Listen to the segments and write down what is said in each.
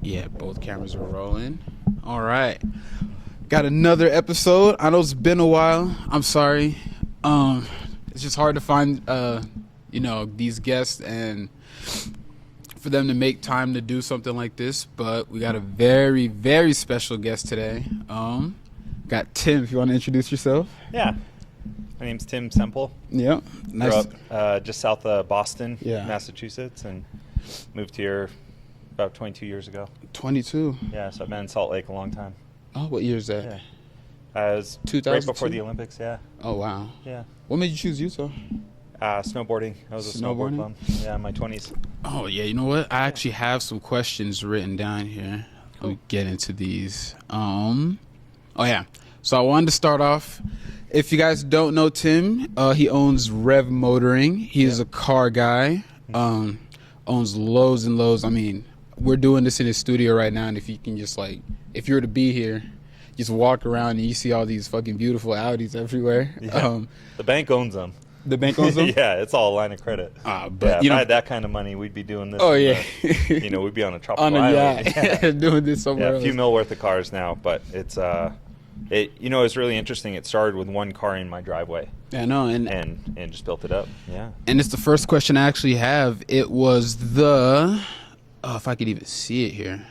Yeah, both cameras are rolling. All right. Got another episode. I know it's been a while. I'm sorry. It's just hard to find these guests and for them to make time to do something like this, but we got a very, very special guest today. Got Tim, if you want to introduce yourself. Yeah. My name's Tim Semple. Yeah. Nice. Grew up just south of Boston, Yeah. Massachusetts, and moved here about 22 years ago. 22. Yeah, so I've been in Salt Lake a long time. Oh, what year is that? Yeah. I was 2002? right before the Olympics, yeah. Oh, wow. Yeah. What made you choose Utah? Snowboarding. I was a snowboard bum. Yeah, in my 20s. Oh, yeah. You know what? I actually have some questions written down here. Let me get into these. Oh, yeah. So I wanted to start off. If you guys don't know Tim, he owns Rev Motoring. He's a car guy. Owns loads and loads. I mean, we're doing this in his studio right now, and if you can just if you were to be here, just walk around and you see all these fucking beautiful Audis everywhere. Yeah. The bank owns them. The bank owns them? Yeah, it's all a line of credit. But if I had that kind of money, we'd be doing this. Oh, yeah. We'd be on a tropical on a island. yacht. Yeah. Doing this somewhere a few mil worth of cars now, but it's it's really interesting. It started with one car in my driveway. Yeah, I know, and just built it up. Yeah. And it's the first question I actually have. It was if I could even see it here,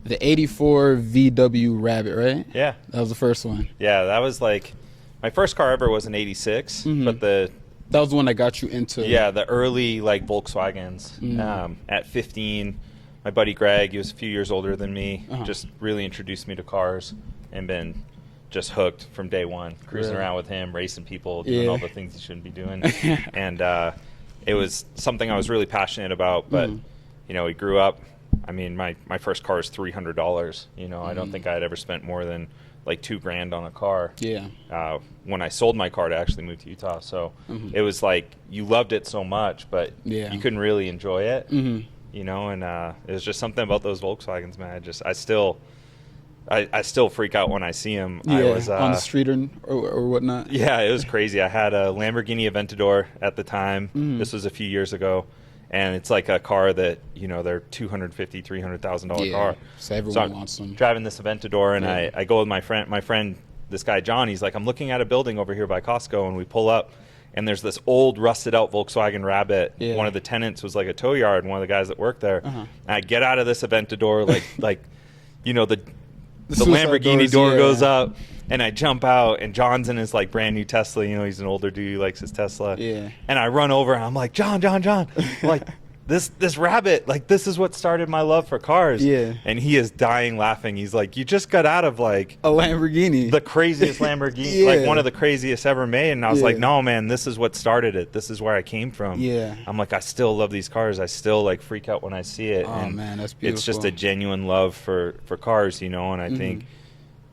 the 84 VW Rabbit, right? Yeah. That was the first one. Yeah, that was my first car ever was an 86, but that was the one that got you into. Yeah, the early Volkswagens. At 15, my buddy Greg, he was a few years older than me, just really introduced me to cars and been just hooked from day one, cruising around with him, racing people, doing all the things you shouldn't be doing. And it was something I was really passionate about, but we grew up. I mean, my first car was $300. I don't think I had ever spent more than $2,000 on a car. Yeah. When I sold my car to actually move to Utah, so it was you loved it so much, but you couldn't really enjoy it. And it was just something about those Volkswagens, man. I still freak out when I see them. Yeah, I was on the street or whatnot. Yeah, it was crazy. I had a Lamborghini Aventador at the time. This was a few years ago. And it's like a car that, they're $250,000, $300,000 car. So everyone wants them. Driving this Aventador, and I go with my friend, this guy John, he's like, I'm looking at a building over here by Costco, and we pull up, and there's this old rusted out Volkswagen Rabbit. Yeah. One of the tenants was a tow yard, one of the guys that worked there. And I get out of this Aventador, the Lamborghini door goes up, and I jump out, and John's in his brand new Tesla. He's an older dude, he likes his Tesla. Yeah. And I run over, and I'm like, John, this Rabbit, this is what started my love for cars. Yeah. And he is dying laughing. He's like, you just got out of a Lamborghini, the craziest Lamborghini, one of the craziest ever made. And I was like, no, man, this is what started it. This is where I came from. Yeah. I'm like, I still love these cars. I still freak out when I see it. Oh, man, that's beautiful. It's just a genuine love for cars, and I think,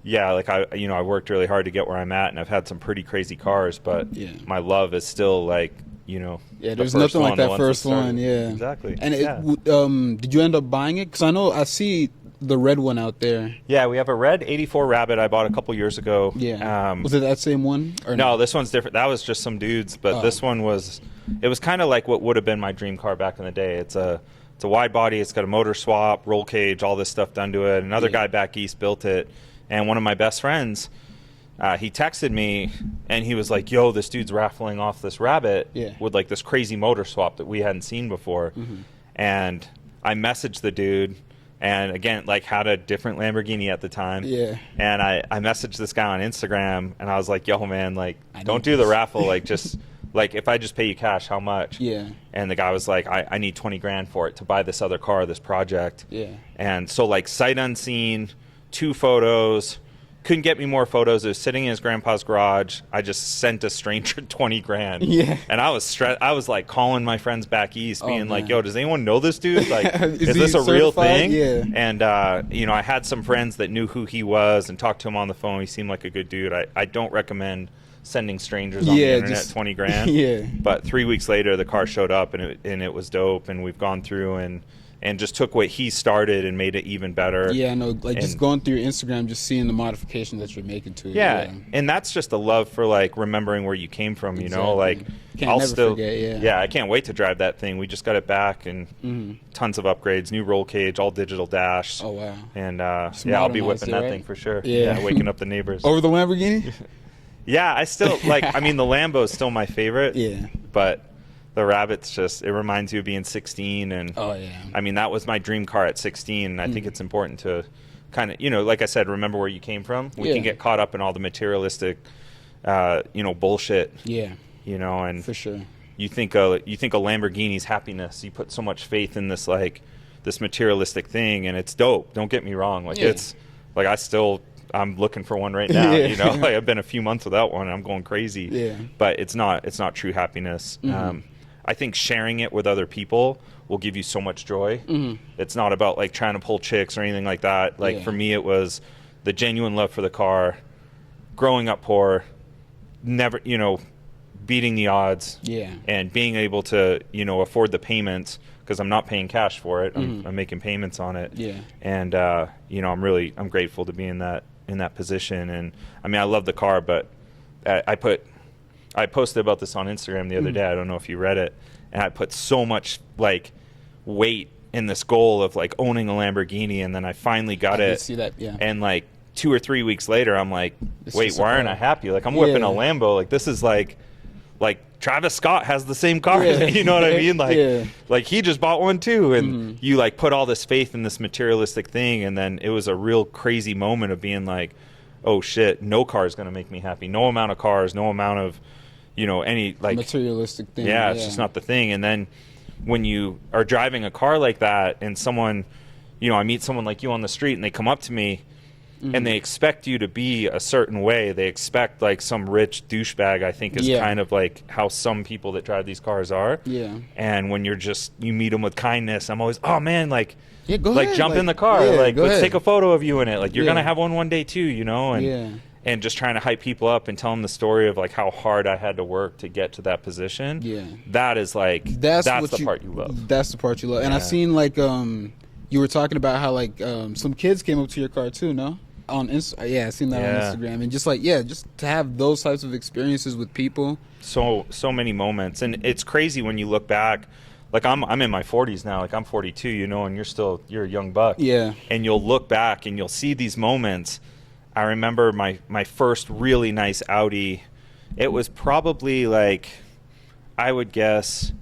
I worked really hard to get where I'm at, and I've had some pretty crazy cars, but my love is still there's nothing like that first one. Yeah, exactly. And did you end up buying it? Because I see the red one out there. Yeah, we have a red 84 Rabbit I bought a couple years ago. Yeah. Was it that same one? Or no, this one's different. That was just some dudes, but this one was kind of like what would have been my dream car back in the day. It's a wide body. It's got a motor swap, roll cage, all this stuff done to it. Another guy back east built it. And one of my best friends, he texted me, and he was like, yo, this dude's raffling off this Rabbit with this crazy motor swap that we hadn't seen before. And I messaged the dude, and again, had a different Lamborghini at the time. Yeah. And I messaged this guy on Instagram, and I was like, yo, man, don't do the raffle. Just if I just pay you cash, how much? Yeah. And the guy was like, I need $20,000 for it to buy this other car, this project. Yeah. And so sight unseen, 2 photos, couldn't get me more photos. It was sitting in his grandpa's garage. I just sent a stranger $20,000. Yeah. And I was I was calling my friends back east, being yo, does anyone know this dude? Is this a real thing? Yeah. And I had some friends that knew who he was and talked to him on the phone. He seemed like a good dude. I don't recommend sending strangers on the internet $20,000. Yeah. But 3 weeks later, the car showed up, and it was dope. And we've gone through and and just took what he started and made it even better. Yeah, I know. Like, just going through your Instagram, just seeing the modifications that you're making to it. Yeah, and that's just a love for, like, remembering where you came from, you know? Like, I'll never forget, yeah, I can't wait to drive that thing. We just got it back, and tons of upgrades, new roll cage, all digital dash. Oh, wow. And, yeah, I'll be whipping that thing for sure. Yeah, waking up the neighbors. Over the Lamborghini? Yeah, I still, like, I mean, the Lambo is still my favorite. Yeah. But the Rabbit's just, it reminds you of being 16. And, oh, yeah. I mean, that was my dream car at 16. And I think it's important to kind of, you know, like I said, remember where you came from. We can get caught up in all the materialistic, you know, bullshit. Yeah. You know, and for sure. You think a Lamborghini's happiness. You put so much faith in this, like, this materialistic thing, and it's dope. Don't get me wrong. Like, it's, like, I'm looking for one right now. You know, like, I've been a few months without one, and I'm going crazy. Yeah. But it's not true happiness. I think sharing it with other people will give you so much joy. It's not about, like, trying to pull chicks or anything like that. Like, for me, it was the genuine love for the car, growing up poor, never, you know, beating the odds, and being able to, you know, afford the payments, because I'm not paying cash for it. I'm making payments on it. And you know, I'm grateful to be in that position. And I mean, I love the car, but I posted about this on Instagram the other day. I don't know if you read it, and I put so much, like, weight in this goal of, like, owning a Lamborghini, and then I finally got it. See that, and, like, 2 or 3 weeks later, I'm like, wait, why aren't I happy? Like, I'm whipping a Lambo. Like, this is like Travis Scott has the same car. You know what I mean? Like, like, he just bought one too. And you, like, put all this faith in this materialistic thing. And then it was a real crazy moment of being like, oh shit, no car is going to make me happy. No amount of cars, no amount of, you know, any, like, materialistic thing. Yeah, it's just not the thing. And then when you are driving a car like that, and someone, you know, I meet someone like you on the street, and they come up to me, and they expect you to be a certain way. They expect, like, some rich douchebag, I think, is kind of like how some people that drive these cars are. And when you meet them with kindness, I'm always, oh man, like, go like, ahead. jump in the car, like, let's take a photo of you in it. Like, you're gonna have one day too, you know. And and just trying to hype people up and tell them the story of, like, how hard I had to work to get to that position. That is, like, that's the part you love. That's the part you love. And I've seen, like, you were talking about how, like, some kids came up to your car too, no? On I've seen that on Instagram. And just, like, just to have those types of experiences with people. So many moments. And it's crazy when you look back. Like, I'm in my 40s now. Like, I'm 42, you know, and you're a young buck. And you'll look back and you'll see these moments. I remember my first really nice Audi. It was probably, like, I would guess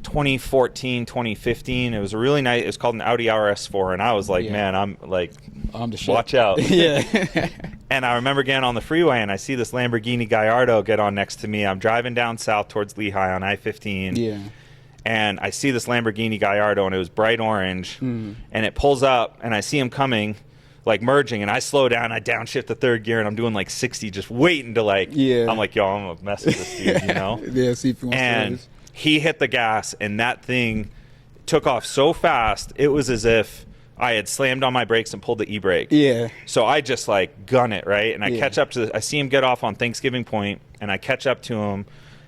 2014, 2015. It was a really nice, it was called an Audi RS4, and I was like, man, I'm the shit. Watch out. And I remember getting on the freeway, and I see this Lamborghini Gallardo get on next to me. I'm driving down south towards Lehigh on I-15. And I see this Lamborghini Gallardo, and it was bright orange, and it pulls up, and I see him coming, like, merging, and I slow down, I downshift the third gear, and I'm doing, like, 60, just waiting to, like, I'm like, yo, I'm gonna mess with this dude, you know? See if he wants to. He hit the gas, and that thing took off so fast, it was as if I had slammed on my brakes and pulled the e-brake. So I just, like, gun it, right? And I catch up to I see him get off on Thanksgiving Point, and I catch up to him,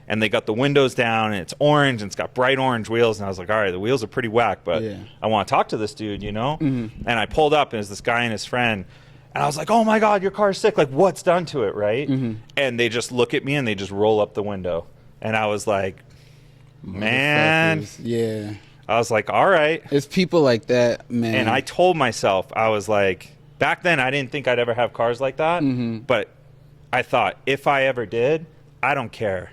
and they got the windows down, and it's orange, and it's got bright orange wheels, and I was like, all right, the wheels are pretty whack, but I want to talk to this dude, you know? And I pulled up, and it was this guy and his friend, and I was like, oh my God, your car's sick, like, what's done to it, right? And they just look at me, and they just roll up the window, and I was like, man, I was like, all right. It's people like that, man. And I told myself, I was like, back then I didn't think I'd ever have cars like that, but I thought, if I ever did, I don't care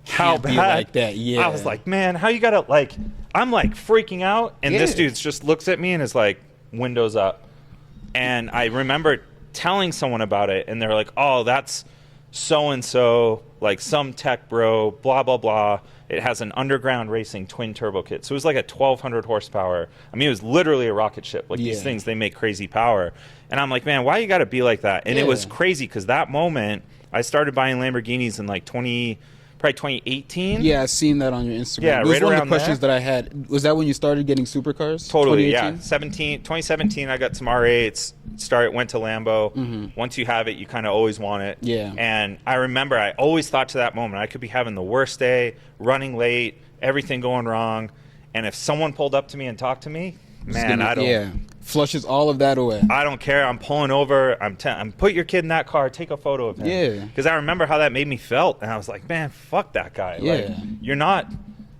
how bad. Like that. I was like, man, how you gotta, like, I'm, like, freaking out, and this dude just looks at me and is like, windows up. And I remember telling someone about it, and they're like, oh, that's so-and-so, like, some tech bro, blah, blah, blah. It has an underground racing twin turbo kit. So it was like a 1,200 horsepower. I mean, it was literally a rocket ship. Like, these things, they make crazy power. And I'm like, man, why you got to be like that? And it was crazy, because that moment, I started buying Lamborghinis in, like, probably 2018. Yeah, I've seen that on your Instagram. Yeah, it was right one around of the questions that I had. Was that when you started getting supercars? Totally, 2017, I got some R8s. Went to Lambo. Once you have it, you kind of always want it. And I remember I always thought to that moment, I could be having the worst day, running late, everything going wrong, And if someone pulled up to me and talked to me, man, I don't. Flushes all of that away. I don't care. I'm pulling over. I'm put your kid in that car. Take a photo of him. Yeah. Because I remember how that made me felt, and I was like, man, fuck that guy. Yeah. Like, you're not.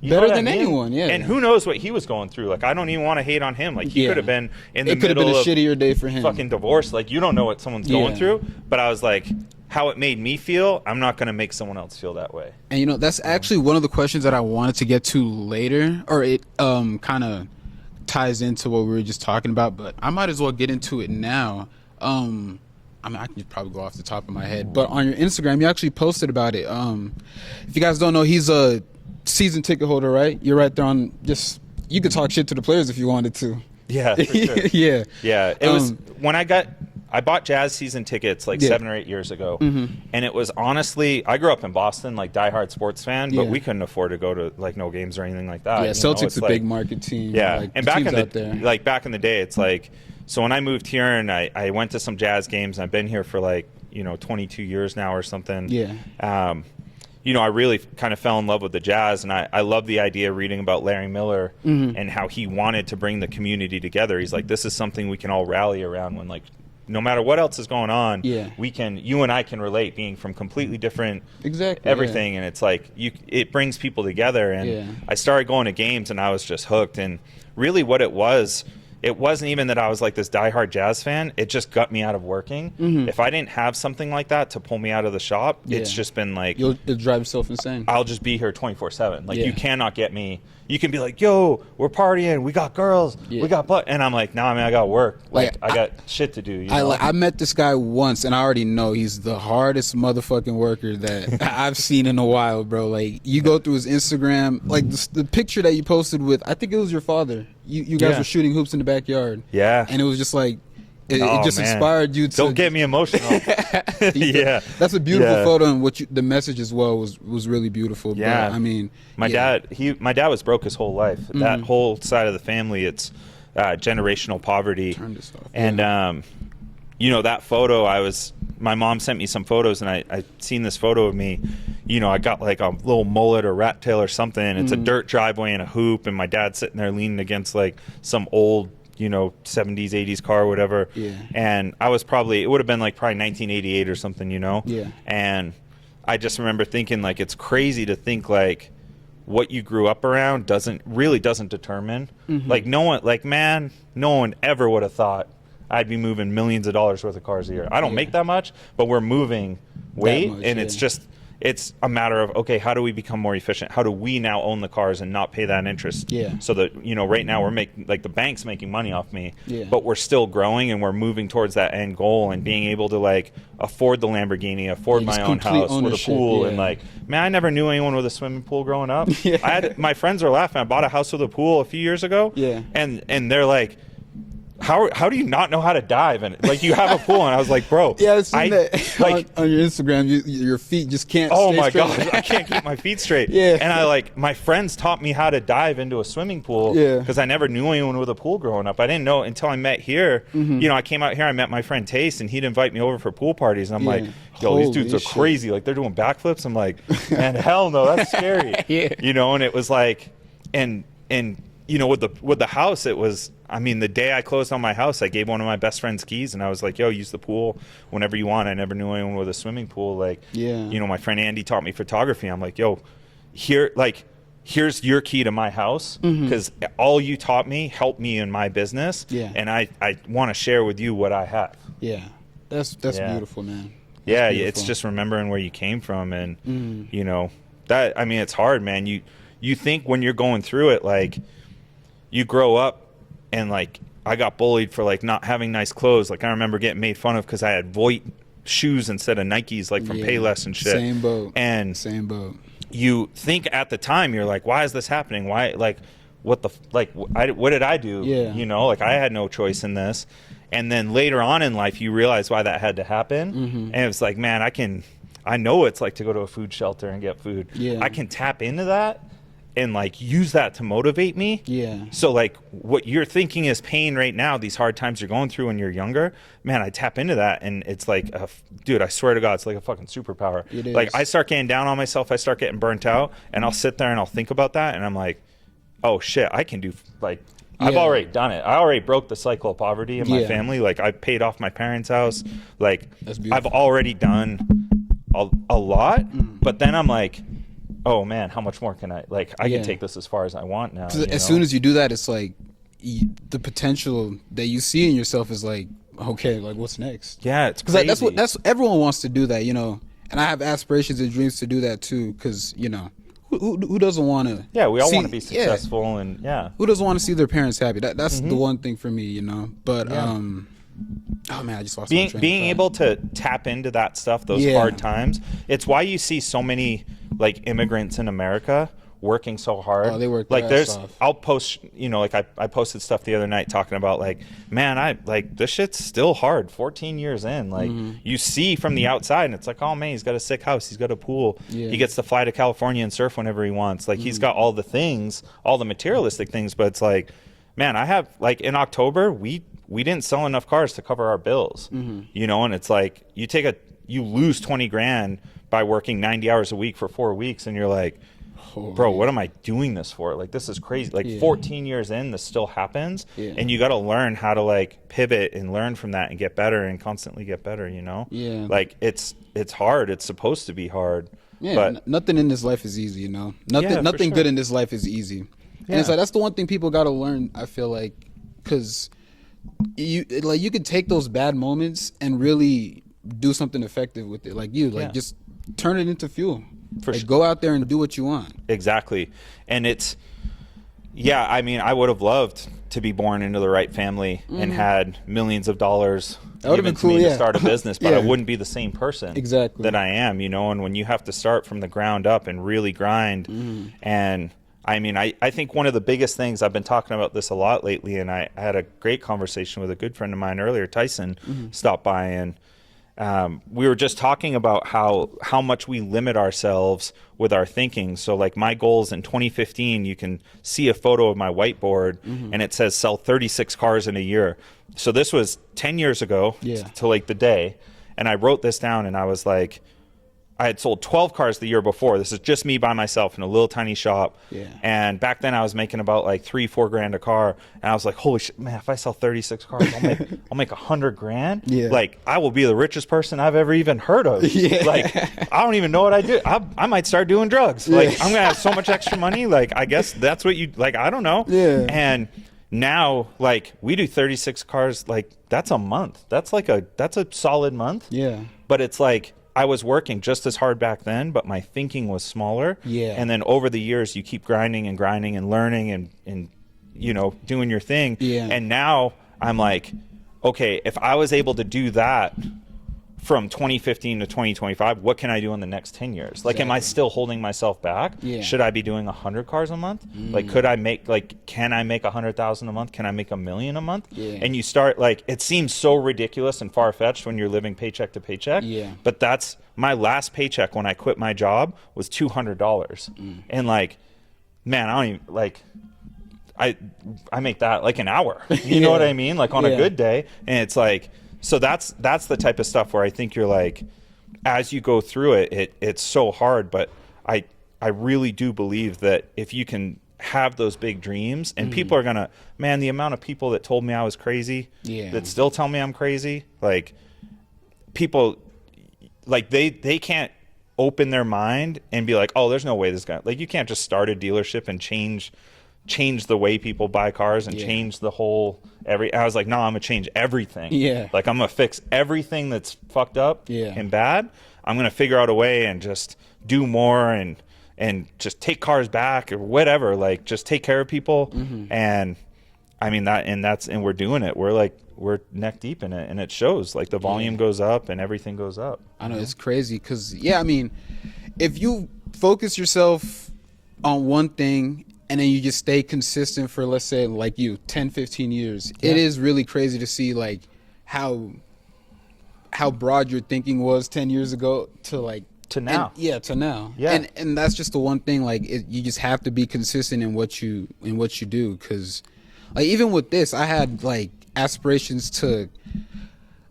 Better than anyone, yeah. And who knows what he was going through. Like, I don't even want to hate on him. Like, he could have been in the middle of... It could have been a shittier day for him. Fucking divorce. Like, you don't know what someone's going through. But I was like, how it made me feel, I'm not going to make someone else feel that way. And, that's actually one of the questions that I wanted to get to later. Or it kind of ties into what we were just talking about. But I might as well get into it now. I mean, I can probably go off the top of my head. But on your Instagram, you actually posted about it. If you guys don't know, he's a season ticket holder, right? You're right there on you could talk shit to the players if you wanted to. Yeah, for sure. Yeah. It was when I bought Jazz season tickets like 7 or 8 years ago. And it was honestly, I grew up in Boston, like diehard sports fan, but we couldn't afford to go to like no games or anything like that. Yeah, Celtics a big market team. Yeah. Like, and back in the day, it's like, so when I moved here and I went to some Jazz games, and I've been here for like, 22 years now or something. Yeah. I really kind of fell in love with the Jazz, and I love the idea of reading about Larry Miller and how he wanted to bring the community together. He's like, this is something we can all rally around when, like, no matter what else is going on, you and I can relate, being from completely different everything, and it's like it brings people together. And I started going to games, and I was just hooked. And really, what it wasn't even that I was like this diehard Jazz fan. It just got me out of working. If I didn't have something like that to pull me out of the shop, it's just been like... You'll drive yourself insane. I'll just be here 24/7. Like, you cannot get me... You can be like, yo, we're partying, we got girls, we got butt... And I'm like, nah, man, I got work. Like, I got shit to do. I met this guy once, and I already know he's the hardest motherfucking worker that I've seen in a while, bro. Like, you go through his Instagram, like the picture that you posted with, I think it was your father. You guys were shooting hoops in the backyard. Yeah. And it was just like, it just inspired you to... Don't get me emotional. Yeah. That's a beautiful photo, and the message as well was really beautiful. Yeah. But, I mean... My dad was broke his whole life. That whole side of the family, it's generational poverty. Turn this off. And, that photo, my mom sent me some photos, and I seen this photo of me. I got like a little mullet or rat tail or something. It's a dirt driveway and a hoop, and my dad's sitting there leaning against like some old, 70s, 80s car or whatever. Yeah. And I was it would have been like probably 1988 or something, Yeah. And I just remember thinking, like, it's crazy to think like what you grew up around doesn't determine. Like, no one ever would have thought I'd be moving millions of dollars worth of cars a year. I don't make that much, but we're moving weight, and it's a matter of, okay, how do we become more efficient? How do we now own the cars and not pay that interest? Yeah. So that, right now we're making, like, the bank's making money off me, yeah, but we're still growing, and we're moving towards that end goal and being able to, like, afford the Lamborghini, afford my own house with a pool. And, like, man, I never knew anyone with a swimming pool growing up. My friends were laughing. I bought a house with a pool a few years ago. Yeah. And they're like, how do you not know how to dive? And like, you have a pool, and I was like, bro, yeah, I've seen that like on your Instagram. Your feet just can't. Oh stay my straight. god, I can't keep my feet straight. Yeah, and my friends taught me how to dive into a swimming pool. Yeah, because I never knew anyone with a pool growing up. I didn't know until I met here. I came out here, I met my friend Taste, and he'd invite me over for pool parties, and I'm like, yo, these dudes are crazy. Like, they're doing backflips. I'm like, man, hell no, that's scary. And it was like, and with the house, it was, I mean, the day I closed on my house, I gave one of my best friends keys, and I was like, yo, use the pool whenever you want. I never knew anyone with a swimming pool. Like, my friend Andy taught me photography. I'm like, yo, here's your key to my house, because all you taught me helped me in my business. And I want to share with you what I have. Yeah. That's beautiful, man. That's beautiful. It's just remembering where you came from, and, that, I mean, it's hard, man. You think when you're going through it, like, you grow up, and like, I got bullied for like not having nice clothes. Like, I remember getting made fun of because I had Voigt shoes instead of Nikes, like from Payless and shit. Same boat. You think at the time, you're like, why is this happening? Why, like, what did I do? Like, I had no choice in this. And then later on in life, you realize why that had to happen. And it's like, man, I know what it's like to go to a food shelter and get food. I can tap into that and like use that to motivate me. So like, what you're thinking is pain right now, these hard times you're going through when you're younger, man, I tap into that, and it's like, dude, I swear to God, it's like a fucking superpower. Like, I start getting down on myself, I start getting burnt out, and I'll sit there and I'll think about that, and I'm like, oh shit, I can do like I've already done it. I already broke the cycle of poverty in my family. Like I paid off my parents' house. Like I've already done a lot. But then I'm like, oh man, how much more can I? Like I can take this as far as I want now. As soon as you do that, it's like the potential that you see in yourself is like, okay, like what's next? Yeah, it's crazy. Because that's everyone wants to do that, you know. And I have aspirations and dreams to do that too. Because you know. Who doesn't want to? Yeah, we all want to be successful, and who doesn't want to see their parents happy? That's the one thing for me, you know. But oh man, I just lost my train of being able to tap into that stuff, those hard times. It's why you see so many like immigrants in America working so hard. Oh, they work like their ass off. I'll post, you know, like I posted stuff the other night talking about like, man, I like this shit's still hard 14 years in. Like you see from the outside and it's like, oh man, he's got a sick house, he's got a pool, he gets to fly to California and surf whenever he wants. Like he's got all the things, all the materialistic things, but it's like, man, I have like in October we didn't sell enough cars to cover our bills. You know, and it's like you lose 20 grand by working 90 hours a week for 4 weeks and you're like, bro, what am I doing this for? Like, this is crazy. Like 14 years in, this still happens. And you got to learn how to like pivot and learn from that and get better and constantly get better, you know? Like it's hard. It's supposed to be hard. But nothing in this life is easy, you know? Nothing good in this life is easy. And it's like, that's the one thing people got to learn, I feel like, because you could take those bad moments and really do something effective with it. Like just turn it into fuel. Go out there and do what you want. Exactly. And it's, I mean, I would have loved to be born into the right family and had millions of dollars given to me to start a business, but I wouldn't be the same person that I am, you know. And when you have to start from the ground up and really grind, and I mean, I think one of the biggest things, I've been talking about this a lot lately, and I had a great conversation with a good friend of mine earlier, Tyson, stopped by, and we were just talking about how much we limit ourselves with our thinking. So like my goals in 2015, you can see a photo of my whiteboard and it says sell 36 cars in a year. So this was 10 years ago to like the day. And I wrote this down and I was like, I had sold 12 cars the year before. This is just me by myself in a little tiny shop. And back then I was making about like $3-4 grand a car. And I was like, holy shit, man, if I sell 36 cars, I'll make $100 grand. Like I will be the richest person I've ever even heard of. Like, I don't even know what I do. I might start doing drugs. Like I'm going to have so much extra money. Like, I guess that's what you like. I don't know. And now like we do 36 cars. Like that's a month. That's a solid month. But it's like, I was working just as hard back then, but my thinking was smaller. And then over the years, you keep grinding and grinding and learning and you know, doing your thing. And now I'm like, okay, if I was able to do that from 2015 to 2025, what can I do in the next 10 years? Like, am I still holding myself back? Should I be doing 100 cars a month? Like, can I make 100,000 a month? Can I make $1 million a month? And you start like, it seems so ridiculous and far-fetched when you're living paycheck to paycheck. But that's my last paycheck when I quit my job was $200. And like, man, I don't even like, I make that like an hour, you know what I mean? Like on a good day. And it's like, so that's the type of stuff where I think you're like, as you go through it's so hard, but I really do believe that if you can have those big dreams and people are gonna, man, the amount of people that told me I was crazy, that still tell me I'm crazy, like people, like they can't open their mind and be like, oh, there's no way this guy, like you can't just start a dealership and change the way people buy cars and change the whole I was like, no, I'm gonna change everything. Like I'm gonna fix everything that's fucked up and bad. I'm gonna figure out a way and just do more and just take cars back or whatever, like just take care of people. And I mean and we're doing it. We're neck deep in it, and it shows. Like the volume goes up and everything goes up. I know it's crazy because I mean, if you focus yourself on one thing and then you just stay consistent for, let's say, like 10-15 years, it is really crazy to see like how broad your thinking was 10 years ago to now. To now. And that's just the one thing, like you just have to be consistent in what you do, because like even with this, I had like aspirations to,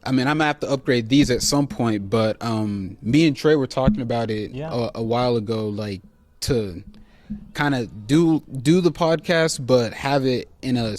I mean, I'm gonna have to upgrade these at some point, but me and Trey were talking about it a while ago, like to kind of do the podcast, but have it in a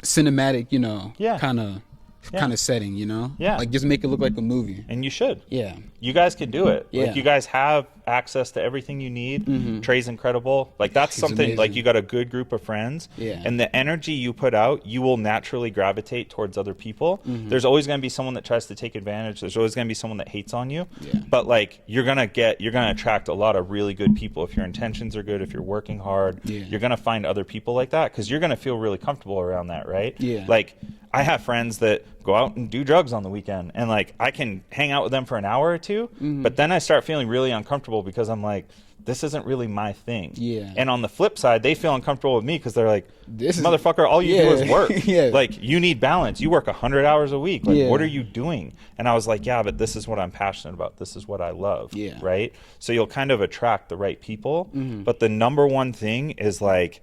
cinematic, you know, kind of setting, you know? Yeah. Like, just make it look like a movie. And you should. Yeah. You guys can do it. Yeah. Like, you guys have access to everything you need. Trey's incredible. Like, that's something, amazing. like, you got a good group of friends. Yeah. And the energy you put out, you will naturally gravitate towards other people. There's always going to be someone that tries to take advantage. There's always going to be someone that hates on you. Yeah. But, like, you're going to attract a lot of really good people. If your intentions are good, if you're working hard, you're going to find other people like that, because you're going to feel really comfortable around that, right? Yeah. Like, I have friends that go out and do drugs on the weekend, and like I can hang out with them for an hour or two, but then I start feeling really uncomfortable because I'm like, this isn't really my thing. Yeah. And on the flip side, they feel uncomfortable with me because they're like, This is- motherfucker, all you do is work. Yeah. Like, you need balance. You work 100 hours a week. Like, Yeah. what are you doing? And I was like, yeah, but this is what I'm passionate about. This is what I love. Yeah. Right? So you'll kind of attract the right people. But the number one thing is, like,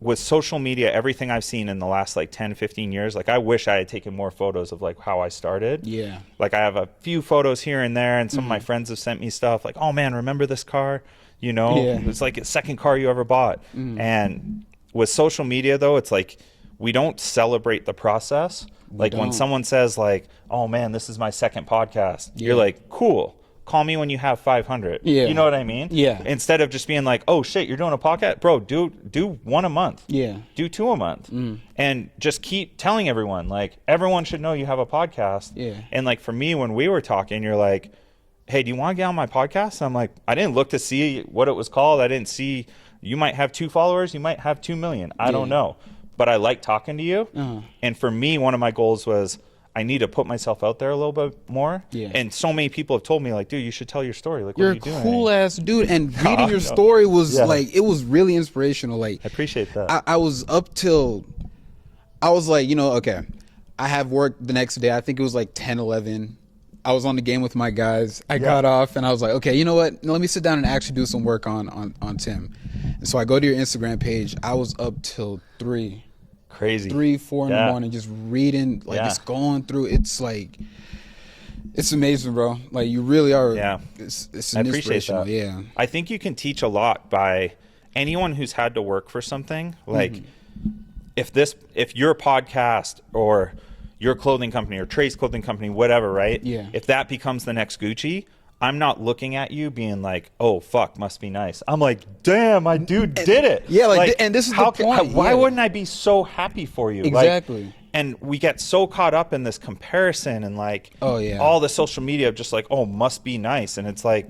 with social media, everything I've seen in the last like 10, 15 years, like, I wish I had taken more photos of like how I started. Yeah. Like, I have a few photos here and there, and some of my friends have sent me stuff like, oh man, remember this car? You know, Yeah. it's like a second car you ever bought. And with social media though, it's like, we don't celebrate the process. Like, when don't. someone says like, oh man, this is my second podcast, Yeah. you're like, cool. Call me when you have 500. Yeah. You know what I mean? Yeah. Instead of just being like, oh shit, you're doing a podcast? Bro, do one a month. Yeah. Do 2 a month. And just keep telling everyone, like, everyone should know you have a podcast. Yeah. And like, for me, when we were talking, you're like, hey, do you want to get on my podcast? I'm like, I didn't look to see what it was called. I didn't see, you might have 2 followers, you might have 2 million. I don't know. But I like talking to you. And for me, one of my goals was, I need to put myself out there a little bit more. Yeah. And so many people have told me, like, dude, you should tell your story. Like, You're what are you a doing? cool ass dude, and reading your no. story was Yeah. like, it was really inspirational. Like, I appreciate that. I was up till, I was like, you know, okay, I have work the next day. I think it was like 10, 11. I was on the game with my guys. I got off and I was like, okay, you know what? Let me sit down and actually do some work on Tim. And so I go to your Instagram page. I was up till 3, Crazy. 3, 4 in the morning, just reading, like just going through. It's like, it's amazing, bro. Like, you really are. Yeah. It's I an appreciate inspirational. that. Yeah. I think you can teach a lot by anyone who's had to work for something. Like, if your podcast or your clothing company or Trey's clothing company, whatever, right? Yeah. If that becomes the next Gucci, I'm not looking at you being like, oh, fuck, must be nice. I'm like, damn, my dude did it. Yeah, like, and this is the point. Why Yeah. wouldn't I be so happy for you? Exactly. Like, and we get so caught up in this comparison and like, Oh, yeah. all the social media of just like, oh, must be nice. And it's like,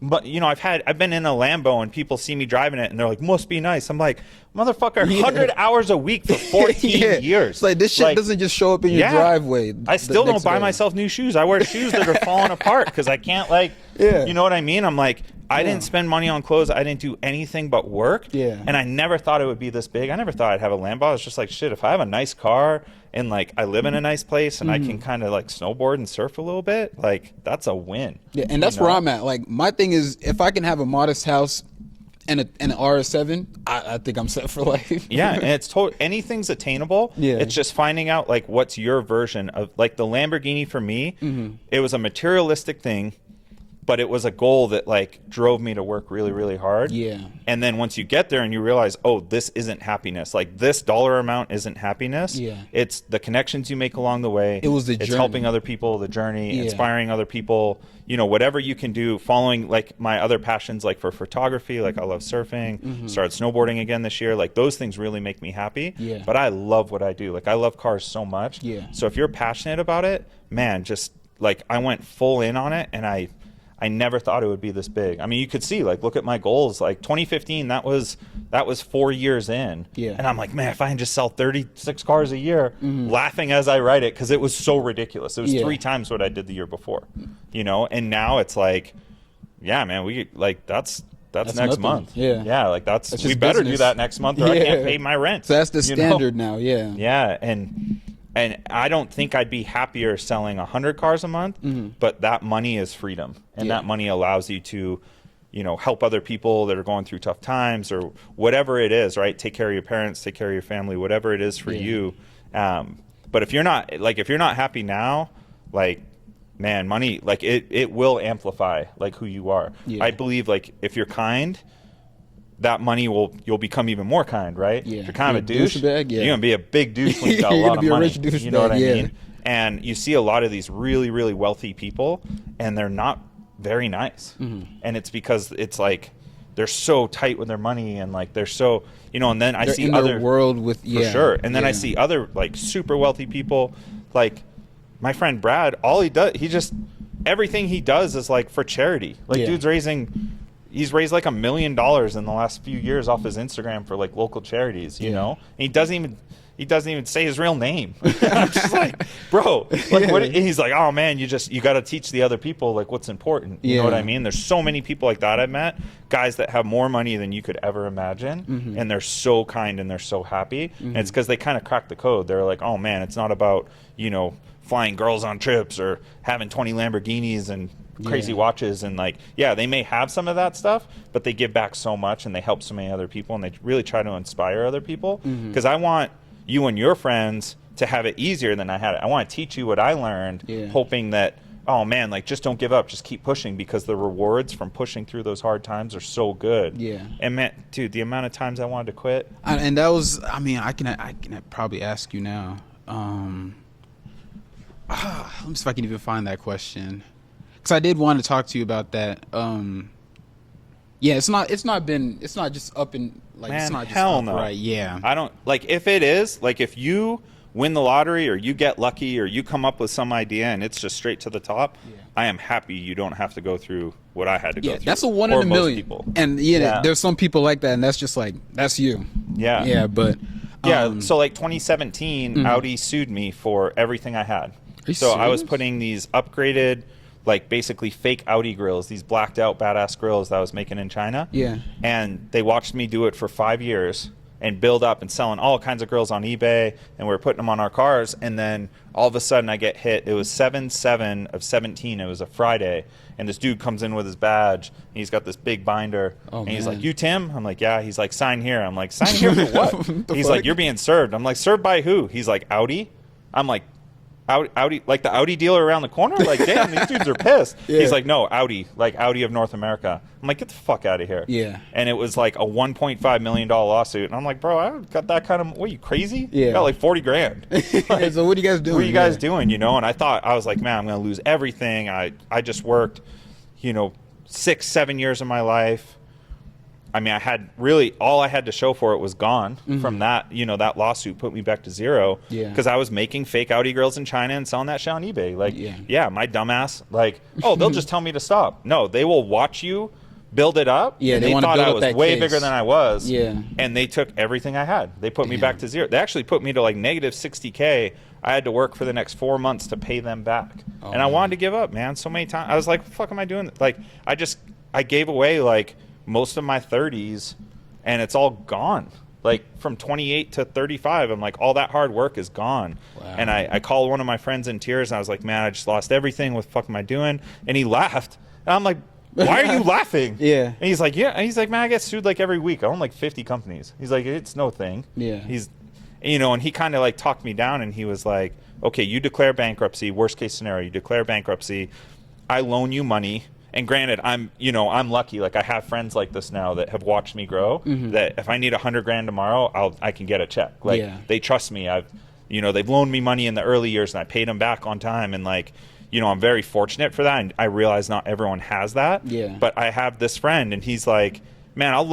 but you know, I've been in a Lambo and people see me driving it and they're like, must be nice. I'm like, motherfucker, 100 hours a week for 14 Yeah. years. It's like, this shit doesn't just show up in your driveway. I still the don't next buy day. myself new shoes. I wear shoes that are falling apart because I can't, like, you know what I mean? I'm like, I didn't spend money on clothes. I didn't do anything but work. Yeah. And I never thought it would be this big. I never thought I'd have a Lambo. I was just like, shit, if I have a nice car and like I live in a nice place and I can kind of like snowboard and surf a little bit, like, that's a win. Yeah, and that's where I'm at. Like, my thing is, if I can have a modest house and an RS7, I think I'm set for life. Yeah, and it's anything's attainable. Yeah. It's just finding out like what's your version of, like, the Lamborghini for me. It was a materialistic thing, but it was a goal that like drove me to work really, really hard. Yeah. And then once you get there and you realize, oh, this isn't happiness. Like, this dollar amount isn't happiness. Yeah. It's the connections you make along the way. It was the It's journey. helping other people, the journey, Yeah. inspiring other people, you know, whatever you can do, following like my other passions, like for photography, like I love surfing, started snowboarding again this year. Like, those things really make me happy. Yeah. But I love what I do. Like, I love cars so much. Yeah. So if you're passionate about it, man, just like, I went full in on it, and I never thought it would be this big. I mean, you could see, like, look at my goals. Like 2015, that was 4 years in. Yeah. And I'm like, man, if I can just sell 36 cars a year, laughing as I write it, because it was so ridiculous. It was 3 times what I did the year before, you know? And now it's like, yeah, man, we like, that's next nothing. month. Yeah. Yeah. Like, That's we just better business. do that next month, or I can't pay my rent. So that's the you know? standard now. Yeah. Yeah, and I don't think I'd be happier selling 100 cars a month, but that money is freedom, and that money allows you to, you know, help other people that are going through tough times or whatever it is, right? Take care of your parents, take care of your family, whatever it is for you. But if you're not happy now, like, man, money, like it will amplify like who you are. Yeah. I believe like if you're kind, that money you'll become even more kind, right? Yeah. If you're kind of a douche, douchebag, yeah. you're gonna be a big douche when you got a You're lot gonna of be a money. rich douchebag, You know what I yeah. mean? And you see a lot of these really, really wealthy people, and they're not very nice. And it's because it's like they're so tight with their money, and like they're so, you know. And then I They're see in other their world with for sure. And then I see other like super wealthy people, like my friend Brad. All he does, everything he does is like for charity. Like dude's he's raised like $1 million in the last few years off his Instagram for like local charities, you know? And he doesn't even say his real name. I'm just like, bro, like what? And he's like, oh man, you got to teach the other people like what's important. You know what I mean? There's so many people like that I've met, guys that have more money than you could ever imagine, and they're so kind and they're so happy. And it's because they kind of cracked the code. They're like, oh man, it's not about, you know, flying girls on trips or having 20 Lamborghinis and crazy watches, and like, yeah, they may have some of that stuff, but they give back so much and they help so many other people, and they really try to inspire other people. Because I want you and your friends to have it easier than I had it. I want to teach you what I learned, hoping that, oh man, like just don't give up, just keep pushing, because the rewards from pushing through those hard times are so good. And man, dude, the amount of times I wanted to quit. And that was, I mean, I can probably ask you now. Let me see if I can even find that question, because I did want to talk to you about that. Yeah, it's not just up and like, Man, it's not just hell up, no. right? Yeah, I don't like if it is like if you win the lottery or you get lucky or you come up with some idea and it's just straight to the top. I am happy you don't have to go through what I had to go through. That's a 1 in a million. People. And there's some people like that, and that's just like, that's you. But so like 2017, Audi sued me for everything I had. So I was putting these upgraded, like basically fake Audi grills, these blacked out badass grills that I was making in China. And they watched me do it for 5 years and build up and selling all kinds of grills on eBay, and we were putting them on our cars. And then all of a sudden I get hit. It was 7/7 of 17. It was a Friday. And this dude comes in with his badge, and he's got this big binder. And he's like, you Tim? I'm like, yeah. He's like, sign here. I'm like, sign here for what? He's like, you're being served. I'm like, served by who? He's like, Audi. I'm like, Audi, like the Audi dealer around the corner? Like, damn, these dudes are pissed. He's like, no, Audi, like Audi of North America. I'm like, get the fuck out of here. And it was like a $1.5 million lawsuit. And I'm like, bro, I got that kind of, what, are you crazy? I got like 40 grand. Like, so what are you guys doing? What are you guys doing, you know? And I was like, man, I'm going to lose everything. I just worked, 6-7 years of my life. I mean, I had really, all I had to show for it was gone from that, that lawsuit put me back to zero. Because I was making fake Audi grills in China and selling that shit on eBay. Like, my dumbass, like, oh, they'll just tell me to stop. No, they will watch you build it up. And they thought I was way bigger than I was. And they took everything I had. They put me back to zero. They actually put me to like negative 60K. I had to work for the next 4 months to pay them back. And I wanted to give up, man, so many times. I was like, what the fuck am I doing? Like, I gave away like most of my 30s, and it's all gone. Like from 28 to 35, I'm like, all that hard work is gone. And I called one of my friends in tears, and I was like, man, I just lost everything. What the fuck am I doing? And he laughed. And I'm like, why are you laughing? And he's like, yeah. And he's like, man, I get sued like every week. I own like 50 companies. He's like, it's no thing. He's, and he kind of like talked me down, and he was like, okay, you declare bankruptcy. Worst case scenario, you declare bankruptcy. I loan you money. And granted, I'm lucky. Like, I have friends like this now that have watched me grow. That if I need $100,000 tomorrow, I can get a check. Like, they trust me. They've loaned me money in the early years, and I paid them back on time. And like, I'm very fortunate for that. And I realize not everyone has that. But I have this friend, and he's like, man, I'll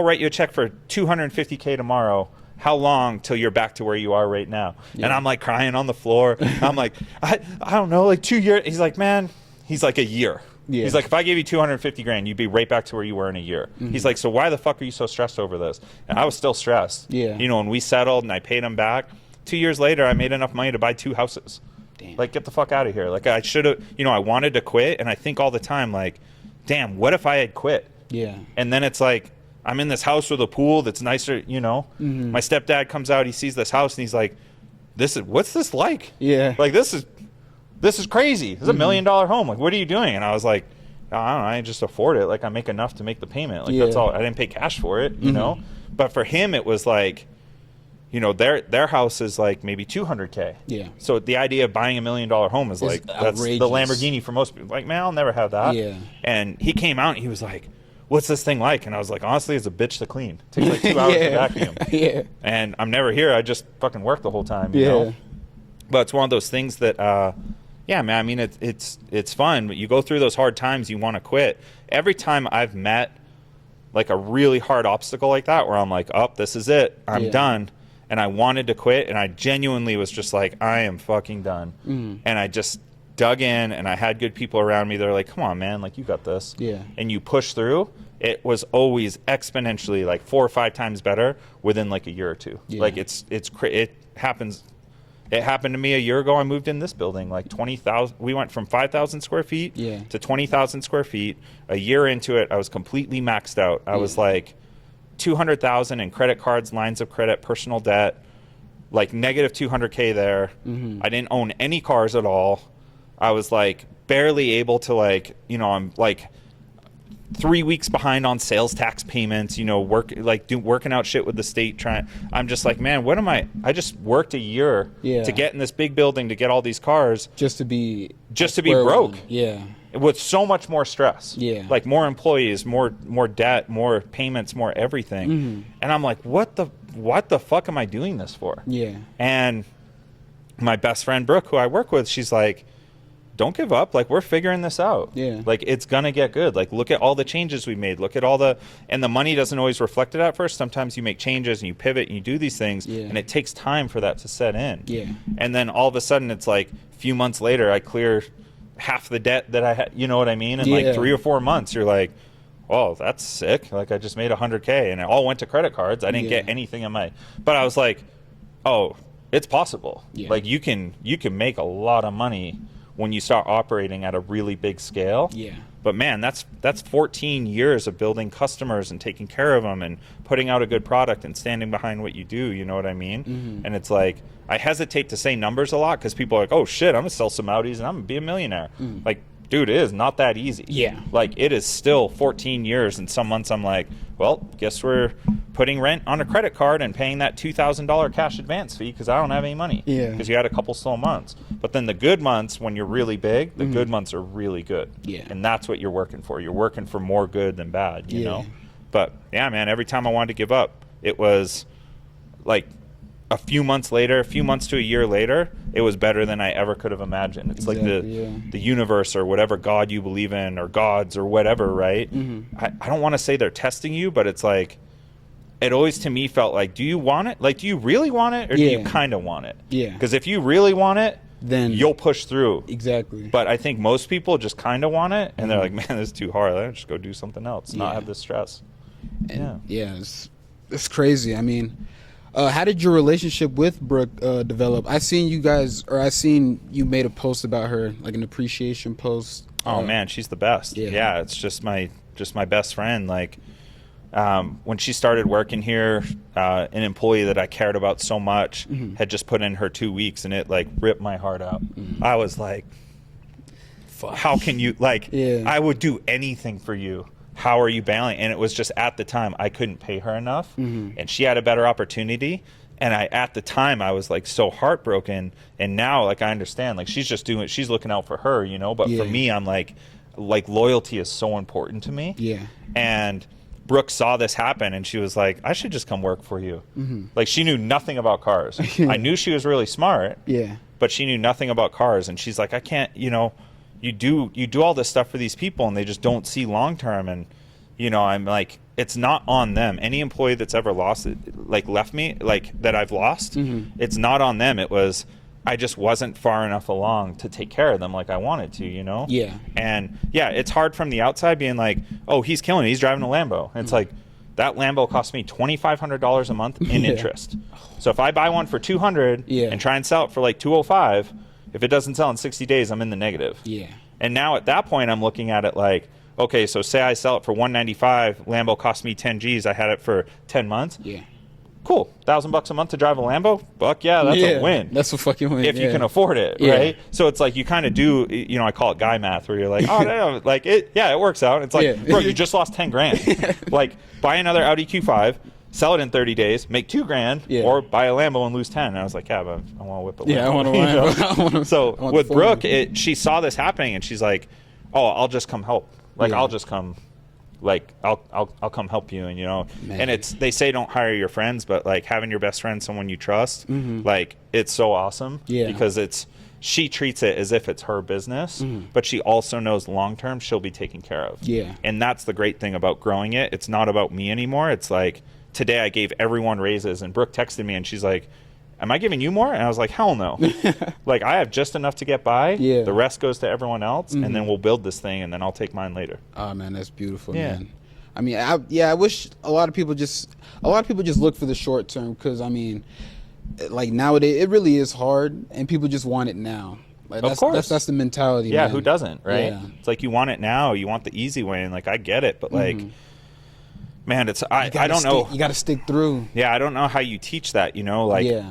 write you a check for $250K tomorrow. How long till you're back to where you are right now? And I'm like crying on the floor. I'm like, I don't know, like 2 years. He's like, man, he's like a year. He's like, if I gave you $250,000, you'd be right back to where you were in a year. He's like, so why the fuck are you so stressed over this? And I was still stressed. And we settled, and I paid him back. 2 years later, I made enough money to buy 2 houses. Like, get the fuck out of here. Like, I should have, I wanted to quit, and I think all the time, like, damn, what if I had quit? And then it's like, I'm in this house with a pool that's nicer, My stepdad comes out, he sees this house, and he's like, what's this like? Like, this is crazy. This is $1 million home. Like, what are you doing? And I was like, I don't know. I just afford it. Like, I make enough to make the payment. Like, that's all. I didn't pay cash for it, you know? But for him, it was like, you know, their house is like maybe $200K. Yeah. So the idea of buying $1 million home is like, that's the Lamborghini for most people. Like, man, I'll never have that. Yeah. And he came out and he was like, what's this thing like? And I was like, honestly, it's a bitch to clean. It takes like 2 hours to vacuum. Yeah. And I'm never here. I just fucking work the whole time, you know? But it's one of those things that, yeah, man, I mean, it's fun, but you go through those hard times, you want to quit. Every time I've met like a really hard obstacle like that, where I'm like, oh, this is it, I'm done, and I wanted to quit, and I genuinely was just like, I am fucking done. And I just dug in, and I had good people around me that are like, come on, man, like, you got this. And you push through. It was always exponentially like 4 or 5 times better within like a year or two. Like it happens. It happened to me a year ago. I moved in this building, like 20,000. We went from 5,000 square feet to 20,000 square feet. A year into it, I was completely maxed out. I was like 200,000 in credit cards, lines of credit, personal debt, like negative 200K there. I didn't own any cars at all. I was like barely able to, like, you know, I'm like 3 weeks behind on sales tax payments, you know, working out shit with the state. I'm just like, man, what am I just worked a year to get in this big building, to get all these cars, just to be broke. With so much more stress. Like more employees, more debt, more payments, more everything. And I'm like, what the fuck am I doing this for? And my best friend Brooke, who I work with, she's like, don't give up. Like, we're figuring this out. Like, it's gonna get good. Like, look at all the changes we made. Look at all and the money doesn't always reflect it at first. Sometimes you make changes and you pivot and you do these things, and it takes time for that to set in. And then all of a sudden, it's like a few months later, I clear half the debt that I had. You know what I mean? In like 3 or 4 months, you're like, oh, that's sick. Like, I just made 100K, and it all went to credit cards. I didn't get anything in but I was like, oh, it's possible. Like, you can make a lot of money when you start operating at a really big scale. But man, that's 14 years of building customers and taking care of them and putting out a good product and standing behind what you do, you know what I mean? And it's like, I hesitate to say numbers a lot because people are like, oh shit, I'm gonna sell some Audis and I'm gonna be a millionaire. Like, dude, it is not that easy. Like, it is still 14 years, and some months I'm like, well, guess we're putting rent on a credit card and paying that $2,000 cash advance fee because I don't have any money. Because you had a couple slow months. But then the good months, when you're really big, the good months are really good. And that's what you're working for. You're working for more good than bad, you know? But yeah, man, every time I wanted to give up, it was like a few months to a year later, it was better than I ever could have imagined. It's like the universe or whatever God you believe in, or gods or whatever, right? I don't want to say they're testing you, but it's like, it always to me felt like, do you want it? Like, do you really want it, or do you kind of want it? Because if you really want it, then you'll push through. But I think most people just kind of want it, and they're like, man, this is too hard. Let's just go do something else, not have this stress. It's crazy. I mean, how did your relationship with Brooke develop? I seen you made a post about her, like an appreciation post. Oh man, she's the best. It's just my best friend. Like, when she started working here, an employee that I cared about so much had just put in her 2 weeks, and it like ripped my heart out. I was like, fuck, how can you, like, I would do anything for you. How are you bailing? And it was just, at the time, I couldn't pay her enough, and she had a better opportunity. And at the time, I was like so heartbroken. And now, like, I understand, like, she's looking out for her, you know. But for me, I'm like loyalty is so important to me. And Brooke saw this happen, and she was like, I should just come work for you. Like, she knew nothing about cars. I knew she was really smart, but she knew nothing about cars. And she's like, I can't, you know, you do all this stuff for these people, and they just don't see long term. And, you know, I'm like, it's not on them. Any employee that's ever left me, like, that I've lost, it's not on them. It was, I just wasn't far enough along to take care of them like I wanted to, you know? And it's hard from the outside being like, oh, he's killing it, he's driving a Lambo. And it's like, that Lambo cost me $2,500 a month in interest. So if I buy one for $200 and try and sell it for like $205, if it doesn't sell in 60 days, I'm in the negative. And now at that point, I'm looking at it like, okay, so say I sell it for $195, Lambo cost me 10 G's, I had it for 10 months. Cool, $1,000 a month to drive a Lambo? Fuck yeah, that's a win. That's a fucking win. If you can afford it, right? So it's like, you kind of do, you know, I call it guy math, where you're like, oh, no, like, it works out. It's like, bro, you just lost 10 grand. Like, buy another Audi Q5, sell it in 30 days, make $2,000, or buy a Lambo and lose 10. And I was like, yeah, but I want to whip a Lambo. Yeah, I want to. So with Brooke, she saw this happening, and she's like, oh, I'll just come help. Like, I'll just come. Like, I'll come help you. And, and they say don't hire your friends, but, like, having your best friend, someone you trust, like, it's so awesome. Yeah. Because she treats it as if it's her business, but she also knows long-term she'll be taken care of. Yeah. And that's the great thing about growing it. It's not about me anymore. It's like, today I gave everyone raises, and Brooke texted me, and she's like, am I giving you more? And I was like, hell no. Like, I have just enough to get by. Yeah. The rest goes to everyone else, and then we'll build this thing, and then I'll take mine later. Oh, man, that's beautiful, man. I mean, I wish a lot of people just look for the short term, because, I mean, like, nowadays, it really is hard, and people just want it now. Like, of course. That's the mentality, Yeah, man. who doesn't, right? Yeah. It's like, you want it now. You want the easy way, and, like, I get it, but, like... Man, I don't know. You got to stick through. Yeah, I don't know how you teach that, Like,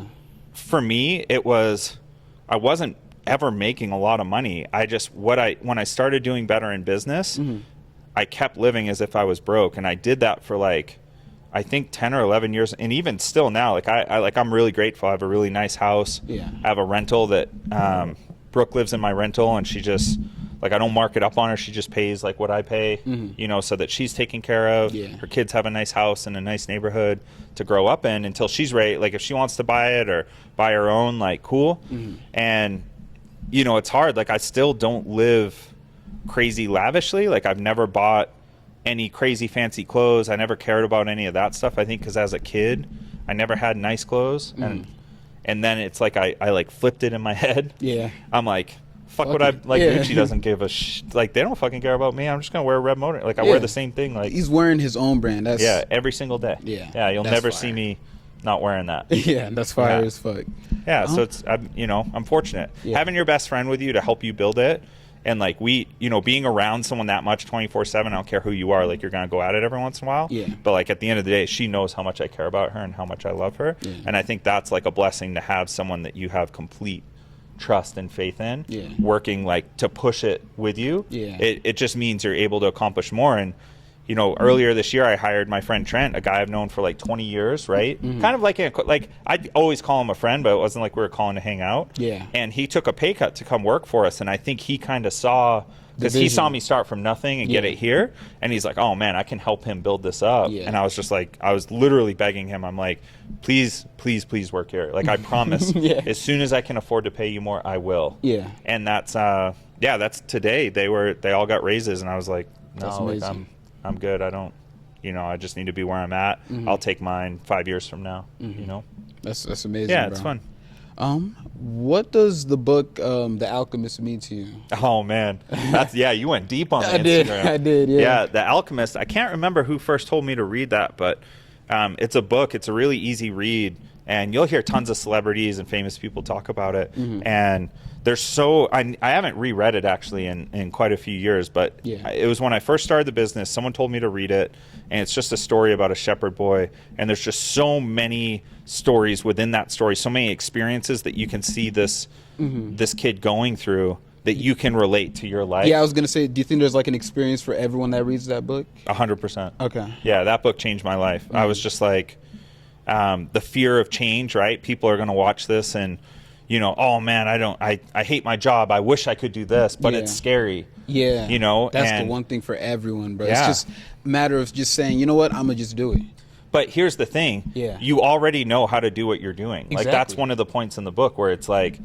for me, I wasn't ever making a lot of money. When I started doing better in business, I kept living as if I was broke. And I did that for, like, I think 10 or 11 years. And even still now, like, I'm really grateful. I have a really nice house. Yeah. I have a rental that Brooke lives in my rental, and she just... Like, I don't mark it up on her. She just pays, like, what I pay, so that she's taken care of. Yeah. Her kids have a nice house in a nice neighborhood to grow up in until she's ready. Like, if she wants to buy it or buy her own, like, cool. And, it's hard. Like, I still don't live crazy lavishly. Like, I've never bought any crazy fancy clothes. I never cared about any of that stuff, I think, because as a kid, I never had nice clothes. And then it's like I like, flipped it in my head. Yeah. I'm like... Fuck what I like. Gucci doesn't give a like. They don't fucking care about me. I'm just gonna wear Rev Motoring. Like, I wear the same thing. Like, he's wearing his own brand. That's every single day. Yeah. You'll never see me not wearing that. Yeah, that's fire as fuck. Yeah, so it's I'm fortunate having your best friend with you to help you build it, and like being around someone that much 24/7. I don't care who you are. Like, you're gonna go at it every once in a while. Yeah. But like, at the end of the day, she knows how much I care about her and how much I love her, and I think that's like a blessing to have someone that you have complete trust and faith in, working like to push it with you. It just means you're able to accomplish more. And earlier this year, I hired my friend Trent, a guy I've known for like 20 years, right? Kind of like I'd always call him a friend, but it wasn't like we were calling to hang out. And he took a pay cut to come work for us, and I think he kind of saw, because he saw me start from nothing and get it here, and he's like, oh man, I can help him build this up. And I was just like, I was literally begging him. I'm like, please work here. Like, I promise, as soon as I can afford to pay you more, I will. And that's that's today. They all got raises, and I was like, no, like, I'm good. I don't, I just need to be where I'm at. I'll take mine 5 years from now. That's amazing. Yeah, it's fun. What does the book The Alchemist mean to you? Oh man, that's you went deep on Instagram. I did. Yeah, The Alchemist. I can't remember who first told me to read that, but it's a book. It's a really easy read, and you'll hear tons of celebrities and famous people talk about it. And there's I haven't reread it actually in quite a few years, but it was when I first started the business. Someone told me to read it, and it's just a story about a shepherd boy, and there's just so many stories within that story, so many experiences that you can see this kid going through that you can relate to your life. Yeah, I was gonna say, do you think there's like an experience for everyone that reads that book? 100%. Okay. Yeah, that book changed my life. I was just like, the fear of change, right? People are gonna watch this and, oh man, I hate my job. I wish I could do this, but it's scary. Yeah. That's the one thing for everyone, bro. It's just a matter of just saying, you know what, I'm gonna just do it. But here's the thing. You already know how to do what you're doing. Exactly. Like, that's one of the points in the book where it's like,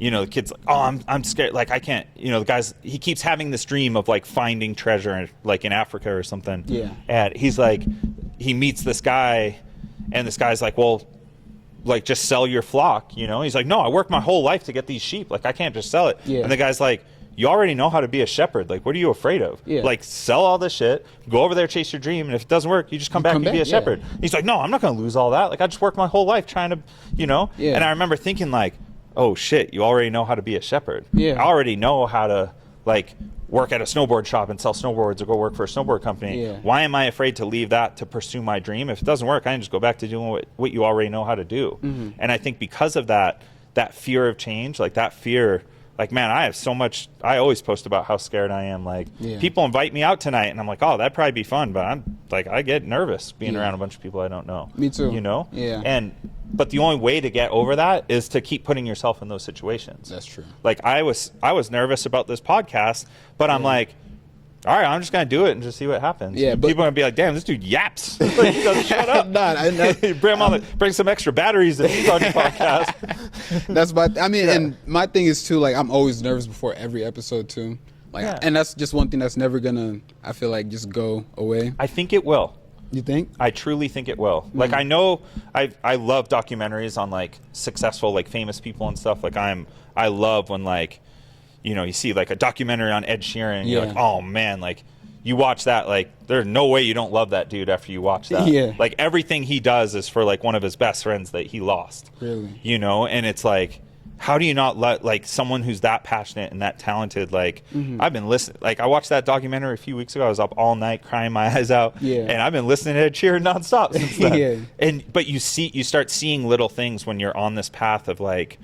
the kid's like, oh, I'm scared. Like, I can't, the guy's, he keeps having this dream of like finding treasure like in Africa or something. Yeah. And he's like, he meets this guy, and this guy's like, well, like, just sell your flock, He's like, no, I worked my whole life to get these sheep. Like, I can't just sell it. Yeah. And the guy's like, you already know how to be a shepherd. Like, what are you afraid of? Yeah. Like, sell all this shit, go over there, chase your dream, and if it doesn't work, you just come back and be a shepherd. He's like, no, I'm not going to lose all that. Like, I just worked my whole life trying to, Yeah. And I remember thinking, like, oh, shit, you already know how to be a shepherd. Yeah. I already know how to, like, work at a snowboard shop and sell snowboards or go work for a snowboard company. Yeah. Why am I afraid to leave that to pursue my dream? If it doesn't work, I can just go back to doing what you already know how to do. And I think because of that fear of change, like that fear, like, man, I have so much. I always post about how scared I am. Like, people invite me out tonight, and I'm like, oh, that'd probably be fun. But I'm like, I get nervous being around a bunch of people I don't know. Me too. You know? Yeah. But the only way to get over that is to keep putting yourself in those situations. That's true. Like, I was nervous about this podcast, but I'm like, all right, I'm just going to do it and just see what happens. Yeah, but people are going to be like, damn, this dude yaps. Like, he doesn't shut up. Bring some extra batteries if he's on your podcast. That's and my thing is, too, like, I'm always nervous before every episode, too. Like, and that's just one thing that's never going to, I feel like, just go away. I think it will. You think? I truly think it will. Mm-hmm. Like, I know I love documentaries on, like, successful, like, famous people and stuff. Like, I love when, like, you know, you see like a documentary on Ed Sheeran and you're like, oh man, like you watch that, like there's no way you don't love that dude after you watch that. Yeah. Like everything he does is for like one of his best friends that he lost. Really? You know, and it's like, how do you not let like someone who's that passionate and that talented, like I've been listening, like I watched that documentary a few weeks ago. I was up all night crying my eyes out. Yeah. And I've been listening to Ed Sheeran nonstop since then. But you start seeing little things when you're on this path of like,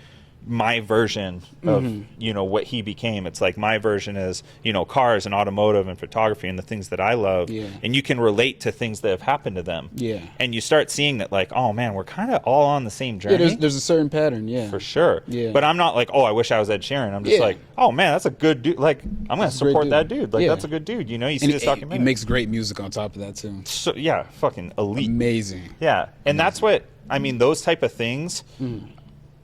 my version of you know what he became. It's like my version is, you know, cars and automotive and photography and the things that I love, and you can relate to things that have happened to them, and you start seeing that like, oh man, we're kind of all on the same journey. There's a certain pattern, for sure. But I'm not like, oh, I wish I was Ed Sheeran. I'm just like, oh man, that's a good dude. Like I'm gonna support that dude. Like that's a good dude. You know, you see this documentary. He makes great music on top of that too. So fucking elite, amazing. And that's what I mean. Those type of things.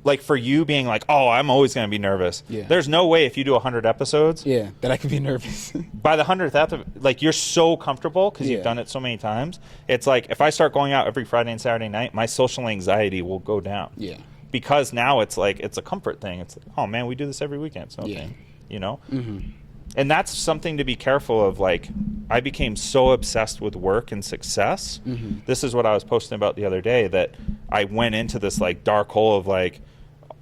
Like for you being like, oh, I'm always going to be nervous. There's no way if you do 100 episodes. That I could be nervous. By the 100th episode, like you're so comfortable because you've done it so many times. It's like if I start going out every Friday and Saturday night, my social anxiety will go down. Because now it's like, it's a comfort thing. It's like, oh man, we do this every weekend. It's no thing, you know? And that's something to be careful of. Like, I became so obsessed with work and success. This is what I was posting about the other day, that I went into this like dark hole of like,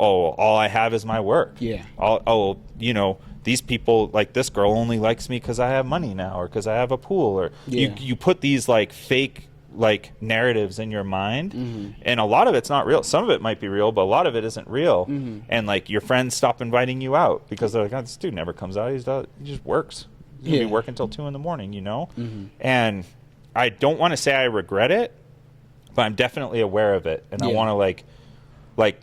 oh, all I have is my work. Oh, you know, these people, like this girl only likes me because I have money now or because I have a pool. Or you put these like fake like narratives in your mind, and a lot of it's not real. Some of it might be real, but a lot of it isn't real. And like your friends stop inviting you out because they're like, oh, this dude never comes out. He just works. He's gonna be working until 2 a.m, you know? And I don't want to say I regret it, but I'm definitely aware of it. And I want to like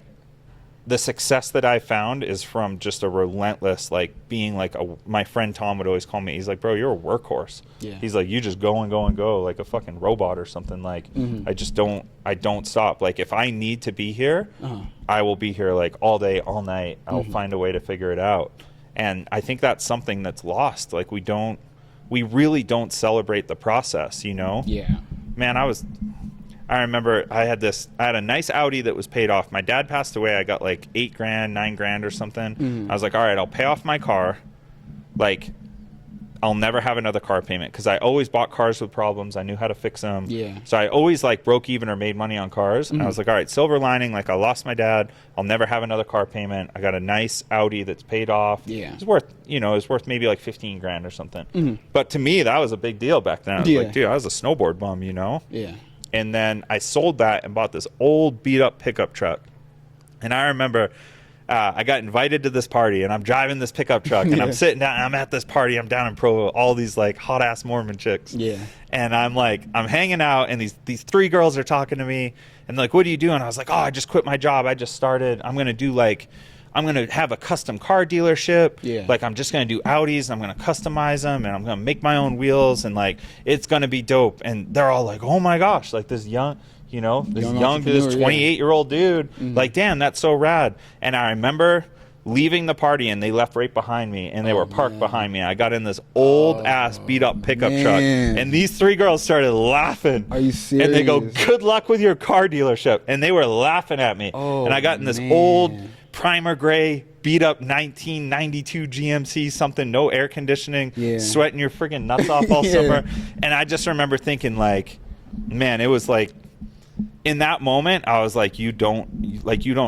the success that I found is from just a relentless, like being like my friend Tom would always call me. He's like, bro, you're a workhorse. He's like, you just go and go and go like a fucking robot or something. Like I don't stop. Like if I need to be here, I will be here like all day, all night. I'll find a way to figure it out. And I think that's something that's lost. Like we really don't celebrate the process, you know? Man, I remember I had a nice Audi that was paid off. My dad passed away. I got like $8,000, $9,000 or something. I was like, all right, I'll pay off my car. Like, I'll never have another car payment because I always bought cars with problems. I knew how to fix them. So I always like broke even or made money on cars. And I was like, all right, silver lining. Like I lost my dad. I'll never have another car payment. I got a nice Audi that's paid off. It's worth maybe like $15,000 or something. But to me, that was a big deal back then. I was like, dude, I was a snowboard bum, you know? And then I sold that and bought this old beat-up pickup truck. And I remember I got invited to this party, and I'm driving this pickup truck, and I'm sitting down, and I'm at this party. I'm down in Provo, all these like hot-ass Mormon chicks. And I'm hanging out, and these 3 girls are talking to me, and like, what are you doing? I was like, oh, I just quit my job. I just started. I'm going to have a custom car dealership. Like I'm just going to do Audis, and I'm going to customize them, and I'm going to make my own wheels, and like it's going to be dope. And they're all like, oh my gosh, like this young, you know, this 28-year-old dude, like damn, that's so rad. And I remember leaving the party, and they left right behind me, and they were parked behind me. I got in this old ass beat up pickup truck, and these 3 girls started laughing. Are you serious? And they go, good luck with your car dealership. And they were laughing at me. And I got in this old primer gray beat up 1992 GMC something, no air conditioning, sweating your freaking nuts off all summer. And I just remember thinking like, man, it was like in that moment I was like, you don't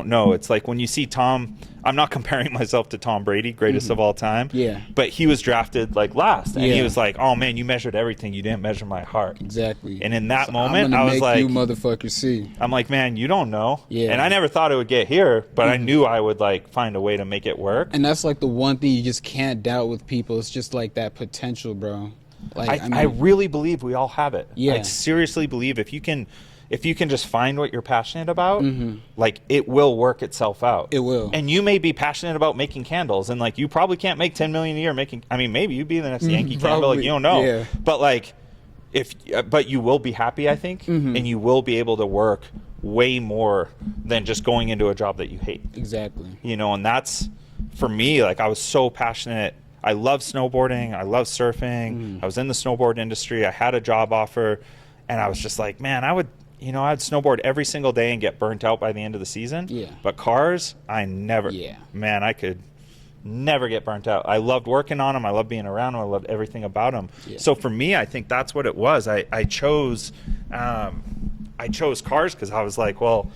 know. It's like when you see Tom, I'm not comparing myself to Tom Brady, greatest of all time. Yeah. But he was drafted like last, and Yeah. he was like, "Oh man, you measured everything. You didn't measure my heart." Exactly. And in that So moment, I'm I gonna was make like, you motherfuckers see. I'm like, man, you don't know. Yeah. And I never thought it would get here, but I knew I would like find a way to make it work. And that's like the one thing you just can't doubt with people. It's just like that potential, bro. Like I really believe we all have it. Yeah. I seriously believe if you can just find what you're passionate about, like it will work itself out. It will. And you may be passionate about making candles, and like you probably can't make 10 million a year making. I mean, maybe you'd be the next Yankee candle. Like you don't know. Yeah. But like, but you will be happy, I think, and you will be able to work way more than just going into a job that you hate. Exactly. You know, and that's for me. Like I was so passionate. I love snowboarding. I love surfing. I was in the snowboard industry. I had a job offer, and I was just like, man, I'd snowboard every single day and get burnt out by the end of the season. Yeah. But cars, I never. Yeah. Man, I could never get burnt out. I loved working on them. I loved being around them. I loved everything about them. Yeah. So for me, I think that's what it was. I chose cars because I was like, well,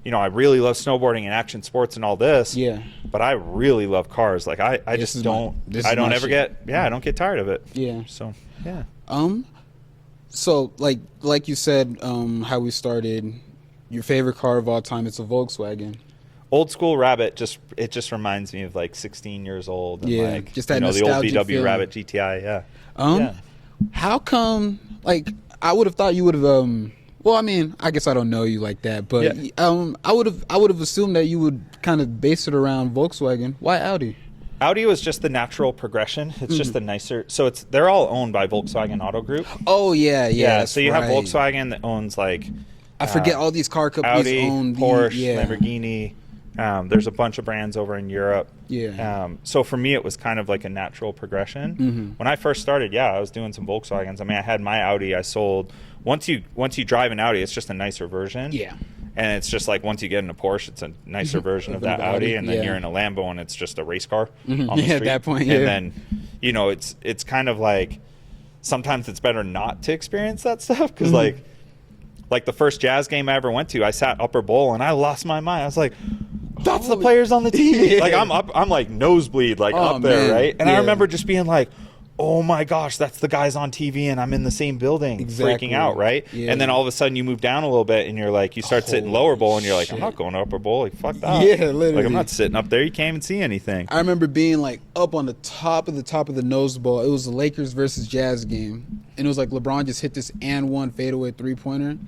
you know, I really love snowboarding and action sports and all this. Yeah. But I really love cars. Like I don't get tired of it. Yeah. So yeah. So like you said, how we started, your favorite car of all time, it's a Volkswagen. Old school Rabbit just reminds me of like 16 years old. And Yeah, like, just that the old nostalgic VW feeling. Rabbit GTI. Yeah. Yeah. How come? Like, I would have thought you would have. Well, I mean, I guess I don't know you like that, but Yeah. I would have assumed that you would kind of base it around Volkswagen. Why Audi? Audi was just the natural progression. It's just the nicer. So they're all owned by Volkswagen Auto Group. Oh yeah. That's So you have right. Volkswagen that owns like I forget all these car companies Audi, own the Porsche, Lamborghini. There's a bunch of brands over in Europe. Yeah. So for me, it was kind of like a natural progression. When I first started, I was doing some Volkswagens. I mean, I had my Audi. I sold. Once you drive an Audi, it's just a nicer version. Yeah. And it's just like once you get in a Porsche, it's a nicer version of that Audi, and then you're in a Lambo, and it's just a race car on the street. At that point, yeah. And then, you know, it's kind of like sometimes it's better not to experience that stuff because like the first jazz game I ever went to, I sat upper bowl and I lost my mind. I was like, that's the players on the TV. Yeah. Like I'm like nosebleed, like up there, man. right? And Yeah. I remember just being like, oh my gosh, that's the guys on TV and I'm in the same building, Exactly. freaking out, right? Yeah. And then all of a sudden you move down a little bit and you're like, you start sitting lower bowl and you're like, I'm shit. not going to upper bowl. Like, fuck that. Yeah, literally. Like, I'm not sitting up there. You can't even see anything. I remember being like up on the top of the nose bowl. It was the Lakers versus Jazz game, and it was like LeBron just hit this and one fadeaway 3-pointer.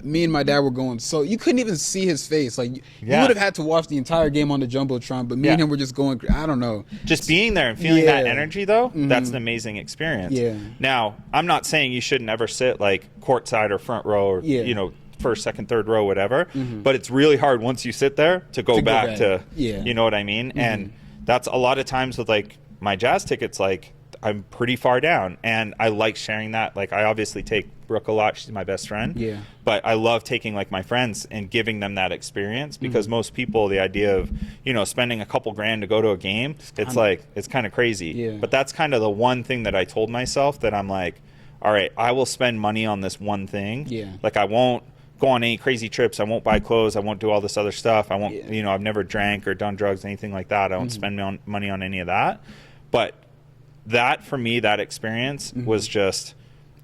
Me and my dad were going, so you couldn't even see his face. Like you Yeah. would have had to watch the entire game on the jumbotron, but me and Yeah. him were just going. I don't know. Just being there and feeling that Yeah. energy, though, that's an amazing experience. Yeah. Now, I'm not saying you should never sit like courtside or front row or, Yeah. you know, first, second, third row, whatever. But it's really hard once you sit there to go back to, Yeah. you know what I mean? And that's a lot of times with like my jazz tickets, like I'm pretty far down and I like sharing that. Like I obviously take Brooke a lot. She's my best friend. Yeah. But I love taking like my friends and giving them that experience because most people, the idea of, you know, spending a couple grand to go to a game, it's kind of crazy. Yeah. But that's kind of the one thing that I told myself that I'm like, all right, I will spend money on this one thing. Yeah. Like I won't go on any crazy trips. I won't buy clothes. I won't do all this other stuff. I won't, Yeah. you know, I've never drank or done drugs, anything like that. I won't spend money on any of that. But that for me, that experience was just,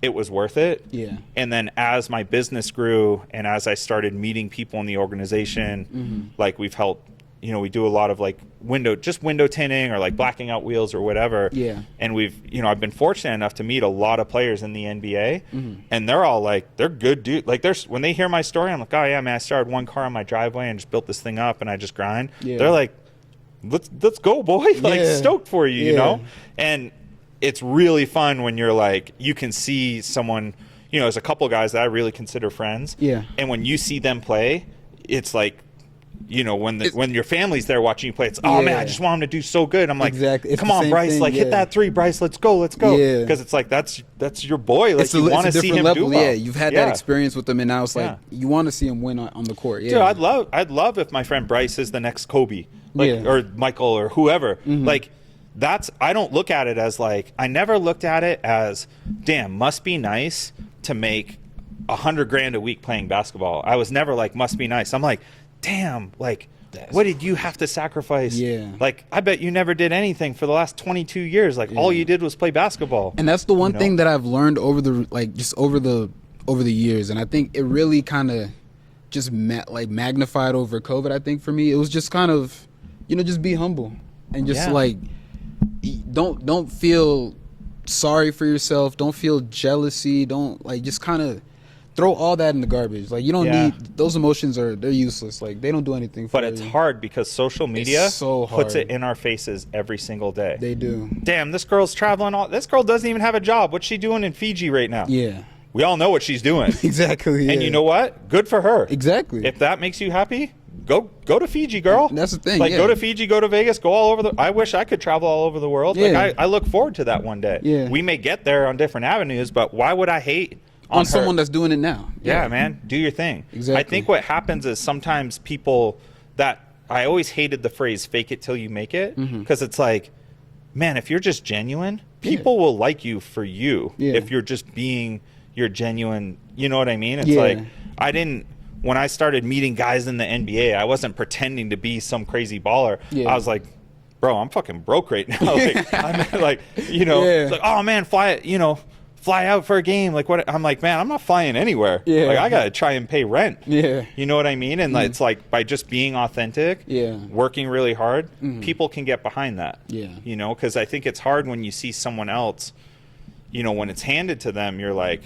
it was worth it. Yeah. And then as my business grew and as I started meeting people in the organization, like we've helped, you know, we do a lot of like window tinting or like blacking out wheels or whatever. Yeah. And we've, you know, I've been fortunate enough to meet a lot of players in the NBA and they're all like, they're good dudes. Like when they hear my story, I'm like, oh yeah, man, I started one car on my driveway and just built this thing up and I just grind. Yeah. They're like, let's go, boy. Like Yeah. stoked for you, you Yeah. know? And it's really fun when you're like, you can see someone, you know, there's a couple guys that I really consider friends. Yeah. And when you see them play, it's like, you know, when your family's there watching you play, it's, oh man, I just want him to do so good. I'm like, Exactly. It's come the on, same Bryce, thing, like hit yeah. that three, Bryce, let's go. Yeah. Because it's like, that's your boy. Like you It's want a to see different him level. do well. Yeah, you've had that experience with them, and now it's like Yeah. you want to see him win on the court. Yeah. Dude, I'd love if my friend Bryce is the next Kobe, like, Yeah. or Michael or whoever. Like, I don't look at it as like, I never looked at it as, damn, must be nice to make $100,000 a week playing basketball. I was never like, must be nice. I'm like, damn, like, what did you have to sacrifice? Yeah. Like, I bet you never did anything for the last 22 years. Like, all you did was play basketball. And that's the one thing that I've learned over the years, and I think it really kind of just magnified over COVID. I think for me, it was just kind of, just be humble and just like don't feel sorry for yourself. Don't feel jealousy. Don't just kind of throw all that in the garbage. Like, you don't need those emotions. They're useless. Like, they don't do anything for you. But it's hard because social media puts it in our faces every single day. They do. Damn, this girl's traveling. This girl doesn't even have a job. What's she doing in Fiji right now? Yeah. We all know what she's doing. Exactly. Yeah. And you know what? Good for her. Exactly. If that makes you happy, go to Fiji, girl. That's the thing. Like, go to Fiji, go to Vegas, go all over I wish I could travel all over the world. Yeah. Like, I look forward to that one day. Yeah. We may get there on different avenues, but why would I hate on someone that's doing it now? Yeah, man. Do your thing. Exactly. I think what happens is sometimes people I always hated the phrase fake it till you make it, because it's like, man, if you're just genuine, people will like you for you. If you're just being your genuine, you know what I mean? It's like, when I started meeting guys in the NBA, I wasn't pretending to be some crazy baller. I was like, bro, I'm fucking broke right now. Like, I'm like, it's like, oh man, fly out for a game. Like, what? I'm like, man, I'm not flying anywhere. Like, I gotta try and pay rent. You know what I mean? And it's like, by just being authentic, working really hard, people can get behind that. Because I think it's hard when you see someone else, when it's handed to them, you're like,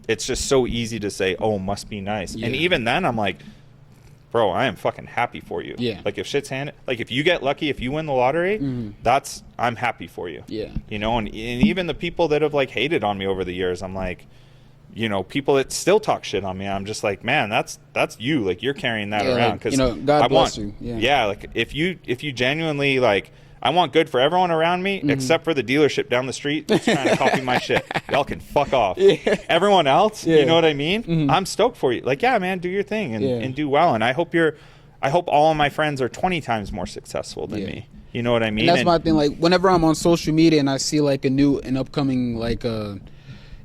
it's just so easy to say, oh, must be nice. And even then I'm like, bro, I am fucking happy for you. Like, if shit's handed, like, if you get lucky, if you win the lottery, I'm happy for you. And even the people that have like hated on me over the years, I'm like, people that still talk shit on me, I'm just like, man, that's you. Like, you're carrying that around, because God bless you. Like, if you genuinely, like, I want good for everyone around me, except for the dealership down the street that's trying to copy my shit. Y'all can fuck off. Everyone else, you know what I mean? I'm stoked for you. Like, yeah, man, do your thing and do well. And I hope all of my friends are 20 times more successful than me. You know what I mean? And that's my thing. Like, whenever I'm on social media and I see like an upcoming like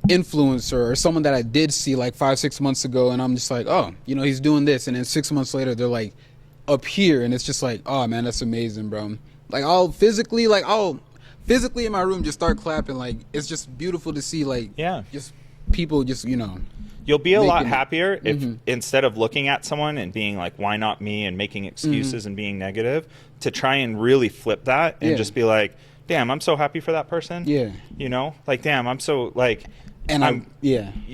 influencer or someone that I did see like 5-6 months ago, and I'm just like, oh, he's doing this, and then 6 months later they're like up here, and it's just like, oh man, that's amazing, bro. Like, I'll physically in my room just start clapping. Like, it's just beautiful to see, like, just people just, You'll be a lot happier if instead of looking at someone and being like, why not me, and making excuses and being negative, to try and really flip that and just be like, damn, I'm so happy for that person. Like, damn, I'm so, like, and I'm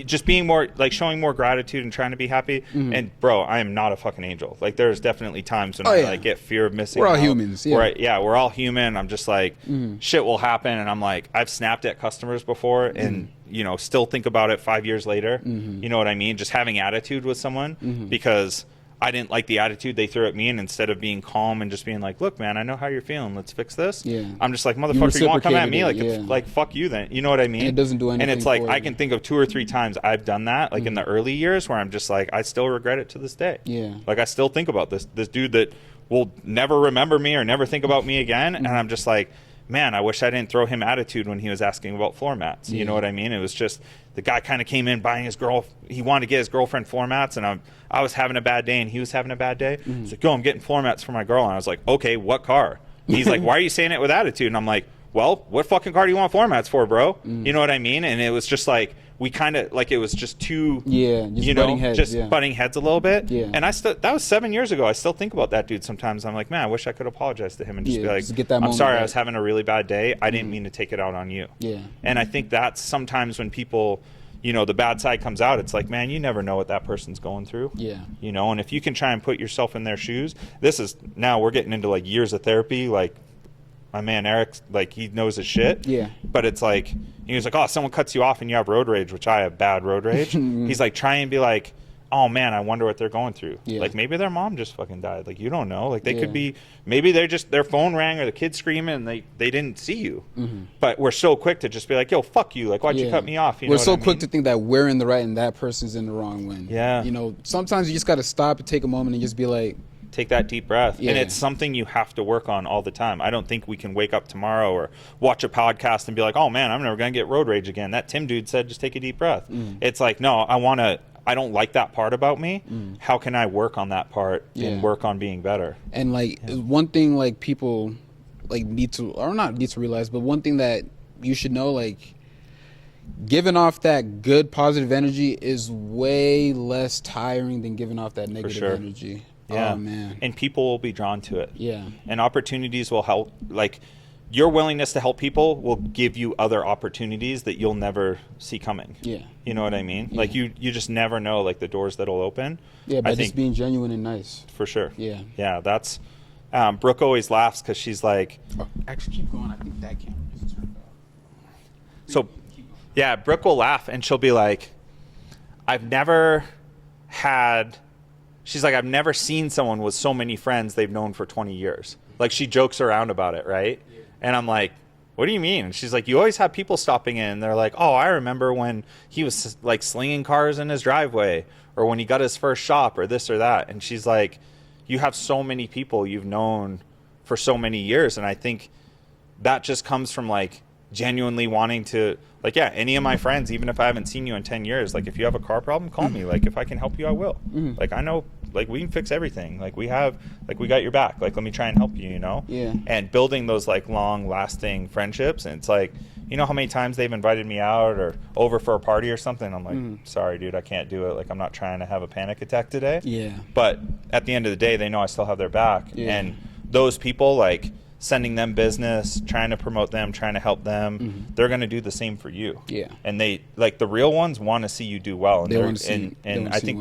just being more, like, showing more gratitude and trying to be happy. And bro, I am not a fucking angel. Like, there's definitely times when I like get fear of missing We're all out. humans. We're all human. I'm just like, shit will happen, and I'm like, I've snapped at customers before, and still think about it 5 years later. You know what I mean? Just having attitude with someone because I didn't like the attitude they threw at me, and instead of being calm and just being like, look, man, I know how you're feeling, let's fix this. I'm just like, motherfucker, you want to come at me? Like, like, fuck you then. You know what I mean? And it doesn't do anything. And it's like, I can think of 2 or 3 times I've done that, like in the early years, where I'm just like, I still regret it to this day. Like, I still think about this dude that will never remember me or never think about me again. And I'm just like, man, I wish I didn't throw him attitude when he was asking about floor mats. You know what I mean? It was just, the guy kind of came in buying he wanted to get his girlfriend floor mats, and I was having a bad day and he was having a bad day. He's like, yo, I'm getting floor mats for my girl. And I was like, okay, what car? He's like, why are you saying it with attitude? And I'm like, well, what fucking car do you want floor mats for, bro? You know what I mean? And it was just like, we kind of, like, it was just too, butting heads a little bit. And that was 7 years ago. I still think about that dude sometimes. I'm like, man, I wish I could apologize to him and just be like, I'm sorry, I was having a really bad day. I didn't mean to take it out on you. And I think that's sometimes when people, the bad side comes out, it's like, man, you never know what that person's going through. And if you can try and put yourself in their shoes, now we're getting into like years of therapy, like, my man Eric, like, he knows his shit. But it's like, he was like, oh, someone cuts you off and you have road rage, which I have bad road rage. He's like, try and be like, oh man, I wonder what they're going through. Like, maybe their mom just fucking died. Like, you don't know. Like, they could be, maybe they're just, their phone rang or the kid screaming and they didn't see you. But we're so quick to just be like, yo, fuck you. Like, why'd you cut me off? We're so quick to think that we're in the right and that person's in the wrong when, sometimes you just got to stop and take a moment and just be like, take that deep breath. And it's something you have to work on all the time. I don't think we can wake up tomorrow or watch a podcast and be like, oh man, I'm never going to get road rage again. That Tim dude said, just take a deep breath. It's like, no, I want to I don't like that part about me. How can I work on that part and work on being better? And like one thing like people like need to, or not need to realize, but one thing that you should know, like giving off that good positive energy is way less tiring than giving off that negative energy. Yeah. Oh man. And people will be drawn to it. Yeah. And opportunities will help. Like your willingness to help people will give you other opportunities that you'll never see coming. Yeah. You know what I mean? Yeah. Like you just never know like the doors that'll open. Yeah, by just being genuine and nice. For sure. Yeah. Yeah, that's Brooke always laughs because she's like, actually keep going. I think that camera is turned off. So yeah, Brooke will laugh and she'll be like, I've never seen someone with so many friends they've known for 20 years. Like she jokes around about it, right? Yeah. And I'm like, what do you mean? And she's like, you always have people stopping in and they're like, oh, I remember when he was like slinging cars in his driveway, or when he got his first shop, or this or that. And she's like, you have so many people you've known for so many years. And I think that just comes from like genuinely wanting to, like, yeah, any of my friends, even if I haven't seen you in 10 years, like if you have a car problem, call me. Like if I can help you, I will. Like I know, like we can fix everything. Like we got your back. Like let me try and help you, you know? Yeah. And building those like long lasting friendships. And it's like, you know how many times they've invited me out or over for a party or something? I'm like, sorry, dude, I can't do it. Like I'm not trying to have a panic attack today. Yeah. But at the end of the day, they know I still have their back. Yeah. And those people, like sending them business, trying to promote them, trying to help them, they're going to do the same for you. Yeah. And they, like the real ones, want to see you do well. And they want to see, and I think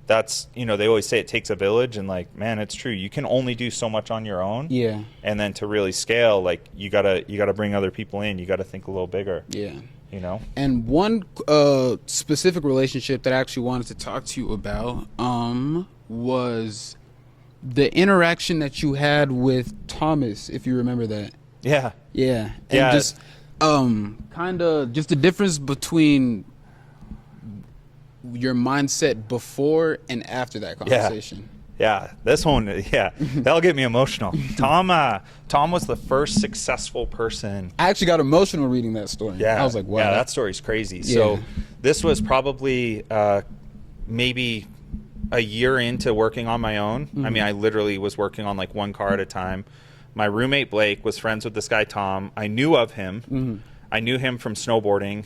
that's, you know, they always say it takes a village, and like, man, it's true. You can only do so much on your own. Yeah. And then to really scale, like you gotta bring other people in. You gotta think a little bigger. Yeah. You know. And one specific relationship that I actually wanted to talk to you about was the interaction that you had with Thomas, if you remember that. Yeah. Yeah. And just kind of just the difference between your mindset before and after that conversation. Yeah, this one, that'll get me emotional. Tom was the first successful person. I actually got emotional reading that story. Yeah, I was like, wow. Yeah, that story's crazy. Yeah. So this was probably maybe a year into working on my own. I mean, I literally was working on like one car at a time. My roommate Blake was friends with this guy Tom. I knew of him. I knew him from snowboarding.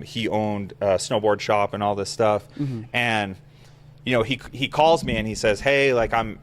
He owned a snowboard shop and all this stuff. And you know, he calls me and he says, hey, like I'm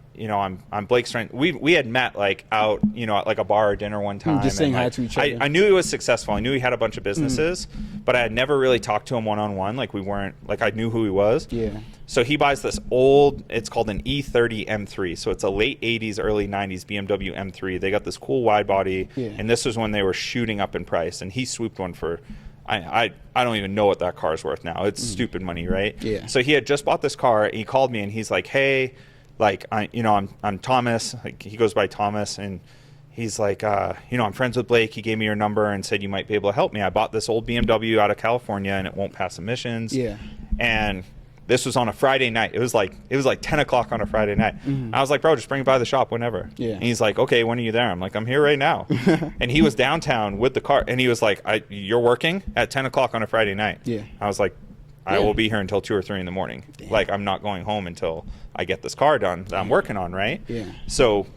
Blake's friend. We had met like out, you know, at like a bar or dinner one time. Just saying hi to each other. I knew he was successful. I knew he had a bunch of businesses, but I had never really talked to him one-on-one. Like we weren't, like I knew who he was. Yeah. So he buys this old, it's called an E30 M3. So it's a late 80s, early 90s BMW M3. They got this cool wide body. Yeah. And this was when they were shooting up in price. And he swooped one for, I don't even know what that car's worth now. It's stupid money, right? Yeah. So he had just bought this car. He called me and he's like, hey, like I'm Thomas. Like he goes by Thomas, and he's like, I'm friends with Blake. He gave me your number and said you might be able to help me. I bought this old BMW out of California and it won't pass emissions. Yeah. And this was on a Friday night. It was like 10 o'clock on a Friday night. I was like, bro, just bring it by the shop whenever. Yeah. And he's like, okay, when are you there? I'm like, I'm here right now. And he was downtown with the car. And he was like, you're working at 10 o'clock on a Friday night. Yeah. I was like, I will be here until 2 or 3 in the morning. Damn. Like, I'm not going home until I get this car done that I'm working on, right? Yeah. So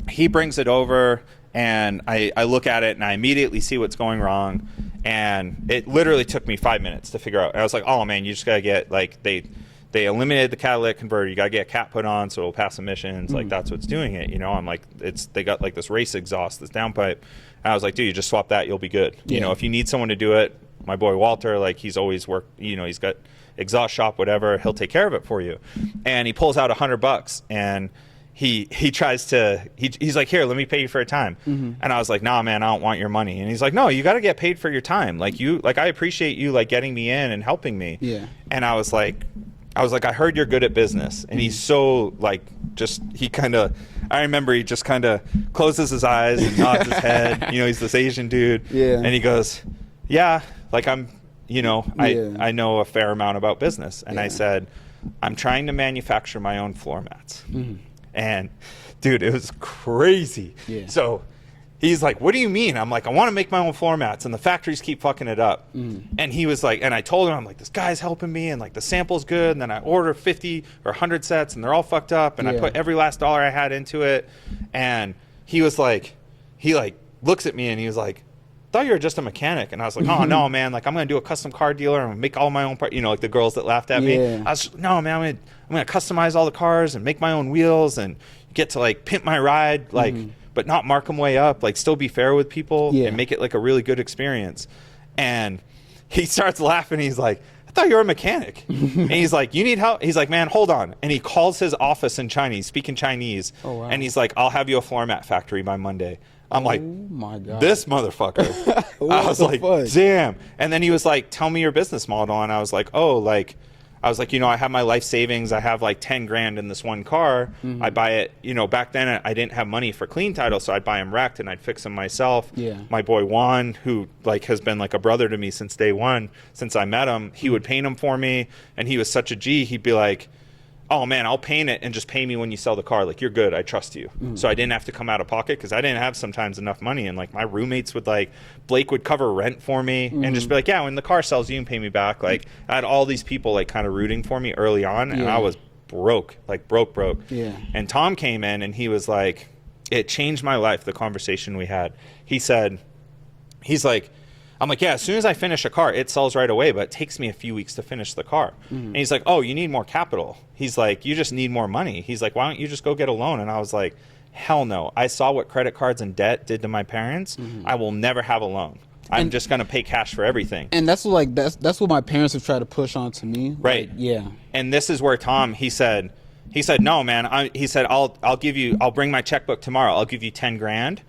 he brings it over, and I look at it, and I immediately see what's going wrong. And it literally took me 5 minutes to figure out. And I was like, oh, man, you just got to get, like, they eliminated the catalytic converter. You got to get a cap put on so it'll pass emissions. Like, that's what's doing it, you know? I'm like, they got, like, this race exhaust, this downpipe. And I was like, dude, you just swap that, you'll be good. Yeah. You know, if you need someone to do it, my boy Walter, like, he's always worked, you know, he's got exhaust shop, whatever, he'll take care of it for you. And he pulls out $100, and he tries to, he's like, here, let me pay you for a time. And I was like, nah, man, I don't want your money. And he's like, no, you got to get paid for your time. Like, I appreciate you, like, getting me in and helping me. Yeah. And I was like, I heard you're good at business. And he's so, like, I remember he just kind of closes his eyes and nods his head. You know, he's this Asian dude. Yeah. And he goes, yeah, like, I know a fair amount about business. And I said, I'm trying to manufacture my own floor mats. And dude, it was crazy. Yeah. So he's like, what do you mean? I'm like, I want to make my own floor mats, and the factories keep fucking it up. And he was like, and I told him, I'm like, this guy's helping me, and like the sample's good, and then I order 50 or 100 sets, and they're all fucked up, and I put every last dollar I had into it. And he was like, he like looks at me and he was like, I thought you were just a mechanic. And I was like, oh no, man, like I'm gonna do a custom car dealer and make all my own parts, you know, like the girls that laughed at me. I was like, no, man, I'm gonna customize all the cars and make my own wheels and get to like pimp my ride, like but not mark them way up, like still be fair with people and make it like a really good experience. And he starts laughing. He's like, I thought you were a mechanic. And he's like, you need help? He's like, man, hold on. And he calls his office in Chinese, speaking Chinese. Oh, wow. And he's like, I'll have you a floor mat factory by Monday. I'm like, my God, this motherfucker. I was like, damn. And then he was like, tell me your business model. And I was like, oh, like, I was like, you know, I have my life savings. I have like 10 grand in this one car. I buy it, you know, back then I didn't have money for clean title. So I'd buy them wrecked and I'd fix them myself. My boy Juan, who like has been like a brother to me since day one, since I met him, he would paint them for me. And he was such a G. He'd be like, oh man, I'll paint it and just pay me when you sell the car. Like, you're good. I trust you. So I didn't have to come out of pocket because I didn't have sometimes enough money. And like my roommates would like, Blake would cover rent for me and just be like, yeah, when the car sells, you can pay me back. Like I had all these people like kind of rooting for me early on and I was broke, like broke. And Tom came in and he was like, it changed my life. The conversation we had, he said, he's like, I'm like, yeah, as soon as I finish a car, it sells right away, but it takes me a few weeks to finish the car. And he's like, oh, you need more capital. He's like, you just need more money. He's like, why don't you just go get a loan? And I was like, hell no. I saw what credit cards and debt did to my parents. I will never have a loan. I'm just going to pay cash for everything. And that's what, like, that's what my parents have tried to push on to me. Right. Like, yeah. And this is where Tom, he said, no, man. He said, I'll bring my checkbook tomorrow. I'll give you 10 grand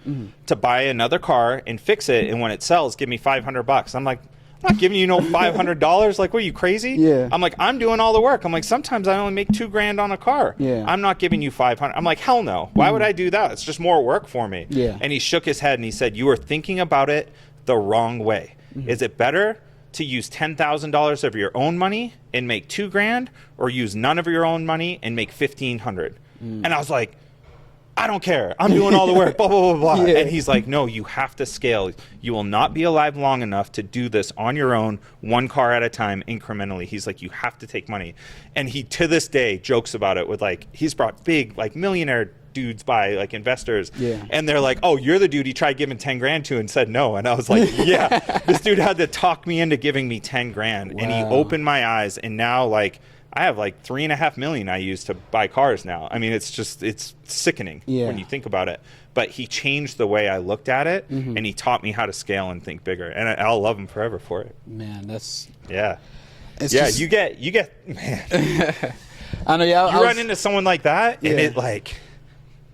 to buy another car and fix it. And when it sells, give me $500. I'm like, I'm not giving you no $500. Like, what are you, crazy? Yeah. I'm like, I'm doing all the work. I'm like, sometimes I only make 2 grand on a car. Yeah. I'm not giving you 500. I'm like, hell no. Why would I do that? It's just more work for me. Yeah. And he shook his head and he said, you are thinking about it the wrong way. Is it better to use $10,000 of your own money and make 2 grand, or use none of your own money and make 1,500? And I was like, I don't care. I'm doing all the work, blah, blah, blah, blah. And he's like, no, you have to scale. You will not be alive long enough to do this on your own, one car at a time, incrementally. He's like, you have to take money. And he, to this day, jokes about it with like, he's brought big, like millionaire dudes by, like investors. And they're like, oh, you're the dude he tried giving 10 grand to and said no. And I was like, yeah, this dude had to talk me into giving me 10 grand. Wow. And he opened my eyes. And now like, I have like $3.5 million I use to buy cars now. I mean, it's just, it's sickening when you think about it. But he changed the way I looked at it, and he taught me how to scale and think bigger. And I'll love him forever for it. Man, that's... Yeah. It's yeah, just... you get, man. I know, yeah. You run into someone like that, and it like,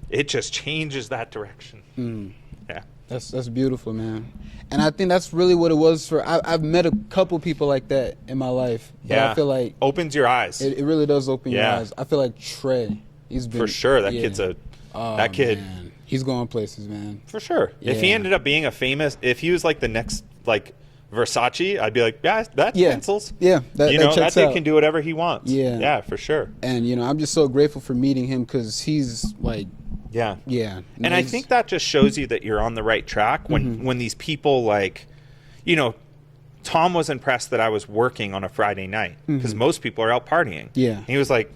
it just changes that direction. Yeah. That's beautiful, man. And I think that's really what it was for. I've met a couple people like that in my life. But I feel like opens your eyes. It really does open your eyes. I feel like Trey, he's been for sure. That kid's that kid. Man. He's going places, man. For sure. If he ended up being if he was like the next like Versace, I'd be like, yeah, that's pencils. Yeah, that dude can do whatever he wants. Yeah, for sure. And I'm just so grateful for meeting him because he's like. Yeah. And I think that just shows you that you're on the right track when these people like, Tom was impressed that I was working on a Friday night because most people are out partying. Yeah. And he was like,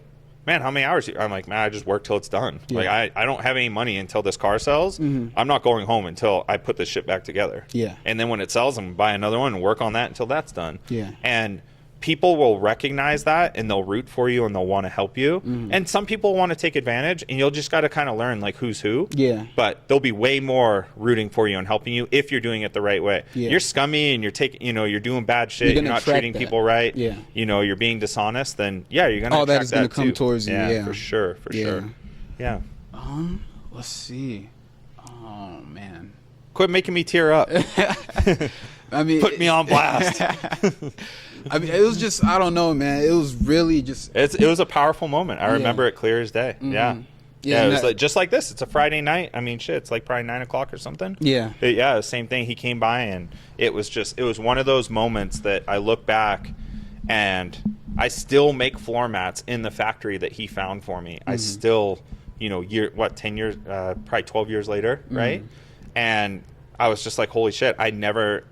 man, how many hours? I'm like, man, I just work till it's done. Like I don't have any money until this car sells. I'm not going home until I put this shit back together. Yeah. And then when it sells, I'm gonna buy another one and work on that until that's done. Yeah. And people will recognize that and they'll root for you and they'll want to help you. And some people want to take advantage, and you'll just got to kind of learn like who's who. Yeah. But they'll be way more rooting for you and helping you if you're doing it the right way. Yeah. You're scummy and you're taking, you're doing bad shit. You're not treating people right. Yeah. You're being dishonest. Then you're gonna all that is gonna come towards you. Yeah, for sure, for sure. Yeah. Let's see. Oh man. Quit making me tear up. I mean, put me on blast. I mean, it was just, I don't know, man. It was really just. It was a powerful moment. I remember it clear as day. Yeah. It was like, just like this. It's a Friday night. I mean, shit, it's like probably 9 o'clock or something. Yeah. The same thing. He came by, and it was one of those moments that I look back, and I still make floor mats in the factory that he found for me. I still, 10 years, probably 12 years later, right? And I was just like, holy shit, I never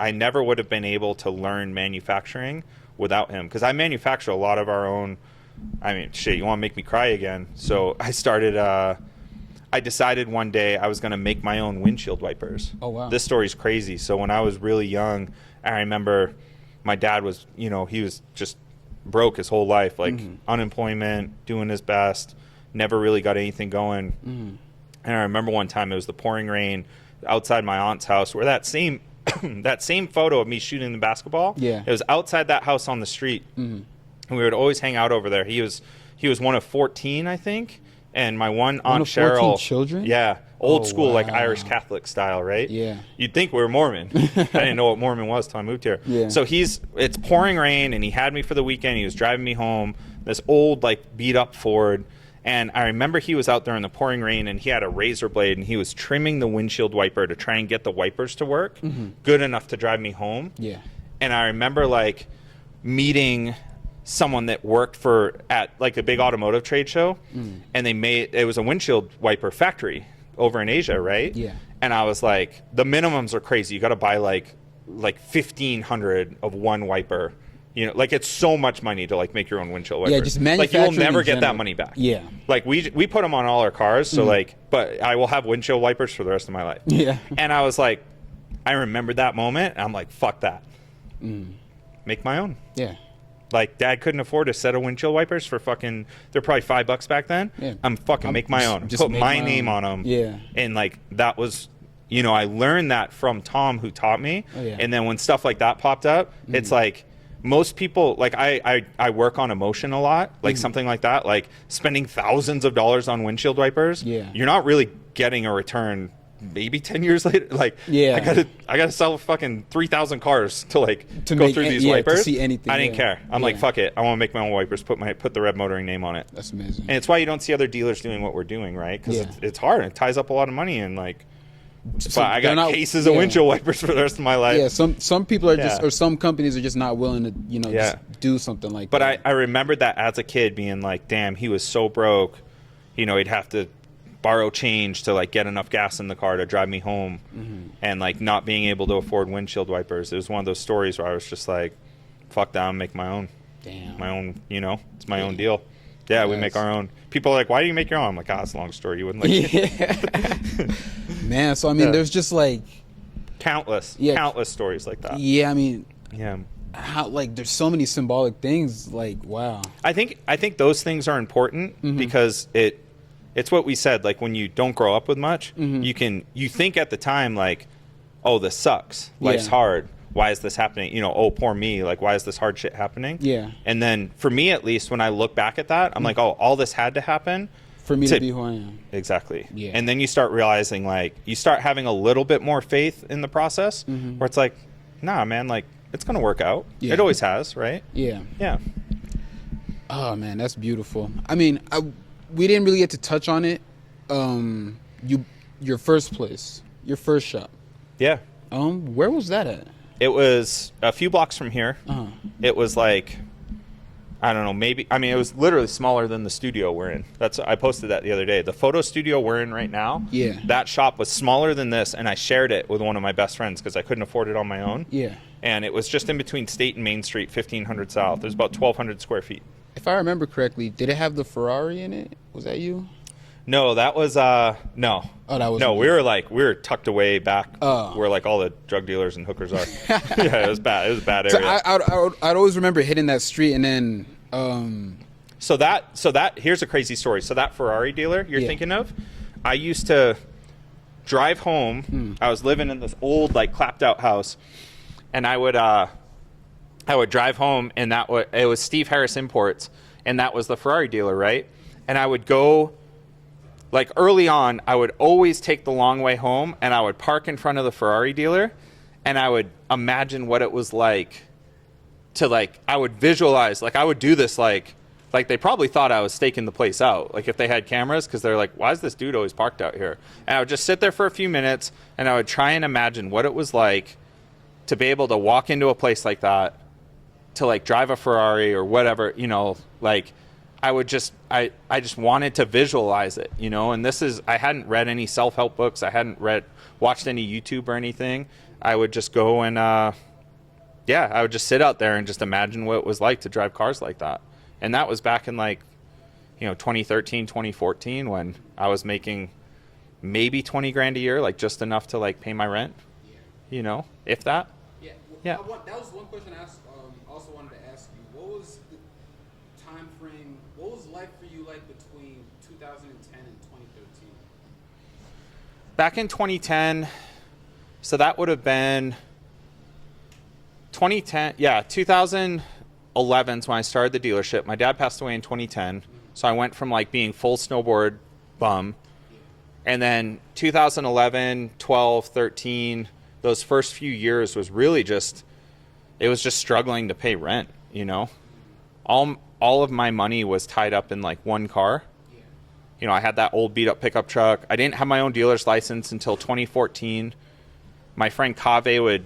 would have been able to learn manufacturing without him, because I manufacture a lot of our own. I mean, shit, you want to make me cry again? So I started. I decided one day I was going to make my own windshield wipers. Oh wow! This story's crazy. So when I was really young, I remember my dad was, he was just broke his whole life, like unemployment, doing his best, never really got anything going. And I remember one time it was the pouring rain outside my aunt's house, where that same that same photo of me shooting the basketball, it was outside that house on the street. And we would always hang out over there. He was one of 14, I think, and my one aunt Cheryl. 14 children? Yeah, old school, like Irish Catholic style, right? Yeah. You'd think we were Mormon. I didn't know what Mormon was till I moved here. Yeah. So it's pouring rain, and he had me for the weekend. He was driving me home, this old, like, beat up Ford. And I remember he was out there in the pouring rain, and he had a razor blade, and he was trimming the windshield wiper to try and get the wipers to work good enough to drive me home. Yeah. And I remember, like, meeting someone that worked at like a big automotive trade show, and it was a windshield wiper factory over in Asia, right? Yeah. And I was like, the minimums are crazy. You got to buy like 1,500 of one wiper. Like, it's so much money to like make your own windshield wipers. Yeah, just like, manufacturing. you will never in get general. that money back. Yeah. Like, we put them on all our cars, so like, but I will have windshield wipers for the rest of my life. Yeah. And I was like, I remembered that moment, and I'm like, fuck that. Make my own. Yeah. Like, Dad couldn't afford a set of windshield wipers for fucking, they're probably $5 back then. Yeah. Make my own. Just Put make my my name own. on them. Yeah. And like, that was, I learned that from Tom, who taught me. Oh, yeah. And then when stuff like that popped up, it's like, most people, like, I work on emotion a lot, like something like that, like spending thousands of dollars on windshield wipers. Yeah. You're not really getting a return. Maybe 10 years later, like, yeah, I gotta sell fucking 3,000 cars to like to go through these wipers. To see anything. I didn't care. I'm like, fuck it. I want to make my own wipers. Put the Rev Motoring name on it. That's amazing. And it's why you don't see other dealers doing what we're doing, right? Because it's hard. It ties up a lot of money, and like, but I got cases of windshield wipers for the rest of my life. Yeah, some people are just, or some companies are just not willing to, just do something like that. But I remembered that as a kid being like, damn, he was so broke. He'd have to borrow change to like get enough gas in the car to drive me home, and like not being able to afford windshield wipers. It was one of those stories where I was just like, fuck that, I'll make my own. Damn. My own, it's my own deal. Yeah, we make our own. People are like, why do you make your own? I'm like, it's a long story. You wouldn't like it. Man, so I mean, there's just like countless stories like that. Yeah, I mean, yeah. How, like, there's so many symbolic things, like, wow. I think those things are important because it's what we said, like, when you don't grow up with much, you think at the time, like, oh, this sucks. Life's hard. Why is this happening? Oh, poor me. Like, why is this hard shit happening? Yeah. And then for me, at least, when I look back at that, I'm like, oh, all this had to happen for me to be who I am. Exactly. Yeah. And then you start realizing, like, you start having a little bit more faith in the process, where it's like, nah, man, like, it's going to work out. Yeah. It always has, right? Yeah. Yeah. Oh, man, that's beautiful. I mean, we didn't really get to touch on it. Your first place, your first shop. Yeah. Where was that at? It was a few blocks from here. It was like, I don't know, maybe, I mean, it was literally smaller than the studio we're in. I posted that the other day. The photo studio we're in right now, that shop was smaller than this, and I shared it with one of my best friends because I couldn't afford it on my own. Yeah. And it was just in between State and Main Street, 1500 South. It was about 1,200 square feet. If I remember correctly, did it have the Ferrari in it? Was that you? No, that was no. Oh, that was no. We were tucked away back where like all the drug dealers and hookers are. Yeah, it was bad. It was a bad area. So I'd always remember hitting that street, and then. So that here's a crazy story. So that Ferrari dealer you're thinking of, I used to drive home. I was living in this old like clapped out house, and I would drive home, and it was Steve Harris Imports, and that was the Ferrari dealer, right? And I would go. Like early on, I would always take the long way home, and I would park in front of the Ferrari dealer, and I would imagine what it was like to like, I would visualize, like I would do this like they probably thought I was staking the place out, like if they had cameras, because they're like, why is this dude always parked out here? And I would just sit there for a few minutes, and I would try and imagine what it was like to be able to walk into a place like that, to like drive a Ferrari or whatever, like I just wanted to visualize it, you know. And I hadn't read any self-help books. I hadn't watched any YouTube or anything. I would just go and I would just sit out there and just imagine what it was like to drive cars like that. And that was back in 2013, 2014, when I was making maybe 20 grand a year, like just enough to like pay my rent, you know, if that. Yeah. Yeah. That was one question I also wanted to ask you. What was the time frame? What was life for you like between 2010 and 2013? Back in 2010, so that would have been 2010. Yeah, 2011 is when I started the dealership. My dad passed away in 2010, so I went from like being full snowboard bum, and then 2011, 12, 13, those first few years was really just struggling to pay rent, you know. All of my money was tied up in like one car. You know, I had that old beat up pickup truck. I didn't have my own dealer's license until 2014. My friend Kave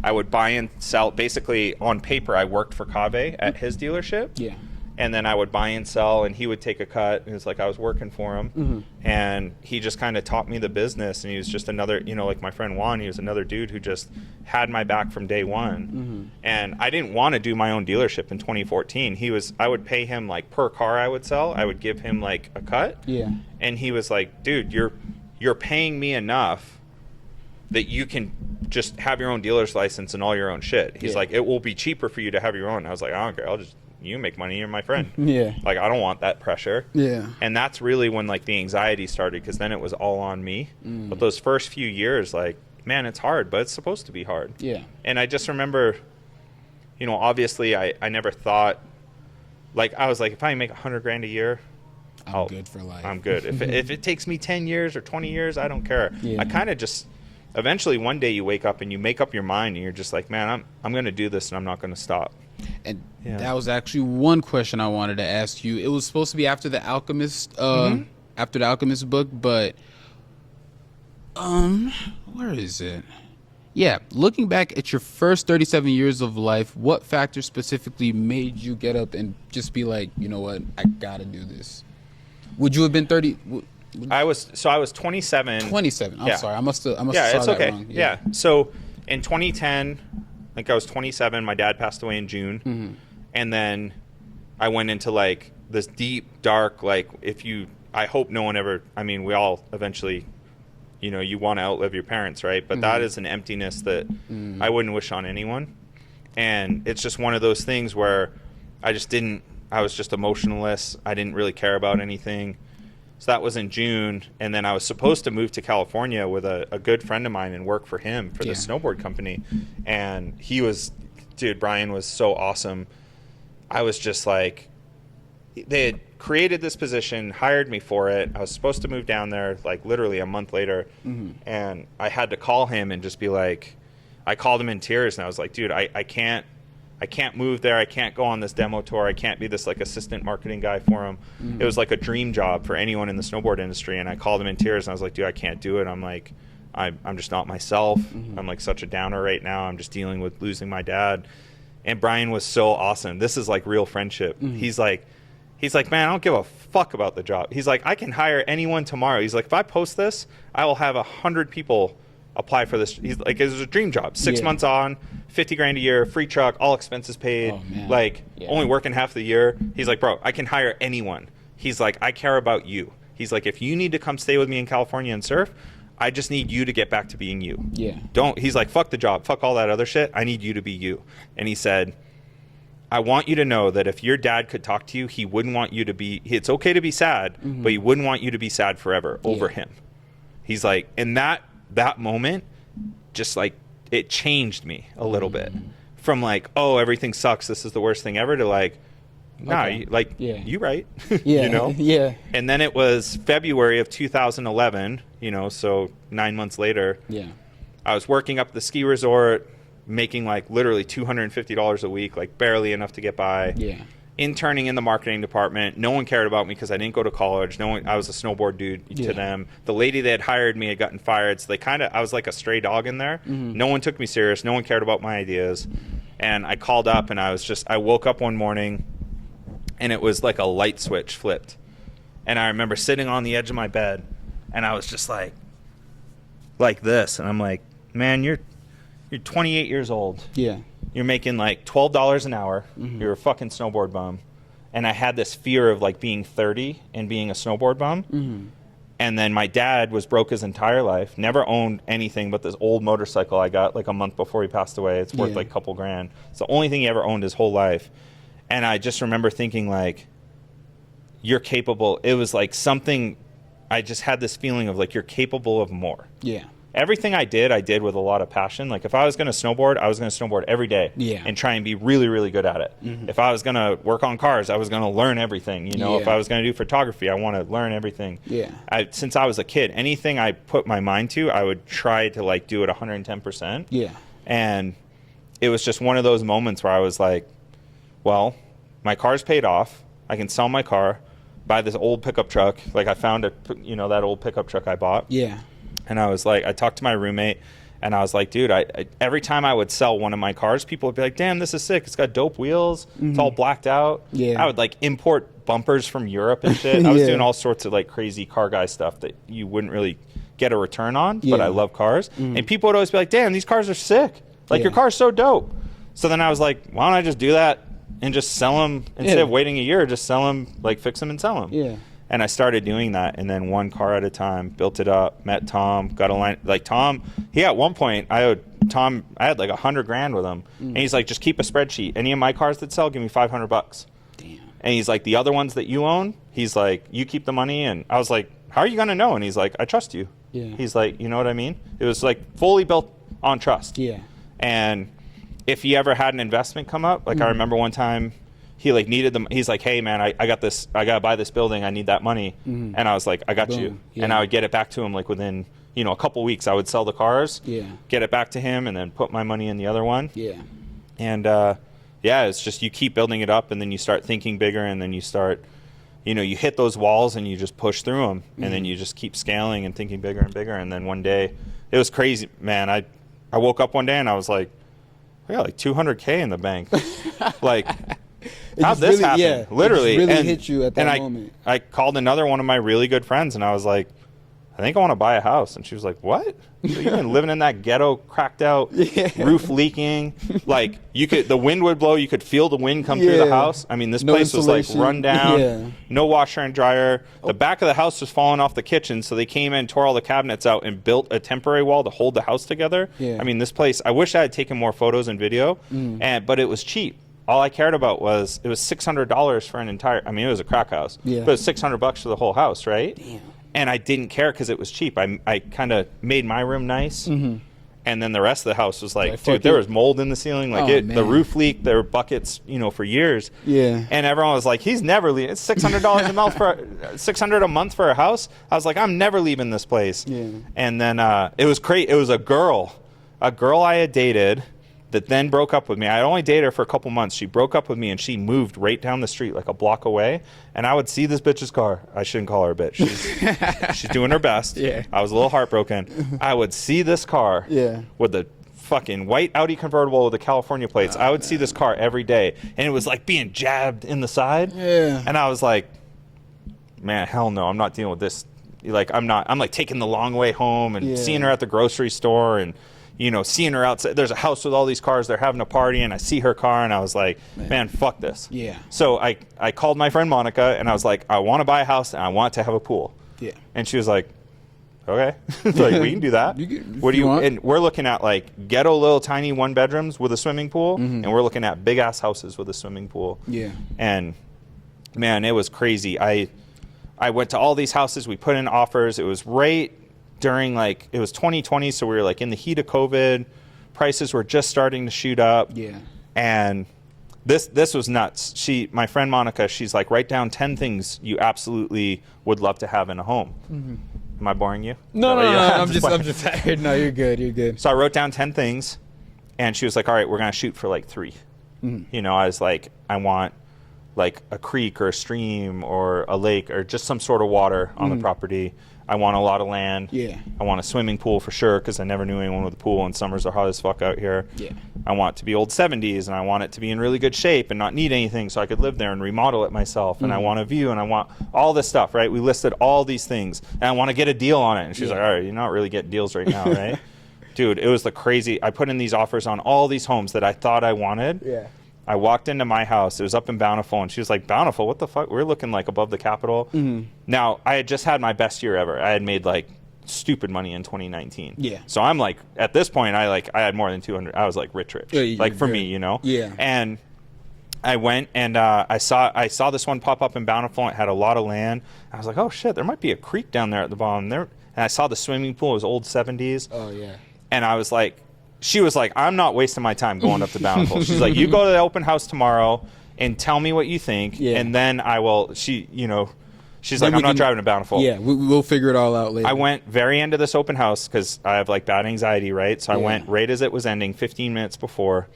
I would buy and sell. Basically, on paper, I worked for Kave at his dealership. Yeah. And then I would buy and sell, and he would take a cut. It was like I was working for him. Mm-hmm. And he just kind of taught me the business. And he was just another, you know, like my friend Juan, he was another dude who just had my back from day one. Mm-hmm. And I didn't want to do my own dealership in 2014. I would pay him like per car I would sell. I would give him like a cut. Yeah. And he was like, dude, you're paying me enough that you can just have your own dealer's license and all your own shit. He's like, it will be cheaper for you to have your own. I was like, I don't care. You make money. You're my friend. Yeah. Like, I don't want that pressure. Yeah. And that's really when like the anxiety started, because then it was all on me. But those first few years, like, man, it's hard, but it's supposed to be hard. Yeah. And I just remember, you know, obviously I never thought, like, I was like, if I make 100 grand a year, I'm good for life. I'm good. If it takes me 10 years or 20 years, I don't care. Yeah. I kind of just, eventually one day you wake up and you make up your mind and you're just like, man, I'm going to do this and I'm not going to stop. And that was actually one question I wanted to ask you. It was supposed to be after the Alchemist, after the Alchemist book, but where is it? Yeah, looking back at your first 37 years of life, what factor specifically made you get up and just be like, you know what, I gotta do this? Would you have been 30? I was 27. 27. I'm sorry, I must have Yeah, saw it's that okay. wrong. Yeah. So in 2010, I think I was 27. My dad passed away in June, and then I went into like this deep, dark, like, I hope no one ever. I mean, we all eventually, you know, you want to outlive your parents, right? But that is an emptiness that I wouldn't wish on anyone. And it's just one of those things where I was just emotionless. I didn't really care about anything. So that was in June. And then I was supposed to move to California with a good friend of mine and work for him for the snowboard company. And Brian was so awesome. I was just like, they had created this position, hired me for it. I was supposed to move down there like literally a month later. And I had to call him and just be like, I called him in tears and I was like, dude, I can't move there. I can't go on this demo tour. I can't be this like assistant marketing guy for him. It was like a dream job for anyone in the snowboard industry. And I called him in tears and I was like, dude, I can't do it. I'm like, I'm just not myself. I'm like such a downer right now. I'm just dealing with losing my dad. And Brian was so awesome. This is like real friendship. He's like, man, I don't give a fuck about the job. He's like, I can hire anyone tomorrow. He's like, if I post this, I will have 100 people apply for this. He's like, it was a dream job. 6 months on, 50 grand a year, free truck, all expenses paid, only working half the year. He's like, bro, I can hire anyone. He's like, I care about you. He's like, if you need to come stay with me in California and surf, I just need you to get back to being you. Yeah. He's like, fuck the job, fuck all that other shit. I need you to be you. And he said, I want you to know that if your dad could talk to you, he wouldn't want you to be, it's okay to be sad, but he wouldn't want you to be sad forever over him. He's like, and that moment, just like, it changed me a little bit from like, oh, everything sucks, this is the worst thing ever, to like, nah, you right. You know? Yeah. And then it was February of 2011, you know, so 9 months later. Yeah. I was working up at the ski resort, making like literally $250 a week, like barely enough to get by. Yeah. Interning in the marketing department. No one cared about me because I didn't go to college. I was a snowboard dude to them. The lady that had hired me had gotten fired, so I was like a stray dog in there. No one took me serious. No one cared about my ideas. And I called up and I woke up one morning and it was like a light switch flipped. And I remember sitting on the edge of my bed, and I was just like this. And I'm like, man, you're 28 years old. Yeah. You're making like $12 an hour. Mm-hmm. You're a fucking snowboard bum. And I had this fear of like being 30 and being a snowboard bum. Mm-hmm. And then my dad was broke his entire life, never owned anything but this old motorcycle I got like a month before he passed away. It's worth like a couple grand. It's the only thing he ever owned his whole life. And I just remember thinking like, you're capable. It was like something, I just had this feeling of like, you're capable of more. Yeah. Everything I did with a lot of passion. Like if I was going to snowboard, I was going to snowboard every day and try and be really, really good at it. Mm-hmm. If I was going to work on cars, I was going to learn everything. You know, if I was going to do photography, I want to learn everything. Yeah. Since I was a kid, anything I put my mind to, I would try to like do it 110%. Yeah. And it was just one of those moments where I was like, well, my car's paid off. I can sell my car, buy this old pickup truck. Like I found that old pickup truck I bought. Yeah. And I was like, I talked to my roommate, and I was like, dude, I every time I would sell one of my cars, people would be like, damn, this is sick. It's got dope wheels. Mm-hmm. It's all blacked out. Yeah. I would like import bumpers from Europe and shit. I was doing all sorts of like crazy car guy stuff that you wouldn't really get a return on, but I love cars. Mm-hmm. And people would always be like, damn, these cars are sick. Like your car's so dope. So then I was like, why don't I just do that and just sell them instead of waiting a year, just sell them, like fix them and sell them. Yeah. And I started doing that, and then one car at a time, built it up, met Tom, got a line. Like Tom, at one point, I had like $100,000 with him. And he's like, just keep a spreadsheet. Any of my cars that sell, give me $500. Damn. And he's like, the other ones that you own, he's like, you keep the money. And I was like, how are you going to know? And he's like, I trust you. Yeah. He's like, you know what I mean? It was like fully built on trust. Yeah. And if he ever had an investment come up, like I remember one time, he like needed them. He's like, hey man, I got this. I gotta buy this building. I need that money. Mm-hmm. And I was like, I got you. Yeah. And I would get it back to him like within a couple weeks. I would sell the cars. Yeah. Get it back to him, and then put my money in the other one. Yeah. And it's just you keep building it up, and then you start thinking bigger, and then you start, you hit those walls, and you just push through them, and then you just keep scaling and thinking bigger and bigger, and then one day, it was crazy, man. I woke up one day and I was like, I got like $200K in the bank, like. How'd this happen? Yeah, literally, it really hit you at that moment. I called another one of my really good friends, and I was like, I think I want to buy a house. And she was like, what? So you've been living in that ghetto, cracked out, roof leaking. Like the wind would blow. You could feel the wind come through the house. I mean, this place was like run down, no washer and dryer. The back of the house was falling off the kitchen. So they came in, tore all the cabinets out, and built a temporary wall to hold the house together. Yeah. I mean, this place, I wish I had taken more photos and video, but it was cheap. All I cared about was it was $600 for an entire. I mean, it was a crack house, but it was $600 for the whole house, right? Damn. And I didn't care because it was cheap. I kind of made my room nice, and then the rest of the house was like, dude, there was mold in the ceiling, like the roof leaked. There were buckets, for years. Yeah. And everyone was like, he's never leaving. It's $600 a month for $600 a month for a house. I was like, I'm never leaving this place. Yeah. And then it was crazy. It was a girl I had dated. That then broke up with me. I only dated her for a couple months. She broke up with me, and she moved right down the street, like a block away. And I would see this bitch's car. I shouldn't call her a bitch. She's doing her best. Yeah. I was a little heartbroken. I would see this car with the fucking white Audi convertible with the California plates. I would see this car every day, and it was like being jabbed in the side. Yeah. And I was like, man, hell no, I'm not dealing with this. Like, I'm like taking the long way home and seeing her at the grocery store and seeing her outside. There's a house with all these cars. They're having a party, and I see her car, and I was like, man, fuck this. Yeah. So I called my friend Monica, and I was like, I want to buy a house, and I want to have a pool. Yeah. And she was like, okay. Like, we can do that. What do you want? And we're looking at, like, ghetto little tiny one bedrooms with a swimming pool, and we're looking at big-ass houses with a swimming pool. Yeah. And, man, it was crazy. I went to all these houses. We put in offers. It was right during it was 2020, so we were like in the heat of COVID. Prices were just starting to shoot up. Yeah. And this was nuts. My friend Monica, she's like, write down 10 things you absolutely would love to have in a home. Mm-hmm. Am I boring you? No. I'm just tired. No, you're good. So I wrote down 10 things, and she was like, all right, we're gonna shoot for like 3. Mm-hmm. I was like, I want like a creek or a stream or a lake or just some sort of water on the property. I want a lot of land. Yeah. I want a swimming pool for sure because I never knew anyone with a pool, and summers are hot as fuck out here. Yeah. I want it to be old 70s, and I want it to be in really good shape and not need anything so I could live there and remodel it myself. And I want a view, and I want all this stuff, right? We listed all these things, and I want to get a deal on it. And she's like, all right, you're not really getting deals right now, right? Dude, it was the crazy. I put in these offers on all these homes that I thought I wanted. Yeah. I walked into my house. It was up in Bountiful, and she was like, Bountiful, what the fuck? We're looking like above the Capitol. Now, I had just had my best year ever. I had made like stupid money in 2019. Yeah. So I'm like, at this point, I had more than 200. I was like rich. Yeah, like for me, you know? Yeah. And I went and I saw this one pop up in Bountiful. It had a lot of land. I was like, oh shit, there might be a creek down there at the bottom there. And I saw the swimming pool. It was old 70s. Oh yeah. And I was like, she was like, I'm not wasting my time going up to Bountiful. She's like, you go to the open house tomorrow and tell me what you think. Yeah. And then I will, she's Then like, I'm not driving to Bountiful. Yeah, we'll figure it all out later. I went very end of this open house because I have like bad anxiety, right? So I went right as it was ending, 15 minutes before.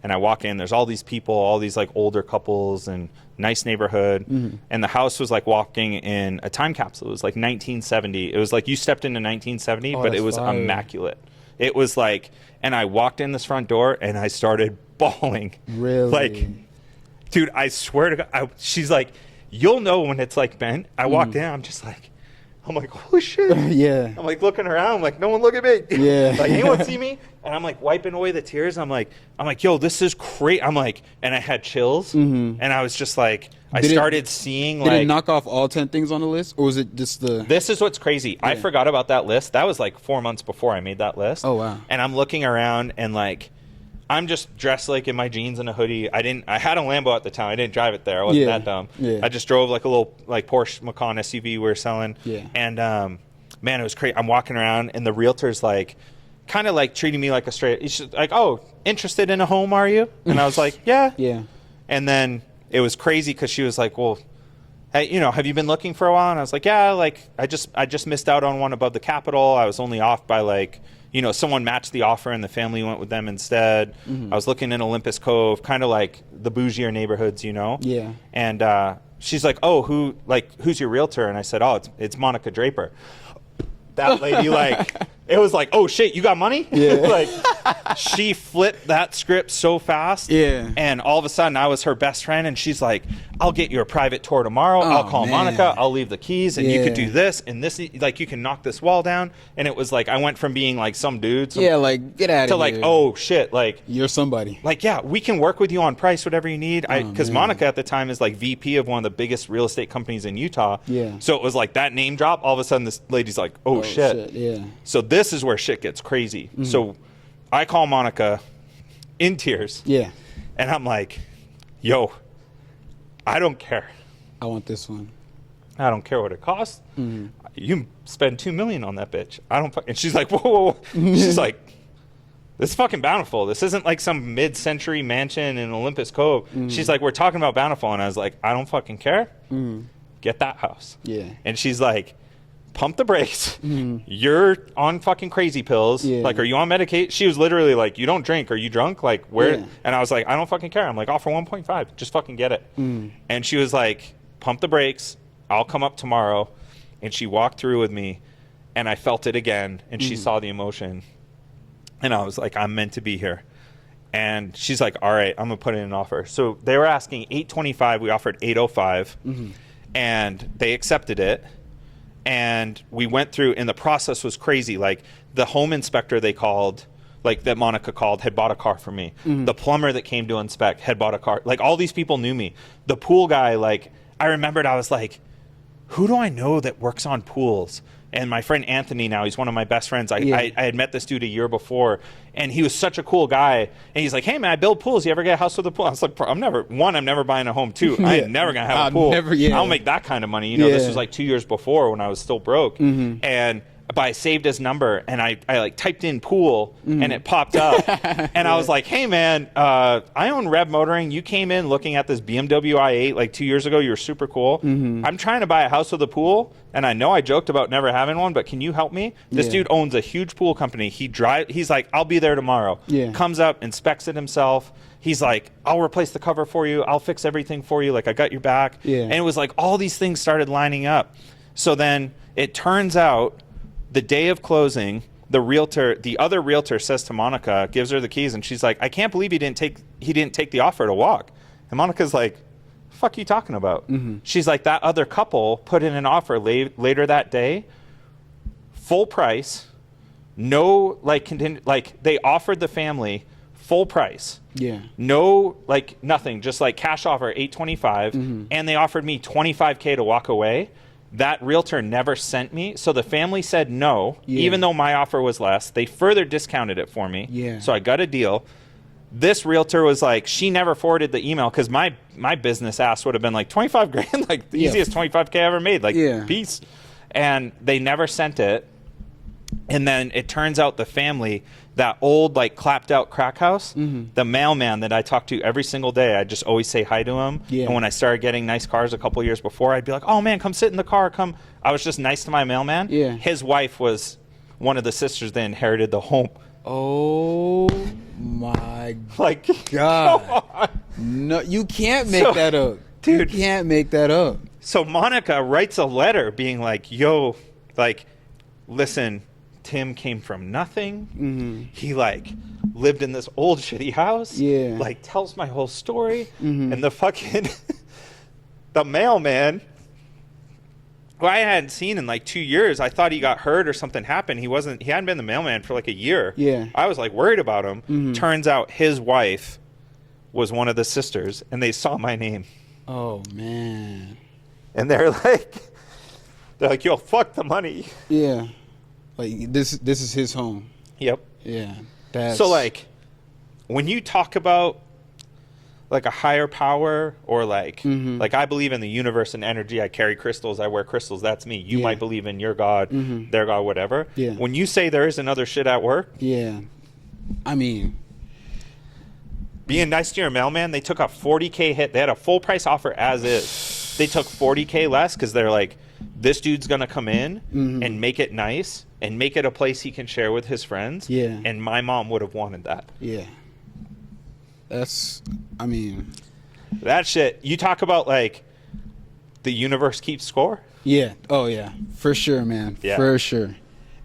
And I walk in, there's all these people, all these like older couples and nice neighborhood. And the house was like walking in a time capsule. It was like 1970. It was like you stepped into 1970, but it was immaculate. It was like, and I walked in this front door and I started bawling. Really? Like, dude, I swear to God, she's like, you'll know when it's like bent. I walked in, I'm like, holy shit. Yeah. I'm like looking around, I'm like, no one look at me. Yeah. Like, anyone see me? And I'm like wiping away the tears. I'm like, yo, this is great. I'm like, and I had chills. And I was just like, I started seeing like. Did it knock off all 10 things on the list? Or was it just the. This is what's crazy. I forgot about that list. That was like 4 months before I made that list. Oh, wow. And I'm looking around and like, I'm just dressed like in my jeans and a hoodie. I had a Lambo at the time. I didn't drive it there. I wasn't that dumb. Yeah. I just drove like a little like Porsche Macan SUV we were selling. Yeah. And man, it was crazy. I'm walking around and the realtor's like, kind of like treating me like a straight. He's just like, oh, interested in a home, are you? And I was like, yeah. Yeah. And then it was crazy because she was like, well, hey, have you been looking for a while? And I was like, yeah, like I just missed out on one above the Capitol. I was only off by like, someone matched the offer and the family went with them instead. I was looking in Olympus Cove, kind of like the bougier neighborhoods, Yeah. And she's like, oh, who's your realtor? And I said, oh, it's Monica Draper. That lady, like, it was like, oh shit, you got money? Yeah. Like, she flipped that script so fast. Yeah. And all of a sudden, I was her best friend, and she's like, I'll get you a private tour tomorrow. Oh, I'll call man. Monica. I'll leave the keys, and you could Yeah. do this and this. Like, you can knock this wall down. And it was like, I went from being like some dude Like, get out of to here. like, oh shit, like. You're somebody. Like, yeah, we can work with you on price, whatever you need. Because man. Monica at the time is like VP of one of the biggest real estate companies in Utah. Yeah. So it was like that name drop. All of a sudden, this lady's like, oh shit. Yeah. So this is where shit gets crazy. So I call Monica in tears. Yeah. And I'm like, yo, I don't care. I want this one. I don't care what it costs. You spend $2 million on that bitch. I don't. And she's like, whoa, whoa, whoa. She's like, this is fucking Bountiful. This isn't like some mid-century mansion in Olympus Cove. She's like, we're talking about Bountiful. And I was like, I don't fucking care. Get that house. Yeah. And she's like, pump the brakes. You're on fucking crazy pills. Yeah. Like, are you on medication? She was literally like, you don't drink. Are you drunk? Like, where? Yeah. And I was like, I don't fucking care. I'm like, offer 1.5. Just fucking get it. And she was like, pump the brakes. I'll come up tomorrow. And she walked through with me, and I felt it again, and she saw the emotion. And I was like, I'm meant to be here. And she's like, all right, I'm going to put in an offer. So they were asking $825. We offered $805. And they accepted it. And we went through, and the process was crazy. Like, the home inspector they called, like, that Monica called, had bought a car for me. The plumber that came to inspect had bought a car. Like, all these people knew me. The pool guy, like, I remembered, I was like, who do I know that works on pools? And my friend Anthony now, he's one of my best friends. I had met this dude a year before, and he was such a cool guy. And he's like, hey, man, I build pools. You ever get a house with a pool? I was like, I'm never buying a home. Two, I ain't never going to have a pool. I'll make that kind of money. This was like 2 years before when I was still broke. But I saved his number, and I like typed in pool, and it popped up. And I was like, hey, man, I own Rev Motoring. You came in looking at this BMW i8 like 2 years ago. You were super cool. I'm trying to buy a house with a pool, and I know I joked about never having one, but can you help me? This dude owns a huge pool company. He's like, I'll be there tomorrow. Comes up, inspects it himself. He's like, I'll replace the cover for you. I'll fix everything for you. Like, I got your back. And it was like all these things started lining up. So then It turns out the day of closing, the other realtor says to Monica, gives her the keys, and she's like, I can't believe he didn't take the offer to walk. And Monica's like, fuck you talking about? She's like, that other couple put in an offer later that day, full price, no like they offered the family full price. Yeah. No, like nothing, just like cash offer, $825, and they offered me $25K to walk away. That realtor never sent me, so the family said no, even though my offer was less. They further discounted it for me, so I got a deal. This realtor was like, she never forwarded the email because my business ass would have been like 25 grand, like the easiest 25K I ever made, like peace. And they never sent it. And then it turns out the family, that old like clapped out crack house, the mailman that I talk to every single day, I just always say hi to him. And when I started getting nice cars a couple years before, I'd be like, oh man, come sit in the car, come. I was just nice to my mailman. His wife was one of the sisters that inherited the home. Oh my like God. No, you can't make that up. Dude. You can't make that up. So Monica writes a letter being like, yo, like, listen, Tim came from nothing. He like lived in this old shitty house. Like tells my whole story. And the fucking the mailman, who I hadn't seen in like 2 years, I thought he got hurt or something happened. He hadn't been the mailman for like a year. I was like worried about him. Turns out his wife was one of the sisters, and they saw my name. Oh man. And they're like, yo, fuck the money. Like this is his home. Yep. So like when you talk about like a higher power or like like I believe in the universe and energy, I carry crystals, I wear crystals, that's me. You might believe in your God, their God, whatever. When you say there is another shit at work, I mean, being nice to your mailman, they took a $40K hit. They had a full price offer as is. They took $40K less because they're like, this dude's gonna come in and make it nice and make it a place he can share with his friends. And my mom would have wanted that. That's, I mean, that shit. You talk about like the universe keeps score. Oh yeah, for sure, man. For sure.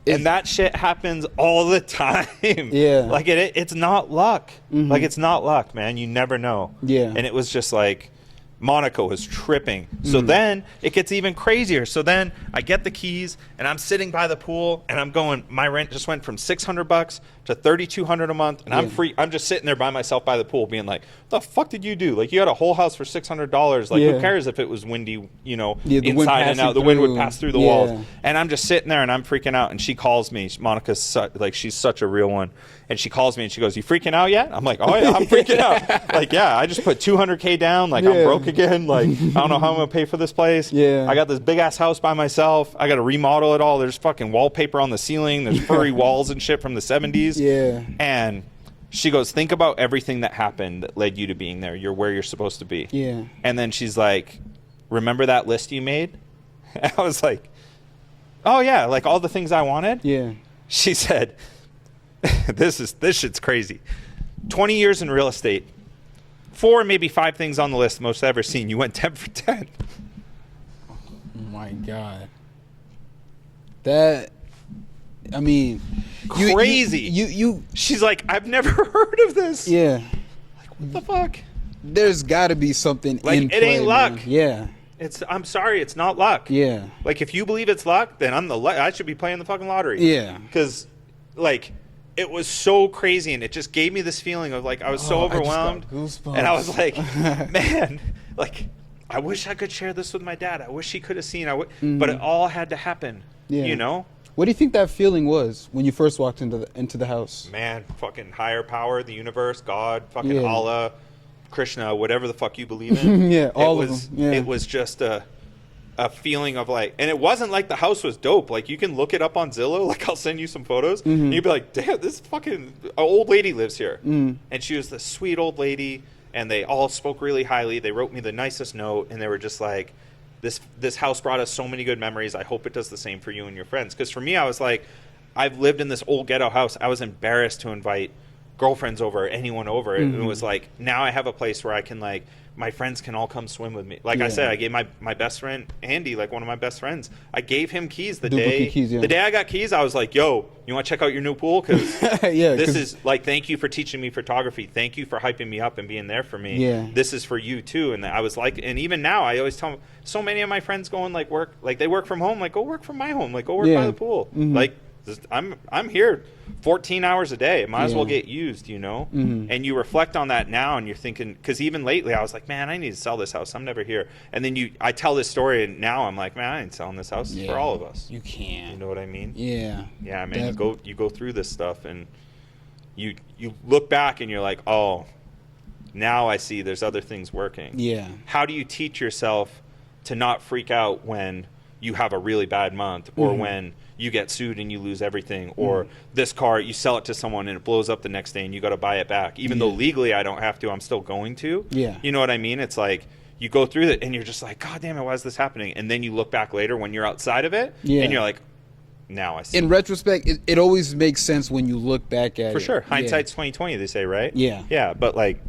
And that shit happens all the time. Like it's not luck. Like it's not luck, man. You never know. And it was just like Monica was tripping. So then it gets even crazier. So then I get the keys and I'm sitting by the pool and I'm going, my rent just went from $600 to $3,200 a month, and I'm free. I'm just sitting there by myself by the pool being like, what the fuck did you do? Like, you had a whole house for $600. Like, who cares if it was windy, you know, inside and out, the wind would pass through the walls. And I'm just sitting there and I'm freaking out, and she calls me. Monica's like, she's such a real one. And she calls me and she goes, you freaking out yet? I'm like, oh yeah, I'm freaking out. Like, yeah, I just put $200K down. Like, I'm broke again. Like, I don't know how I'm gonna pay for this place. I got this big ass house by myself. I got to remodel it all. There's fucking wallpaper on the ceiling. There's furry walls and shit from the 70s. And she goes, think about everything that happened that led you to being there. You're where you're supposed to be. And then she's like, remember that list you made? And I was like, oh yeah, like all the things I wanted. She said, this shit's crazy. 20 years in real estate, 4 maybe 5 things on the list most I've ever seen. You went 10 for 10. Oh my God. That, I mean, crazy. You she's like, I've never heard of this. Like, what the fuck? There's got to be something like in play, it ain't luck. Man. I'm sorry, it's not luck. Like, if you believe it's luck, then I should be playing the fucking lottery. Because like, it was so crazy, and it just gave me this feeling of like, I was so overwhelmed, and I was like, man, like, I wish I could share this with my dad. I wish he could have seen. But it all had to happen. You know. What do you think that feeling was when you first walked into the house? Man, fucking higher power, the universe, God, fucking Allah, Krishna, whatever the fuck you believe in. All of them. It was just a feeling of like, and it wasn't like the house was dope. Like, you can look it up on Zillow. Like, I'll send you some photos. And you'd be like, damn, this fucking old lady lives here. And she was this sweet old lady, and they all spoke really highly. They wrote me the nicest note, and they were just like, this house brought us so many good memories. I hope it does the same for you and your friends. Because for me, I was like, I've lived in this old ghetto house. I was embarrassed to invite girlfriends over, anyone over. It was like, now I have a place where I can like, my friends can all come swim with me. Like I said, I gave my best friend Andy, like one of my best friends, I gave him keys the day I got keys. I was like, yo, you want to check out your new pool? Because this is like, thank you for teaching me photography, thank you for hyping me up and being there for me. This is for you too. And I was like, and even now I always tell so many of my friends going like work, like they work from home, like go work from my home, like go work by the pool. Like I'm here 14 hours a day. It might as well get used, you know? And you reflect on that now and you're thinking, because even lately I was like, man, I need to sell this house. I'm never here. And then I tell this story and now I'm like, man, I ain't selling this house. It's for all of us. You can't. You know what I mean? Yeah. Yeah, man. You go through this stuff and you look back and you're like, oh, now I see there's other things working. Yeah. How do you teach yourself to not freak out when you have a really bad month or when you get sued and you lose everything, or this car, you sell it to someone and it blows up the next day and you got to buy it back. Even though legally I don't have to, I'm still going to. Yeah. You know what I mean? It's like you go through that and you're just like, God damn it, why is this happening? And then you look back later when you're outside of it and you're like, now I see. In retrospect, it always makes sense when you look back at it. For sure. Hindsight's 20/20, they say, right? Yeah. Yeah, but like,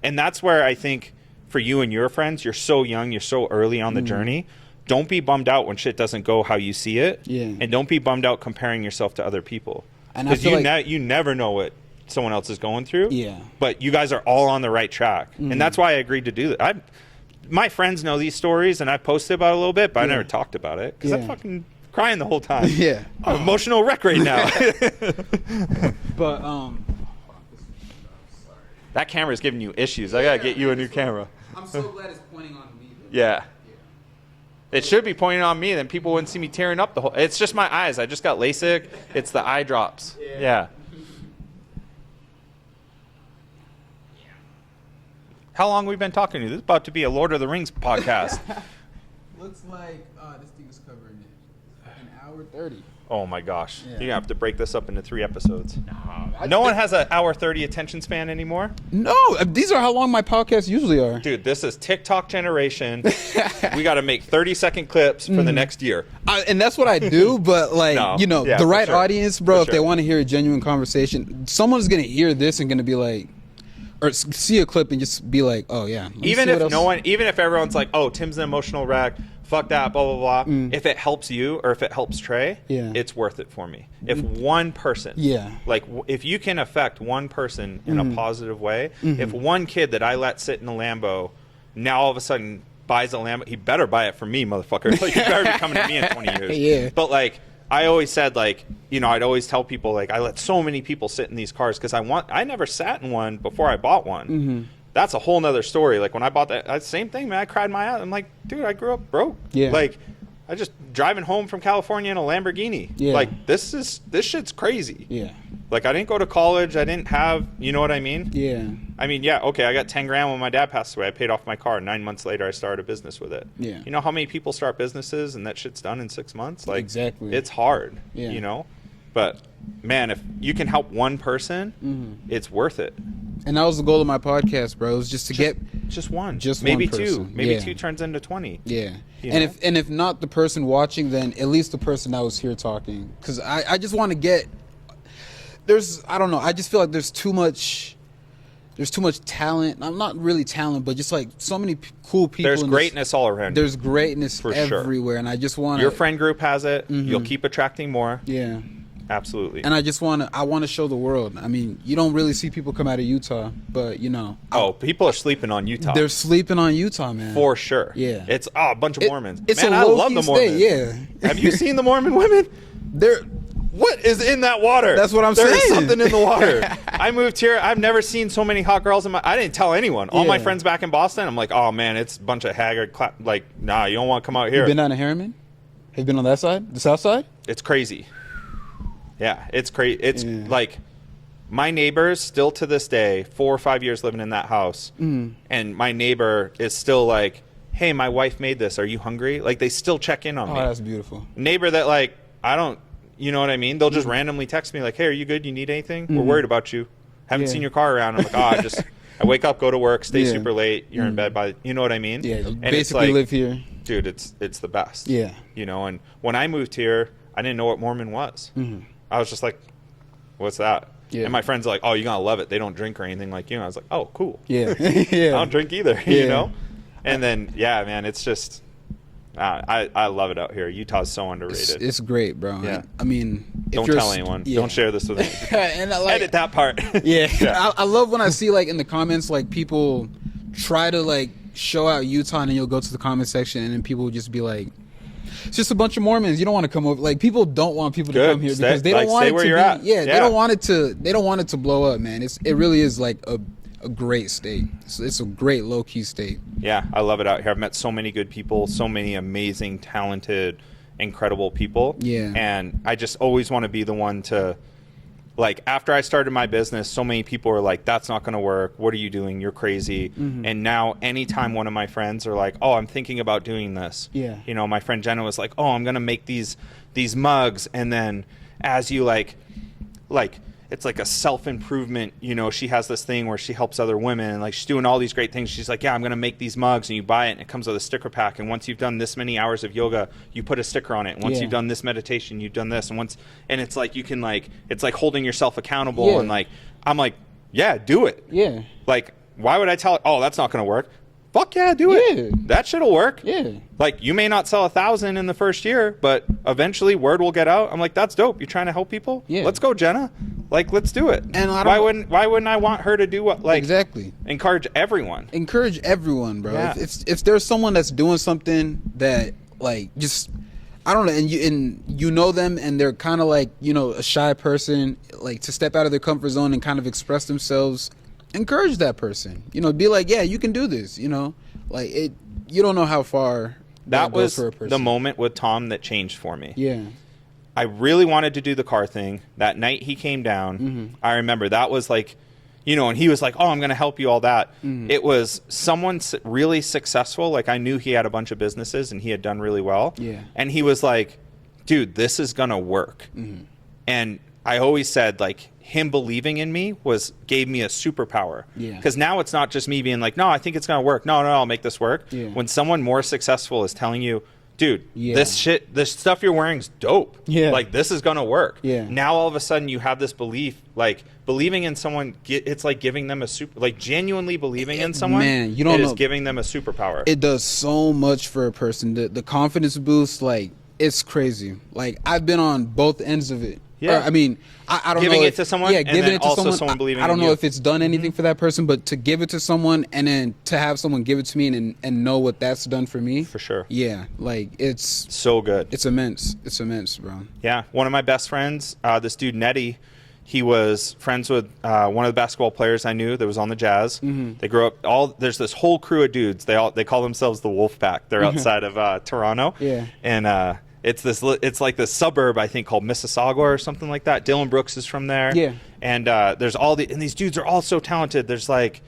and that's where I think for you and your friends, you're so young, you're so early on the journey. Don't be bummed out when shit doesn't go how you see it. Yeah. And don't be bummed out comparing yourself to other people. Because you never know what someone else is going through. Yeah. But you guys are all on the right track. And that's why I agreed to do that. My friends know these stories and I posted about it a little bit, but I never talked about it. Because I'm fucking crying the whole time. Yeah. I'm emotional wreck right now. But, that camera's giving you issues. I got to get you a new camera. I'm so glad it's pointing on me. Yeah. It should be pointing on me, then people wouldn't see me tearing up the whole... It's just my eyes. I just got LASIK. It's the eye drops. Yeah. How long have we been talking to you? This is about to be a Lord of the Rings podcast. Looks like this thing is covering it. An hour 30. Oh my gosh. You're going to have to break this up into 3 episodes. No one has an hour 30 attention span anymore? No. These are how long my podcasts usually are. Dude, this is TikTok generation. We got to make 30-second clips for the next year. And that's what I do, but like, the right audience, bro, if they want to hear a genuine conversation, someone's going to hear this and going to be like, or see a clip and just be like, oh yeah. Even if everyone's like, oh, Tim's an emotional wreck, fuck that, blah, blah, blah. If it helps you or if it helps Trey, it's worth it for me. If one person, like if you can affect one person in a positive way, if one kid that I let sit in a Lambo now all of a sudden buys a Lambo, he better buy it from me, motherfucker. Like, you better be coming to me in 20 years. But like, I always said, like, I'd always tell people, like, I let so many people sit in these cars because I never sat in one before I bought one. That's a whole nother story. Like, when I bought that, same thing, man. I cried my eye. I'm like, dude, I grew up broke. Yeah. Like, I just driving home from California in a Lamborghini. Yeah. Like, this shit's crazy. Yeah. Like, I didn't go to college. I didn't have, you know what I mean? Yeah. I mean, yeah, okay, I got 10 grand when my dad passed away. I paid off my car. 9 months later, I started a business with it. Yeah. You know how many people start businesses and that shit's done in 6 months? Like, exactly. It's hard, you know? But, man, if you can help one person, it's worth it. And that was the goal of my podcast, bro. It was just to get just one. Just maybe one person. Two. Maybe two turns into 20. Yeah. And if not the person watching, then at least the person that was here talking. Because I just want to get... I don't know. I just feel like there's too much talent. I'm not really talent, but just like so many cool people. There's greatness all around. There's greatness everywhere, and I just want your friend group has it. You'll keep attracting more. Yeah, absolutely. And I want to show the world. I mean, you don't really see people come out of Utah, but people are sleeping on Utah. They're sleeping on Utah, man. For sure. Yeah, it's a bunch of Mormons. I love the Mormons. Yeah. Have you seen the Mormon women? What is in that water? That's what I'm saying. There's something in the water. I moved here. I've never seen so many hot girls I didn't tell anyone. All my friends back in Boston, I'm like, oh man, it's a bunch of haggard. Like, nah, you don't want to come out here. You been down to Harriman? Have you been on that side? The south side? It's crazy. Yeah, it's crazy. It's like my neighbors still to this day, 4 or 5 years living in that house, and my neighbor is still like, hey, my wife made this. Are you hungry? Like, they still check in on me. Oh, that's beautiful. Neighbor that, like, I don't... You know what I mean? They'll just randomly text me like, hey, are you good? You need anything? We're worried about you. Haven't seen your car around. I'm like, I wake up, go to work, stay super late. You're in bed by, you know what I mean? Yeah, and basically live here. Dude, it's the best. Yeah. You know, and when I moved here, I didn't know what Mormon was. I was just like, what's that? And my friends are like, oh, you're going to love it. They don't drink or anything like you. And I was like, oh, cool. Yeah. I don't drink either, you know? And then, yeah, man, it's just, I love it out here. Utah's so underrated. It's great, bro. Yeah. I mean, don't tell anyone. Yeah. Don't share this with anyone. And edit that part. Yeah. I love when I see, like, in the comments, like, people try to, like, show out Utah, and then you'll go to the comment section, and then people will just be like, it's just a bunch of Mormons. You don't want to come over. Like, people don't want people to come here because they don't want it to be. Yeah, they don't want it to. They don't want it to blow up, man. It really is like a great state. It's a great low key state. Yeah, I love it out here. I've met so many good people, so many amazing, talented, incredible people. Yeah, and I just always want to be the one to. Like, after I started my business, so many people were like, that's not going to work. What are you doing? You're crazy. Mm-hmm. And now anytime one of my friends are like, oh, I'm thinking about doing this. Yeah. You know, my friend Jenna was like, oh, I'm going to make these mugs. And then as you like, it's like a self-improvement, you know, she has this thing where she helps other women and like she's doing all these great things. She's like, yeah, I'm going to make these mugs, and you buy it and it comes with a sticker pack. And once you've done this many hours of yoga, you put a sticker on it. And once you've done this meditation, you've done this. And it's like, you can like, it's like holding yourself accountable. Yeah. And like, I'm like, yeah, do it. Yeah. Like, why would I tell, oh, that's not going to work? Fuck yeah, do it. That shit'll work. Yeah. Like, you may not sell 1,000 in the first year, but eventually word will get out. I'm like, that's dope. You're trying to help people? Yeah. Let's go, Jenna. Like, let's do it. And why wouldn't I want her to do what, like, exactly. Encourage everyone. Encourage everyone, bro. Yeah. If there's someone that's doing something that, like, just, I don't know, and you know them, and they're kind of like, you know, a shy person, like, to step out of their comfort zone and kind of express themselves, encourage that person. You know, be like, yeah, you can do this, you know? Like, you don't know how far that was for a person. The moment with Tom that changed for me. Yeah. I really wanted to do the car thing. That night he came down, mm-hmm. I remember that was like, you know, and he was like, oh, I'm going to help you, all that. Mm-hmm. It was someone really successful. Like, I knew he had a bunch of businesses and he had done really well. Yeah. And he was like, dude, this is going to work. Mm-hmm. And I always said, like, him believing in me gave me a superpower. Yeah. Because now it's not just me being like, no, I think it's going to work. No, I'll make this work. Yeah. When someone more successful is telling you, dude, this stuff you're wearing's dope. Yeah. Like, this is going to work. Yeah. Now all of a sudden you have this belief, like, believing in someone, it's like giving them like, genuinely believing in someone. Man, you don't know. It is giving them a superpower. It does so much for a person. The confidence boost, like, it's crazy. Like, I've been on both ends of it. Yeah. Or, I mean, I don't giving know. Giving it to someone, and then also someone believing in you. I don't know if it's done anything for that person, but to give it to someone and then to have someone give it to me and know what that's done for me. For sure. Yeah. Like, it's so good. It's immense. It's immense, bro. Yeah. One of my best friends, this dude, Nettie, he was friends with one of the basketball players I knew that was on the Jazz. Mm-hmm. They grew up, there's this whole crew of dudes. They call themselves the Wolf Pack. They're outside of Toronto. Yeah. And, it's like this suburb, I think, called Mississauga or something like that. Dylan Brooks is from there. Yeah. And there's and these dudes are all so talented. There's like,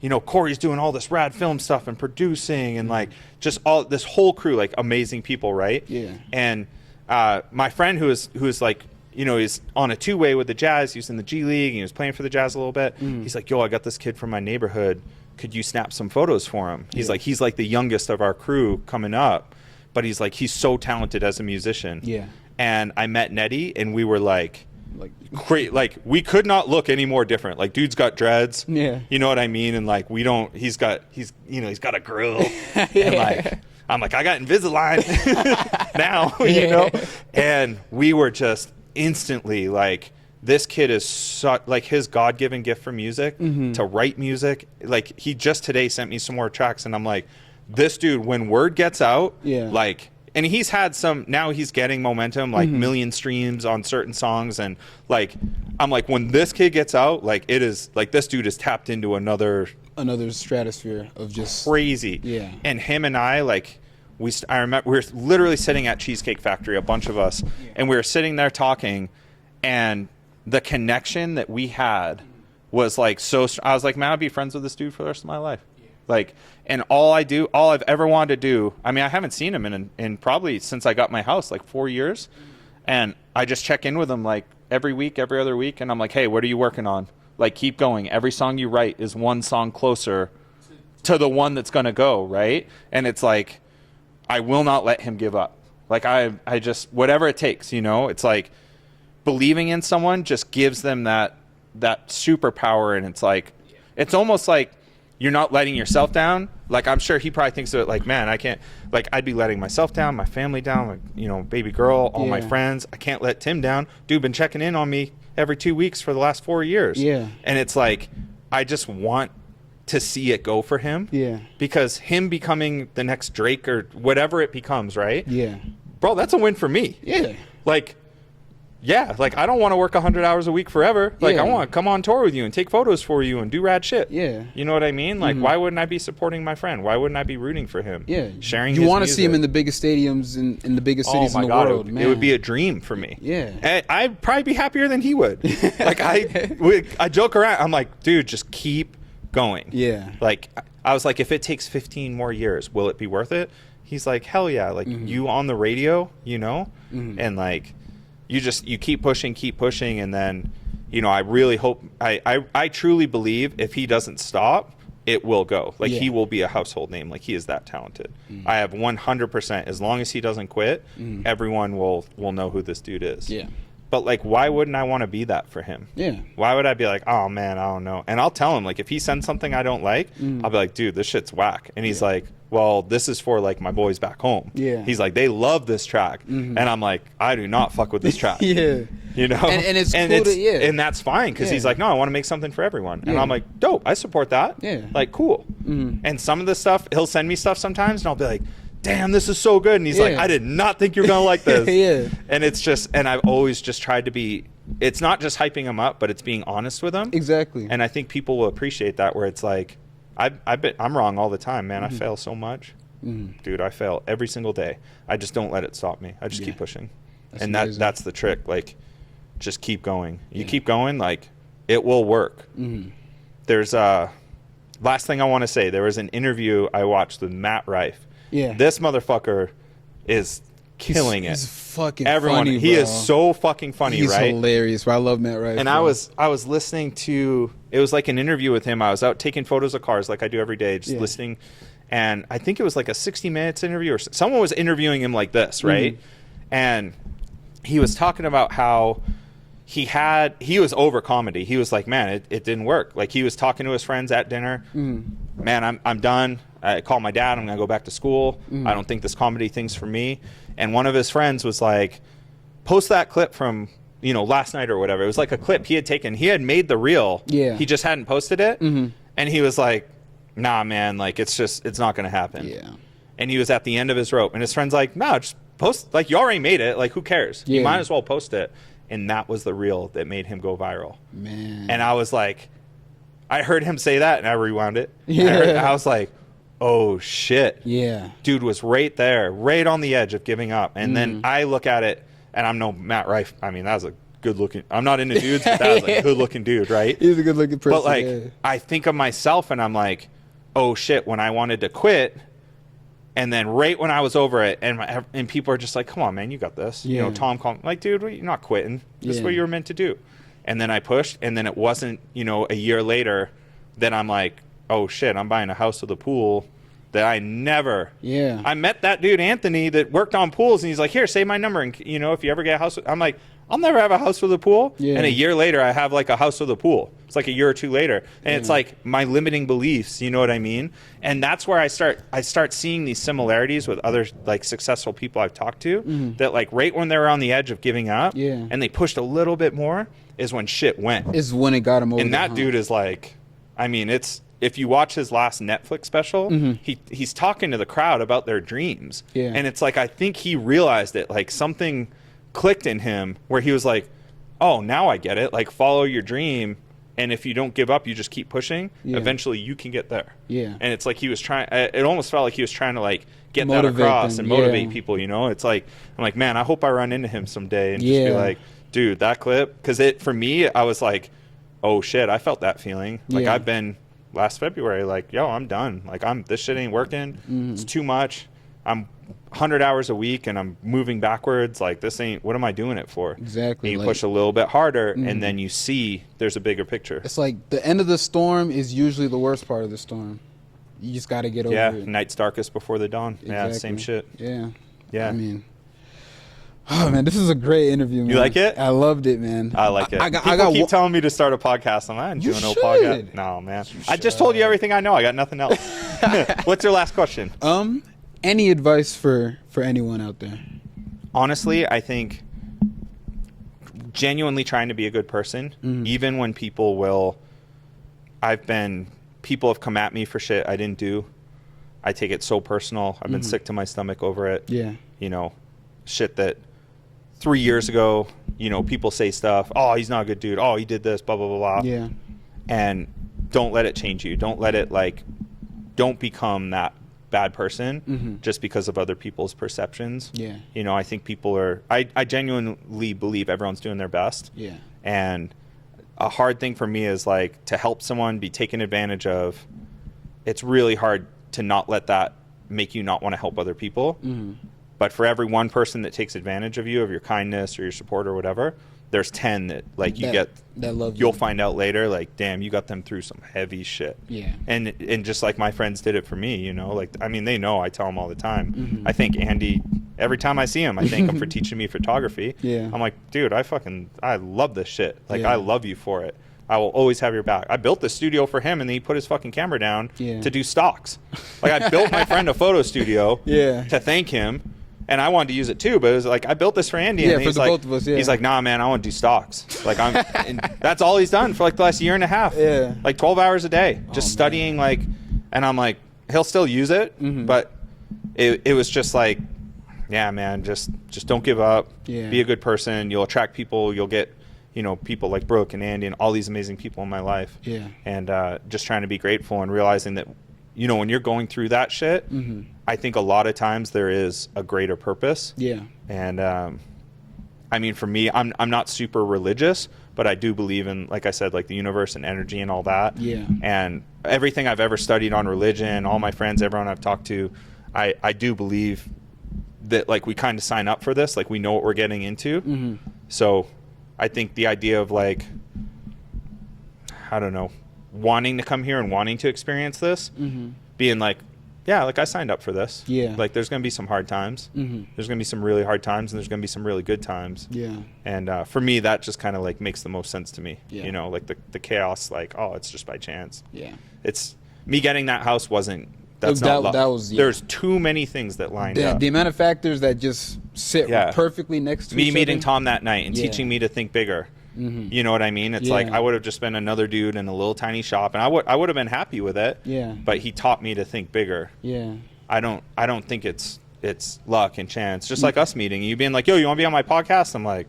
you know, Corey's doing all this rad film stuff and producing and like just all this whole crew, like amazing people, right? Yeah. And my friend who is like, you know, he's on a two-way with the Jazz. He was in the G League and he was playing for the Jazz a little bit. He's like, yo, I got this kid from my neighborhood. Could you snap some photos for him? He's like the youngest of our crew coming up. But he's like, he's so talented as a musician. Yeah. And I met Nettie, and we were like great. Like, we could not look any more different. Like, dude's got dreads. Yeah. You know what I mean? And like, he's got a grill. Yeah. And like, I'm like, I got Invisalign now, you know? And we were just instantly like, this kid is like his God-given gift for music, to write music. Like, he just today sent me some more tracks, and I'm like, this dude, when word gets out, like, and he's had now he's getting momentum, like million streams on certain songs. And like, I'm like, when this kid gets out, like, it is like, this dude is tapped into another stratosphere of just crazy. Yeah. And him and I, like, I remember we were literally sitting at Cheesecake Factory, a bunch of us, and we were sitting there talking, and the connection that we had was like, I was like, man, I'd be friends with this dude for the rest of my life. Like, and all I've ever wanted to do, I mean, I haven't seen him in probably since I got my house, like 4 years. And I just check in with him like every week, every other week. And I'm like, hey, what are you working on? Like, keep going. Every song you write is one song closer to the one that's going to go, right? And it's like, I will not let him give up. Like, I just, whatever it takes, you know? It's like, believing in someone just gives them that that superpower, and it's like, it's almost like you're not letting yourself down. Like, I'm sure he probably thinks of it like, man, I can't, like, I'd be letting myself down, my family down, my, you know, baby girl, all my friends. I can't let Tim down. Dude, been checking in on me every 2 weeks for the last 4 years. Yeah. And it's like, I just want to see it go for him. Yeah. Because him becoming the next Drake or whatever it becomes, right? Yeah. Bro, that's a win for me. Yeah. Like, yeah, like, I don't want to work 100 hours a week forever. Like, I want to come on tour with you and take photos for you and do rad shit. Yeah. You know what I mean? Like, why wouldn't I be supporting my friend? Why wouldn't I be rooting for him? Yeah. Sharing You his want to music. see him in the biggest stadiums in the biggest cities in the world, man. It would be a dream for me. Yeah. I'd probably be happier than he would. Like, I joke around. I'm like, dude, just keep going. Yeah. Like, I was like, if it takes 15 more years, will it be worth it? He's like, hell yeah. Like, you on the radio, you know? And, like, you keep pushing, and then, you know, I really hope, I truly believe if he doesn't stop, it will go. Like, he will be a household name. Like, he is that talented. I have 100%, as long as he doesn't quit, everyone will know who this dude is. Yeah. But, like, why wouldn't I want to be that for him? Yeah. Why would I be like, oh, man, I don't know. And I'll tell him, like, if he sends something I don't like, I'll be like, dude, this shit's whack. And he's like, well, this is for, like, my boys back home. Yeah. He's like, they love this track. And I'm like, I do not fuck with this track. Yeah. You know? And it's cool and that's fine, because he's like, no, I want to make something for everyone. And I'm like, dope, I support that. Yeah. Like, cool. And some of the stuff, he'll send me stuff sometimes, and I'll be like, damn, this is so good. And he's like, I did not think you were going to like this. Yeah. And it's just, and I've always just tried to be, it's not just hyping him up, but it's being honest with him. Exactly. And I think people will appreciate that, where it's like, I'm wrong all the time, man. I fail so much. Dude, I fail every single day. I just don't let it stop me. I just keep pushing. And that's the trick. Like, just keep going. You keep going, like, it will work. There's last thing I want to say, there was an interview I watched with Matt Rife. Yeah. This motherfucker is killing it. He's fucking Everyone, funny, he bro. is so fucking funny, He's right? hilarious, bro. I love Matt Rife. And bro. I was listening to, it was like an interview with him. I was out taking photos of cars like I do every day, just listening. And I think it was like a 60 minutes interview, or someone was interviewing him like this, right? And he was talking about how he was over comedy. He was like, man, it didn't work. Like, he was talking to his friends at dinner. Man, I'm done. I called my dad. I'm going to go back to school. I don't think this comedy thing's for me. And one of his friends was like, post that clip from, you know, last night or whatever. It was like a clip he had taken. He had made the reel. Yeah. He just hadn't posted it. And he was like, nah, man, like, it's not going to happen. Yeah. And he was at the end of his rope. And his friend's like, no, just post. Like, you already made it. Like, who cares? Yeah. You might as well post it. And that was the reel that made him go viral. Man. And I was like, I heard him say that, and I rewound it. Yeah. I was like, oh, shit. Yeah. Dude was right there, right on the edge of giving up. And then I look at it, and I'm no Matt Rife. I mean, that was a good-looking... I'm not into dudes, but that was a good-looking dude, right? He's a good-looking person. But, like, I think of myself, and I'm like, oh, shit, when I wanted to quit... And then right when I was over it, and people are just like, come on, man, you got this. You know, Tom called me, like, dude, you're not quitting. This is what you were meant to do. And then I pushed, and then it wasn't, you know, a year later, then I'm like, oh, shit, I'm buying a house with a pool that I never. Yeah. I met that dude, Anthony, that worked on pools, and he's like, here, save my number. And, you know, if you ever get a house, I'm like, I'll never have a house with a pool. Yeah. And a year later, I have like a house with a pool. It's like a year or two later. And it's like my limiting beliefs, you know what I mean? And that's where I start seeing these similarities with other like successful people I've talked to that like right when they were on the edge of giving up and they pushed a little bit more is when shit went. Is when it got him over. And that dude is like, I mean, it's, if you watch his last Netflix special, he's talking to the crowd about their dreams. Yeah. And it's like, I think he realized it, like something clicked in him where he was like, oh, now I get it. Like, follow your dream. And if you don't give up, you just keep pushing. Eventually you can get there. Yeah. And it's like he was trying, it almost felt like he was trying to like get motivate that across and motivate people, you know? It's like, I'm like, man, I hope I run into him someday and just be like, dude, that clip. Because for me, I was like, oh shit, I felt that feeling. Like I've been last February, like, yo, I'm done. Like this shit ain't working. It's too much. I'm 100 hours a week and I'm moving backwards. Like this ain't, what am I doing it for? Exactly. And you push a little bit harder and then you see there's a bigger picture. It's like the end of the storm is usually the worst part of the storm. You just got to get over it. Yeah, night's darkest before the dawn. Exactly. Yeah, same shit. Yeah. Yeah. I mean, Oh man, this is a great interview, man. You like it? I loved it, man. I like it. People keep telling me to start a podcast. I'm not doing no podcast. No, man. I just told you everything I know. I got nothing else. What's your last question? Any advice for anyone out there? Honestly, I think genuinely trying to be a good person, even when people have come at me for shit I didn't do. I take it so personal. I've been sick to my stomach over it. Yeah. You know, shit that 3 years ago, you know, people say stuff. Oh, he's not a good dude. Oh, he did this, blah, blah, blah, blah. Yeah. And don't let it change you. Don't let it don't become that bad person just because of other people's perceptions. Yeah. You know, I think I genuinely believe everyone's doing their best. Yeah. And a hard thing for me is to help someone be taken advantage of. It's really hard to not let that make you not want to help other people. But for every one person that takes advantage of you, of your kindness or your support or whatever, there's 10 that that love you'll find out later, damn, you got them through some heavy shit. Yeah. And just like my friends did it for me, you know, they know, I tell them all the time. I thank Andy every time I see him. I thank him for teaching me photography. Yeah. I'm like, dude, I love this shit. I love you for it. I will always have your back. I built the studio for him, and then he put his fucking camera down to do stocks. I built my friend a photo studio to thank him, and I wanted to use it too. But it was I built this for Andy, and for the both of us. Yeah. He's like, nah, man, I want to do stocks. And that's all he's done for the last year and a half. Yeah, 12 hours a day, just studying. And I'm like, he'll still use it, but it was just yeah, man, just don't give up. Yeah. Be a good person. You'll attract people. You'll get, you know, people like Brooke and Andy and all these amazing people in my life. Yeah. And just trying to be grateful and realizing that, you know, when you're going through that shit, I think a lot of times there is a greater purpose. Yeah. And I mean, for me, I'm not super religious, but I do believe in, like I said, the universe and energy and all that. Yeah. And everything I've ever studied on religion, all my friends, everyone I've talked to, I do believe that we kind of sign up for this, we know what we're getting into. So I think the idea of I don't know, wanting to come here and wanting to experience this, being yeah, I signed up for this. Yeah. There's going to be some hard times. There's going to be some really hard times, and there's going to be some really good times. Yeah. And for me, that just kind of makes the most sense to me. Yeah. You know, the chaos, oh, it's just by chance. Yeah. It's me getting that house wasn't. That's not luck. That was. Yeah. There's too many things that lined up. The amount of factors that just sit perfectly next to me each meeting other. Tom that night and teaching me to think bigger. You know what I mean? It's I would have just been another dude in a little tiny shop, and I would have been happy with it. Yeah. But he taught me to think bigger. Yeah. I don't think it's luck and chance. Just like us meeting, you being like, yo, you want to be on my podcast? I'm like,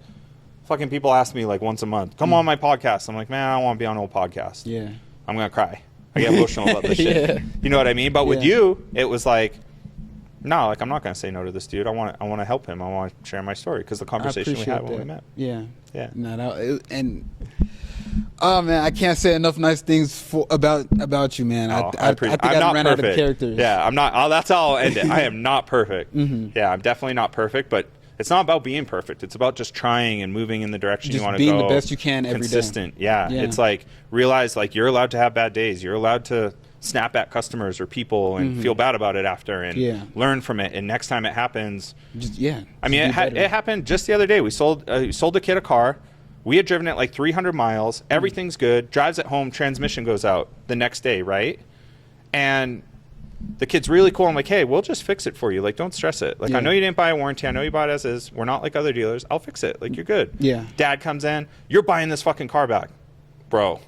fucking people ask me once a month, come on my podcast. I'm like, man, I don't want to be on no podcast. Yeah. I'm gonna cry. I get emotional about this shit. Yeah. You know what I mean? But with you, it was no, I'm not gonna say no to this dude. I want to help him. I want to share my story because the conversation we had when we met. Yeah. Yeah. No, and oh man, I can't say enough nice things about you, man. Oh, I think I'm not ran perfect. out of characters. Yeah, I'm not. That's how I'll end it. I am not perfect. Yeah, I'm definitely not perfect, but it's not about being perfect. It's about just trying and moving in the direction you want to go. Being the best you can every day. Consistent. Yeah. It's realize you're allowed to have bad days. You're allowed to snap at customers or people and feel bad about it after and learn from it. And next time it happens, I mean, it happened just the other day. We sold a kid a car. We had driven it 300 miles. Everything's good. Drives it home. Transmission goes out the next day, right? And the kid's really cool. I'm like, hey, we'll just fix it for you. Don't stress it. I know you didn't buy a warranty. I know you bought it as is. We're not like other dealers. I'll fix it. You're good. Yeah. Dad comes in. You're buying this fucking car back. Bro.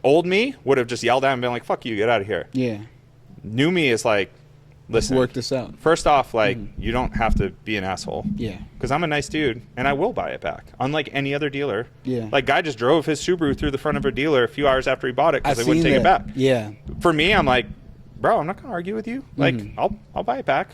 Old me would have just yelled at him and been like, fuck you. Get out of here. Yeah. New me is listen. Work this out. First off, you don't have to be an asshole. Yeah. Because I'm a nice dude, and I will buy it back. Unlike any other dealer. Yeah. Guy just drove his Subaru through the front of a dealer a few hours after he bought it because they wouldn't take it back. Yeah. For me, I'm like, bro, I'm not going to argue with you. I'll buy it back.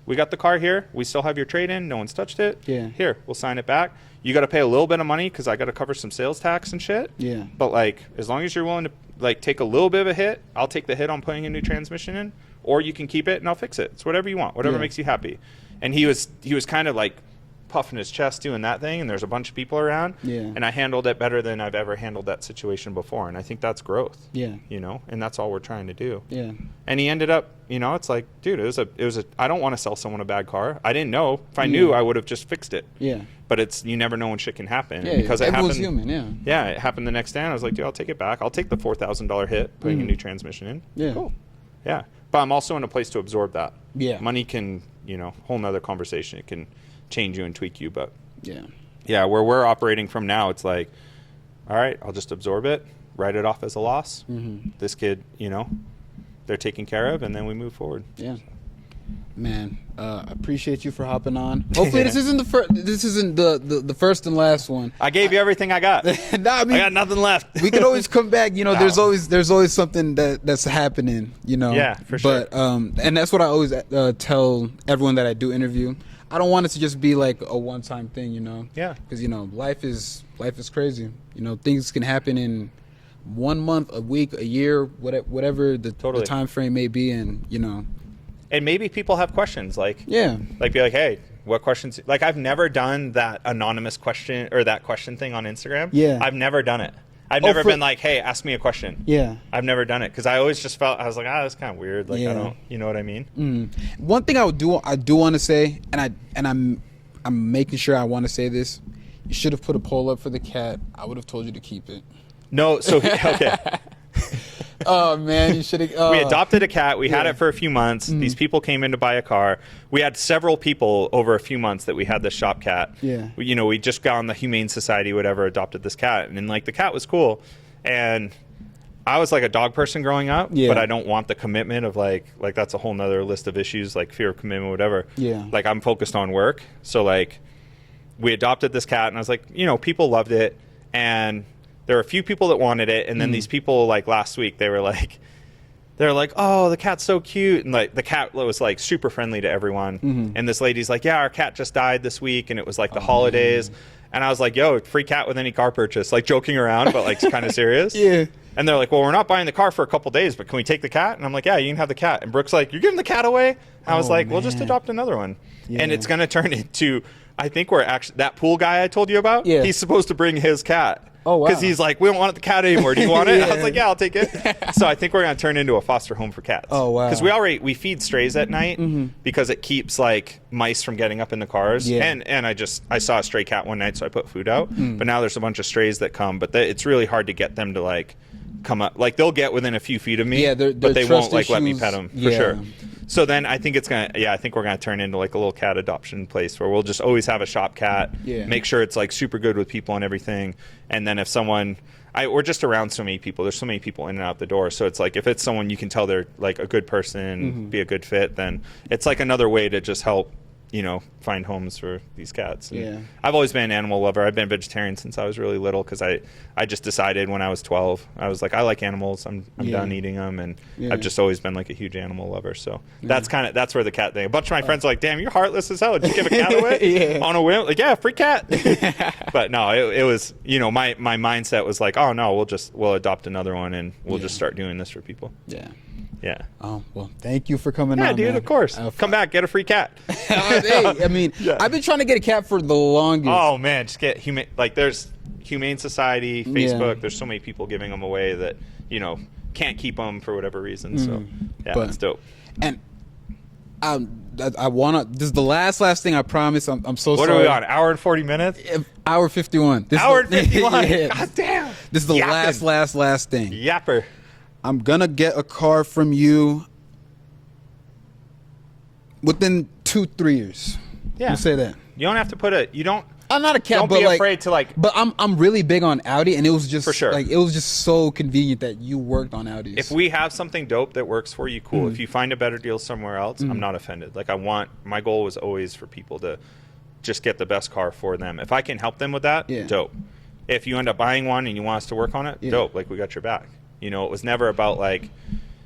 We got the car here. We still have your trade-in. No one's touched it. Yeah. Here, we'll sign it back. You got to pay a little bit of money because I got to cover some sales tax and shit. Yeah. But as long as you're willing to take a little bit of a hit, I'll take the hit on putting a new transmission in, or you can keep it and I'll fix it. It's whatever you want, whatever makes you happy. And he was kind of puffing his chest doing that thing, and there's a bunch of people around. Yeah. And I handled it better than I've ever handled that situation before. And I think that's growth. Yeah. You know, and that's all we're trying to do. Yeah. And he ended up, you know, it's like, dude, it was a I don't want to sell someone a bad car. I didn't know. If I knew, I would have just fixed it. Yeah. But you never know when shit can happen. Yeah, and because it everyone's happened, human, yeah. Yeah, it happened the next day, and I was like, dude, I'll take it back. I'll take the $4,000 hit, putting a new transmission in. Yeah. Cool. Yeah. But I'm also in a place to absorb that. Yeah. Money can, you know, whole nother conversation. It can change you and tweak you. But yeah, where we're operating from now, it's like, all right, I'll just absorb it, write it off as a loss. This kid, you know, they're taken care of, and then we move forward. Yeah. Man, I appreciate you for hopping on. Hopefully this isn't the first and last one. I gave you everything I got. Nah, I mean, I got nothing left. We could always come back. You know, there's always something that's happening. You know. Yeah, for sure. But and that's what I always tell everyone that I do interview. I don't want it to just be like a one-time thing. You know. Yeah. Because you know, life is crazy. You know, things can happen in 1 month, a week, a year, whatever the time frame may be, and you know. And maybe people have questions like, be like, hey, what questions? Like, I've never done that anonymous question or that question thing on Instagram. Yeah. I've never done it. I've never been like, hey, ask me a question. Yeah. I've never done it because I always just felt, I was like, that's kind of weird. Like, I don't, you know what I mean? One thing I do want to say, and I'm making sure I want to say this. You should have put a poll up for the cat. I would have told you to keep it. No, so, okay. Oh man, you should have. We adopted a cat. We had it for a few months. These people came in to buy a car. We had several people over a few months that we had this shop cat. Yeah. We just got on the Humane Society, whatever, adopted this cat, and like the cat was cool. And I was like a dog person growing up, but I don't want the commitment of like that's a whole nother list of issues, like fear of commitment, whatever. Yeah. Like I'm focused on work, so like we adopted this cat, and I was like, people loved it, and there were a few people that wanted it, and then these people, like last week, they were like, oh, the cat's so cute, and like the cat was like super friendly to everyone, and this lady's like, yeah, our cat just died this week, and it was like the holidays, and I was like, yo, free cat with any car purchase, like joking around, but like kind of serious. Yeah. And they're like, well, we're not buying the car for a couple days, but can we take the cat? And I'm like, yeah, you can have the cat. And Brooke's like, you're giving the cat away? And I was like, well, just adopt another one. Yeah. And it's going to turn into, I think we're actually, that pool guy I told you about, he's supposed to bring his cat. Oh, wow. Because he's like, we don't want the cat anymore. Do you want it? I was like, yeah, I'll take it. So I think we're going to turn into a foster home for cats. Oh, wow. Because we feed strays at night because it keeps like mice from getting up in the cars. Yeah. And I saw a stray cat one night, so I put food out. But now there's a bunch of strays that come, but it's really hard to get them to like come up. Like they'll get within a few feet of me, but they won't like let me pet them for sure. So then I think I think we're going to turn into like a little cat adoption place where we'll just always have a shop cat, make sure it's like super good with people and everything. And then if someone, we're just around so many people, there's so many people in and out the door. So it's like, if it's someone you can tell they're like a good person, be a good fit, then it's like another way to just help, find homes for these cats. And I've always been an animal lover. I've been a vegetarian since I was really little because I just decided when I was 12, I was like, I like animals. I'm done eating them, and I've just always been like a huge animal lover. So that's where the cat thing. A bunch of my friends are like, damn, you're heartless as hell. Did you give a cat away on a whim? Like, yeah, free cat. But no, it was my mindset was like, oh no, we'll adopt another one and we'll just start doing this for people. Yeah. Yeah. Oh, well, thank you for coming on. Yeah, dude, man. of course. Come back, get a free cat. Hey, I mean, I've been trying to get a cat for the longest. Oh, man, just get there's Humane Society, Facebook. There's so many people giving them away that, can't keep them for whatever reason. So, it's dope. And I want to, this is the last thing, I promise. I'm so sorry. What are we on, hour and 40 minutes? Hour 51. Hour and 51? God damn. This is the last thing. Yapper. I'm going to get a car from you within 2-3 years. Yeah. We'll say that. You don't have to put I'm not a cat, don't but be afraid to like. But I'm really big on Audi, and it was just for sure. Like it was just so convenient that you worked on Audis. If we have something dope that works for you, cool. If you find a better deal somewhere else, I'm not offended. Like my goal was always for people to just get the best car for them. If I can help them with that, dope. If you end up buying one and you want us to work on it, dope. Like we got your back. It was never about like.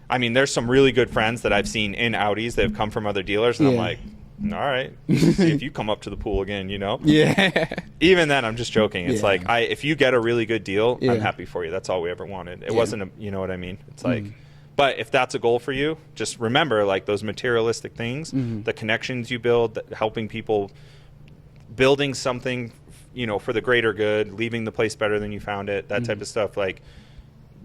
I mean, there's some really good friends that I've seen in Audis that have come from other dealers, and I'm like, all right, see if you come up to the pool again, Yeah. Even then, I'm just joking. It's like, if you get a really good deal, I'm happy for you. That's all we ever wanted. It wasn't you know what I mean? It's like, but if that's a goal for you, just remember like those materialistic things, the connections you build, helping people, building something, you know, for the greater good, leaving the place better than you found it, that type of stuff. Like,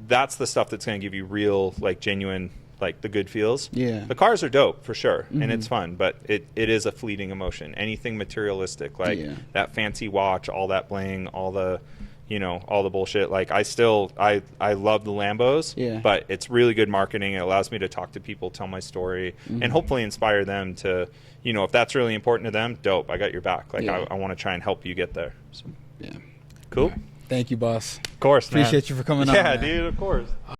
that's the stuff that's going to give you real, like, genuine, like, the good feels. Yeah. The cars are dope for sure, and it's fun, but it is a fleeting emotion. Anything materialistic, like that fancy watch, all that bling, all the, you know, all the bullshit. Like, I love the Lambos, but it's really good marketing. It allows me to talk to people, tell my story, and hopefully inspire them to, you know, if that's really important to them, dope, I got your back. Like, I want to try and help you get there. So. Yeah. Cool. Thank you, boss. Of course, man. Appreciate you for coming on. Yeah, dude, of course.